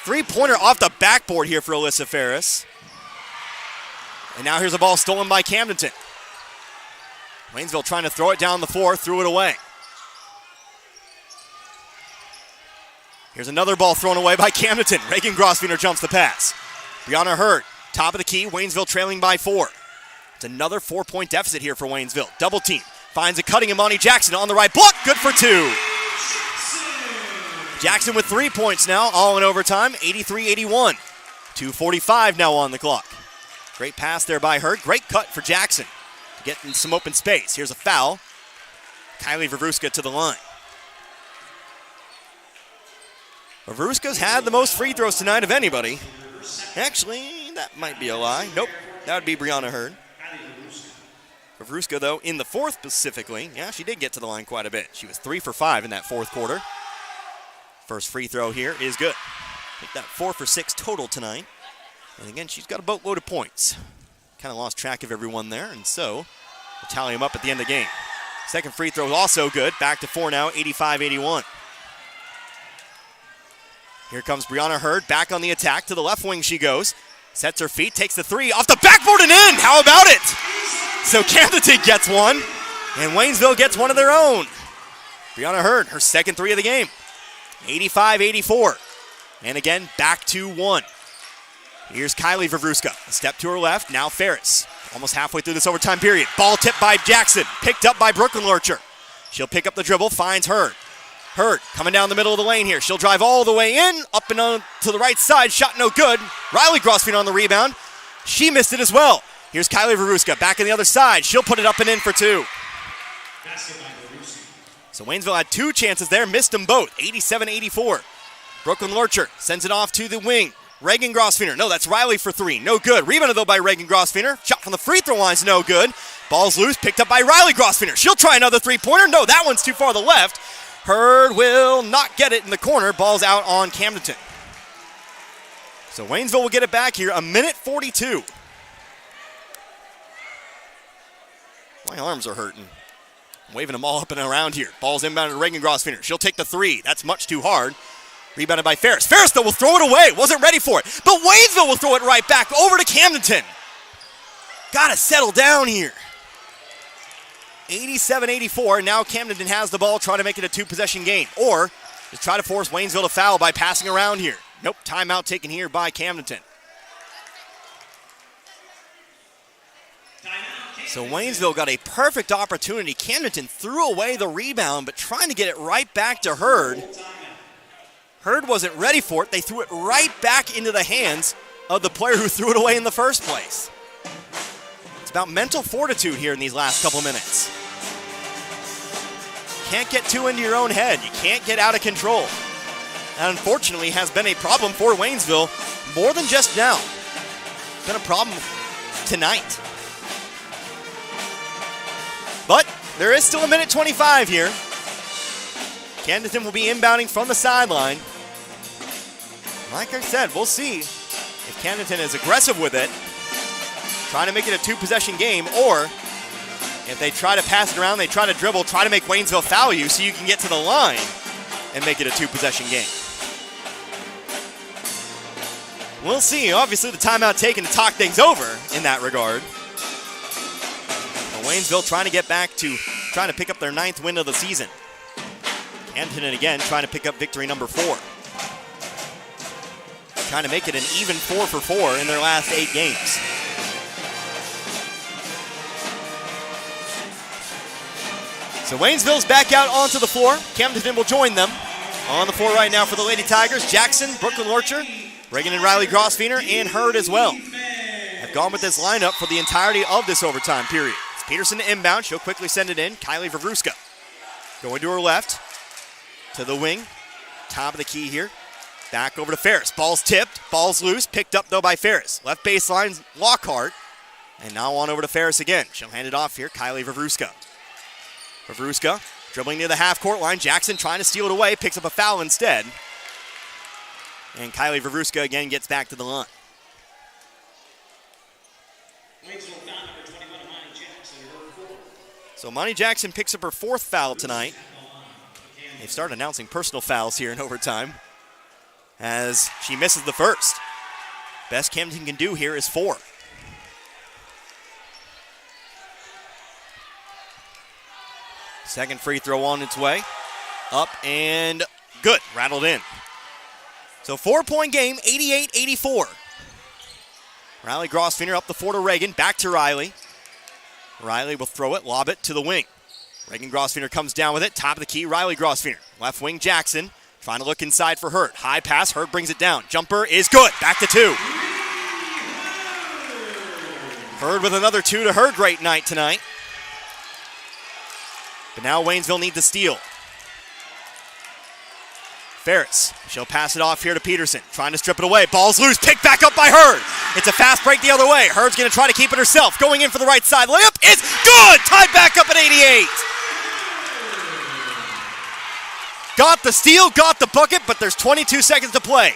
Three-pointer off the backboard here for Alyssa Ferris. And now here's a ball stolen by Camdenton. Waynesville trying to throw it down the floor, threw it away. Here's another ball thrown away by Camdenton. Reagan Grosvenor jumps the pass. Brianna Hurd, top of the key, Waynesville trailing by 4. It's another 4-point deficit here for Waynesville. Double team. Finds a cutting Amani Jackson on the right block. Good for 2. Jackson with 3 points now, all in overtime. 83-81. 2:45 now on the clock. Great pass there by Hurd. Great cut for Jackson to get in some open space. Here's a foul. Kylie Vavruska to the line. Vavruska's had the most free throws tonight of anybody. Actually, that might be a lie. Nope, that would be Brianna Hurd. Vavruska, though, in the fourth specifically, yeah, she did get to the line quite a bit. She was 3 for 5 in that fourth quarter. First free throw here is good. I think that 4 for 6 total tonight. And again, she's got a boatload of points. Kind of lost track of everyone there, and so we'll tally them up at the end of the game. Second free throw is also good. Back to 4 now, 85-81. Here comes Brianna Hurd, back on the attack. To the left wing she goes. Sets her feet, takes the 3, off the backboard and in! How about it? So Camdenton gets one, and Waynesville gets one of their own. Brianna Hurd, her second 3 of the game. 85-84. And again, back to 1. Here's Kylie Vavruska. A step to her left, now Ferris. Almost halfway through this overtime period. Ball tipped by Jackson, picked up by Brooklyn Lurcher. She'll pick up the dribble, finds Hurd. Hurd coming down the middle of the lane here. She'll drive all the way in, up and on to the right side. Shot no good. Riley Grosvenor on the rebound. She missed it as well. Here's Kylie Veruska back on the other side. She'll put it up and in for two. So Waynesville had two chances there, missed them both, 87-84. Brooklyn Lurcher sends it off to the wing. Reagan Grosfener, no, that's Riley for three, no good. Rebounded though by Reagan Grosfener. Shot from the free throw line is no good. Ball's loose, picked up by Riley Grosfener. She'll try another three-pointer. No, that one's too far to the left. Hurd will not get it in the corner. Ball's out on Camdenton. So Waynesville will get it back here, 1:42. My arms are hurting. I'm waving them all up and around here. Ball's inbounded to Reagan Grosfener. She'll take the three. That's much too hard. Rebounded by Ferris. Ferris, though, will throw it away. Wasn't ready for it. But Waynesville will throw it right back over to Camdenton. Got to settle down here. 87-84. Now Camdenton has the ball, trying to make it a two-possession game. Or just try to force Waynesville to foul by passing around here. Nope, timeout taken here by Camdenton. So Waynesville got a perfect opportunity. Camdenton threw away the rebound, but trying to get it right back to Hurd. Hurd wasn't ready for it. They threw it right back into the hands of the player who threw it away in the first place. It's about mental fortitude here in these last couple minutes. Can't get too into your own head. You can't get out of control. That unfortunately has been a problem for Waynesville more than just now. It's been a problem tonight. But there is still 1:25 here. Camdenton will be inbounding from the sideline. Like I said, we'll see if Camdenton is aggressive with it, trying to make it a two-possession game, or if they try to pass it around, they try to dribble, try to make Waynesville foul you so you can get to the line and make it a two-possession game. We'll see. Obviously, the timeout taken to talk things over in that regard. Waynesville trying to get back to trying to pick up their 9th win of the season. Camdenton again trying to pick up victory number 4. Trying to make it an even 4 for 4 in their last 8 games. So Waynesville's back out onto the floor. Camdenton will join them. On the floor right now for the Lady Tigers, Jackson, Brooklyn Lurcher, Reagan and Riley Grosfener, and Hurd as well. Have gone with this lineup for the entirety of this overtime period. Peterson to inbound. She'll quickly send it in. Kylie Veruska going to her left. To the wing. Top of the key here. Back over to Ferris. Ball's tipped. Ball's loose. Picked up, though, by Ferris. Left baseline, Lockhart. And now on over to Ferris again. She'll hand it off here. Kylie Veruska. Veruska dribbling near the half-court line. Jackson trying to steal it away. Picks up a foul instead. And Kylie Veruska again gets back to the line. So Monty Jackson picks up her 4th foul tonight. They've started announcing personal fouls here in overtime as she misses the first. Best Camdenton can do here is 4. Second free throw on its way. Up and good. Rattled in. So 4-point game, 88-84. Riley Grosfener up the floor to Reagan. Back to Riley. Riley will throw it, lob it to the wing. Reagan Grosfener comes down with it. Top of the key, Riley Grosfener. Left wing, Jackson. Trying to look inside for Hurd. High pass, Hurd brings it down. Jumper is good. Back to 2. Hurd with another 2 to her great night tonight. But now Waynesville needs the steal. Ferris, she'll pass it off here to Peterson. Trying to strip it away. Ball's loose. Picked back up by Hurd. It's a fast break the other way. Hurd's going to try to keep it herself. Going in for the right side. Layup is good. Tied back up at 88. Got the steal, got the bucket, but there's 22 seconds to play.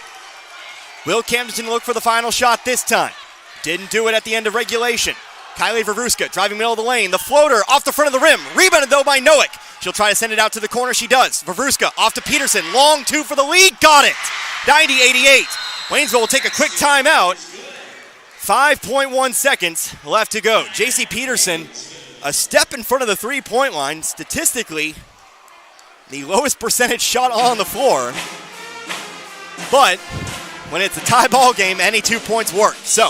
Will Camdenton look for the final shot this time? Didn't do it at the end of regulation. Kylie Veruska driving middle of the lane. The floater off the front of the rim. Rebounded though by Noack. She'll try to send it out to the corner. She does. Veruska off to Peterson. Long 2 for the lead. Got it. 90-88. Waynesville will take a quick timeout. 5.1 seconds left to go. J.C. Peterson, a step in front of the three-point line. Statistically, the lowest percentage shot on the floor. But when it's a tie ball game, any 2 points work. So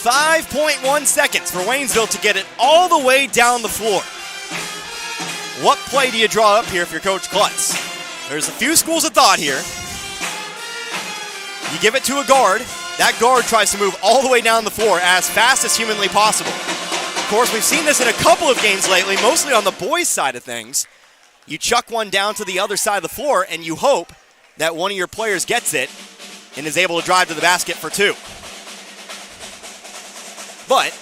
5.1 seconds for Waynesville to get it all the way down the floor. What play do you draw up here if you're Coach Klutz? There's a few schools of thought here. You give it to a guard that guard tries to move all the way down the floor as fast as humanly possible. Of course, we've seen this in a couple of games lately, mostly on the boys' side of things. You chuck one down to the other side of the floor, and you hope that one of your players gets it and is able to drive to the basket for two. But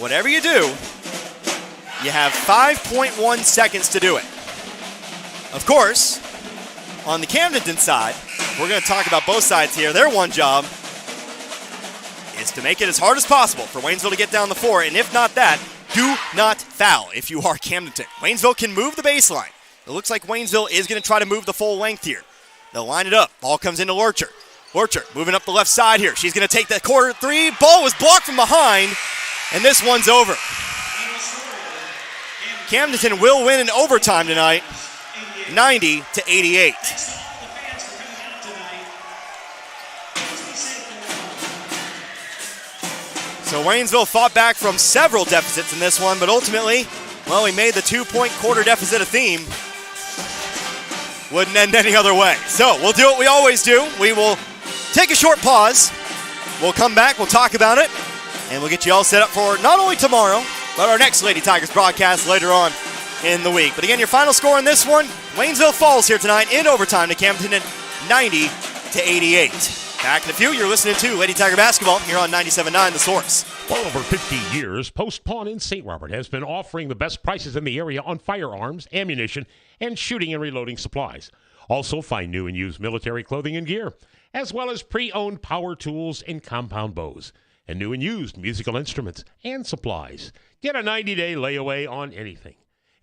whatever you do, you have 5.1 seconds to do it. Of course, on the Camdenton side, we're going to talk about both sides here. Their one job is to make it as hard as possible for Waynesville to get down the floor, and if not that, do not foul if you are Camdenton. Waynesville can move the baseline. It looks like Waynesville is going to try to move the full length here. They'll line it up. Ball comes into Lurcher. Lurcher moving up the left side here. She's going to take the corner three. Ball was blocked from behind, and this one's over. Camdenton will win in overtime tonight, 90-88. So Waynesville fought back from several deficits in this one, but ultimately, well, we made the 2-point quarter deficit a theme. Wouldn't end any other way. So we'll do what we always do. We will take a short pause. We'll come back, we'll talk about it, and we'll get you all set up for not only tomorrow, but our next Lady Tigers broadcast later on in the week. But again, your final score in this one, Waynesville falls here tonight in overtime to Camdenton, 90-88. Back in a few, you're listening to Lady Tiger Basketball here on 97.9 The Source. For over 50 years, Post Pawn in St. Robert has been offering the best prices in the area on firearms, ammunition, and shooting and reloading supplies. Also, find new and used military clothing and gear, as well as pre-owned power tools and compound bows, and new and used musical instruments and supplies. Get a 90-day layaway on anything.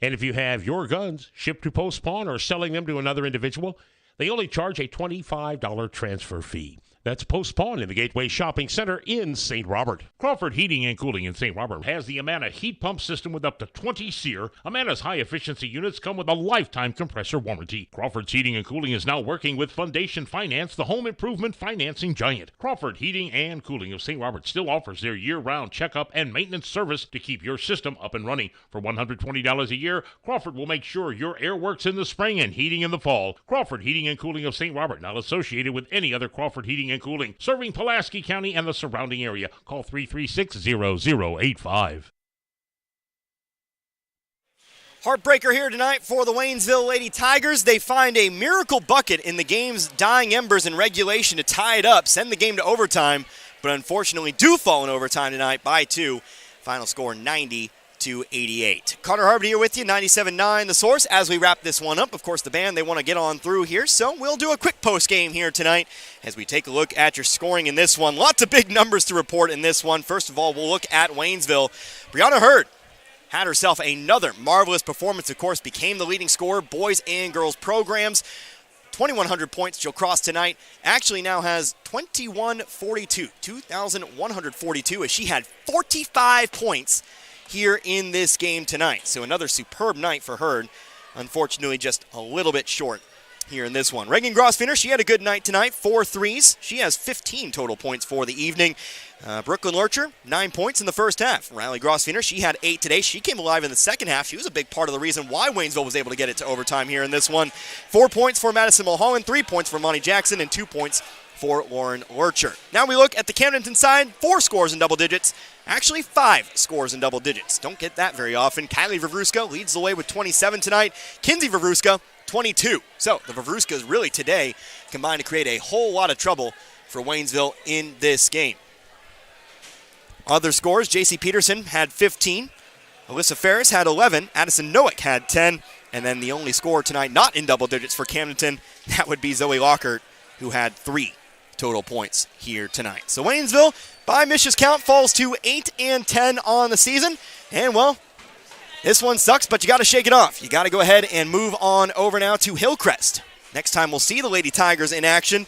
And if you have your guns shipped to Post Pawn or selling them to another individual, they only charge a $25 transfer fee. That's Post Pawn in the Gateway Shopping Center in St. Robert. Crawford Heating and Cooling in St. Robert has the Amana heat pump system with up to 20 SEER. Amana's high-efficiency units come with a lifetime compressor warranty. Crawford's Heating and Cooling is now working with Foundation Finance, the home improvement financing giant. Crawford Heating and Cooling of St. Robert still offers their year-round checkup and maintenance service to keep your system up and running. For $120 a year, Crawford will make sure your air works in the spring and heating in the fall. Crawford Heating and Cooling of St. Robert, not associated with any other Crawford Heating and Cooling, serving Pulaski County and the surrounding area. Call 336-0085. Heartbreaker here tonight for the Waynesville Lady Tigers. They find a miracle bucket in the game's dying embers in regulation to tie it up, send the game to overtime, but unfortunately do fall in overtime tonight by 2. Final score 90-88. Carter Harvey here with you, 97.9 The Source. As we wrap this one up, of course, the band, they want to get on through here, so we'll do a quick post game here tonight as we take a look at your scoring in this one. Lots of big numbers to report in this one. First of all, we'll look at Waynesville. Brianna Hurd had herself another marvelous performance, of course, became the leading scorer, boys and girls programs. 2,100 points she'll cross tonight. Actually now has 2,142 as she had 45 points here in this game tonight. So another superb night for Hurd. Unfortunately, just a little bit short here in this one. Reagan Grosvenor, she had a good night tonight, 4 threes. She has 15 total points for the evening. Brooklyn Lurcher, 9 points in the first half. Riley Grosvenor, she had 8 today. She came alive in the second half. She was a big part of the reason why Waynesville was able to get it to overtime here in this one. 4 points for Madison Mulholland, 3 points for Monty Jackson, and 2 points for Lauren Lurcher. Now we look at the Camdenton side, 4 scores in double digits. Actually, 5 scores in double digits. Don't get that very often. Kylie Vavruska leads the way with 27 tonight. Kinsey Vavruska, 22. So the Vavruskas really today combined to create a whole lot of trouble for Waynesville in this game. Other scores, J.C. Peterson had 15. Alyssa Ferris had 11. Addison Noack had 10. And then the only score tonight not in double digits for Camdenton, that would be Zoe Lockhart, who had 3 total points here tonight. So Waynesville, by Mish's count, falls to 8-10 on the season. And, well, this one sucks, but you got to shake it off. You got to go ahead and move on over now to Hillcrest. Next time we'll see the Lady Tigers in action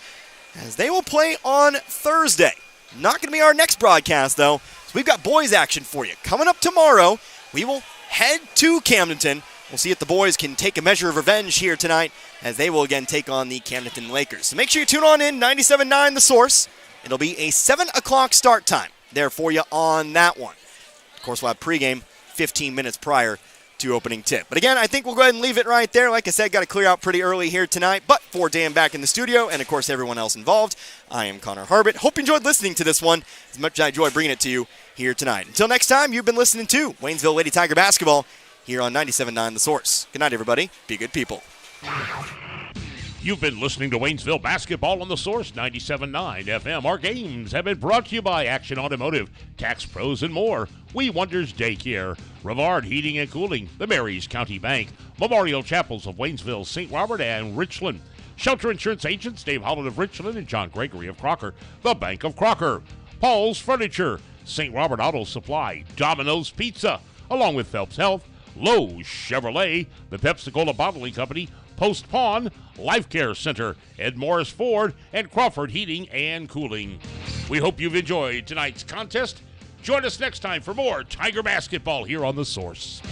as they will play on Thursday. Not going to be our next broadcast, though. So we've got boys action for you. Coming up tomorrow, we will head to Camdenton. We'll see if the boys can take a measure of revenge here tonight as they will again take on the Camdenton Lakers. So make sure you tune on in, 97.9 The Source. It'll be a 7 o'clock start time there for you on that one. Of course, we'll have pregame 15 minutes prior to opening tip. But again, I think we'll go ahead and leave it right there. Like I said, got to clear out pretty early here tonight. But for Dan back in the studio and, of course, everyone else involved, I am Connor Harbert. Hope you enjoyed listening to this one as much as I enjoy bringing it to you here tonight. Until next time, you've been listening to Waynesville Lady Tiger Basketball here on 97.9 The Source. Good night, everybody. Be good people. You've been listening to Waynesville Basketball on The Source 97.9 FM. Our games have been brought to you by Action Automotive, Tax Pros, and more. We Wonders Daycare, Rivard Heating and Cooling, the Marys County Bank, Memorial Chapels of Waynesville, St. Robert, and Richland. Shelter Insurance Agents Dave Holland of Richland and John Gregory of Crocker, the Bank of Crocker. Paul's Furniture, St. Robert Auto Supply, Domino's Pizza, along with Phelps Health, Lowe's Chevrolet, the Pepsi-Cola Bottling Company, Post Pawn, Life Care Center, Ed Morris Ford, and Crawford Heating and Cooling. We hope you've enjoyed tonight's contest. Join us next time for more Tiger basketball here on The Source.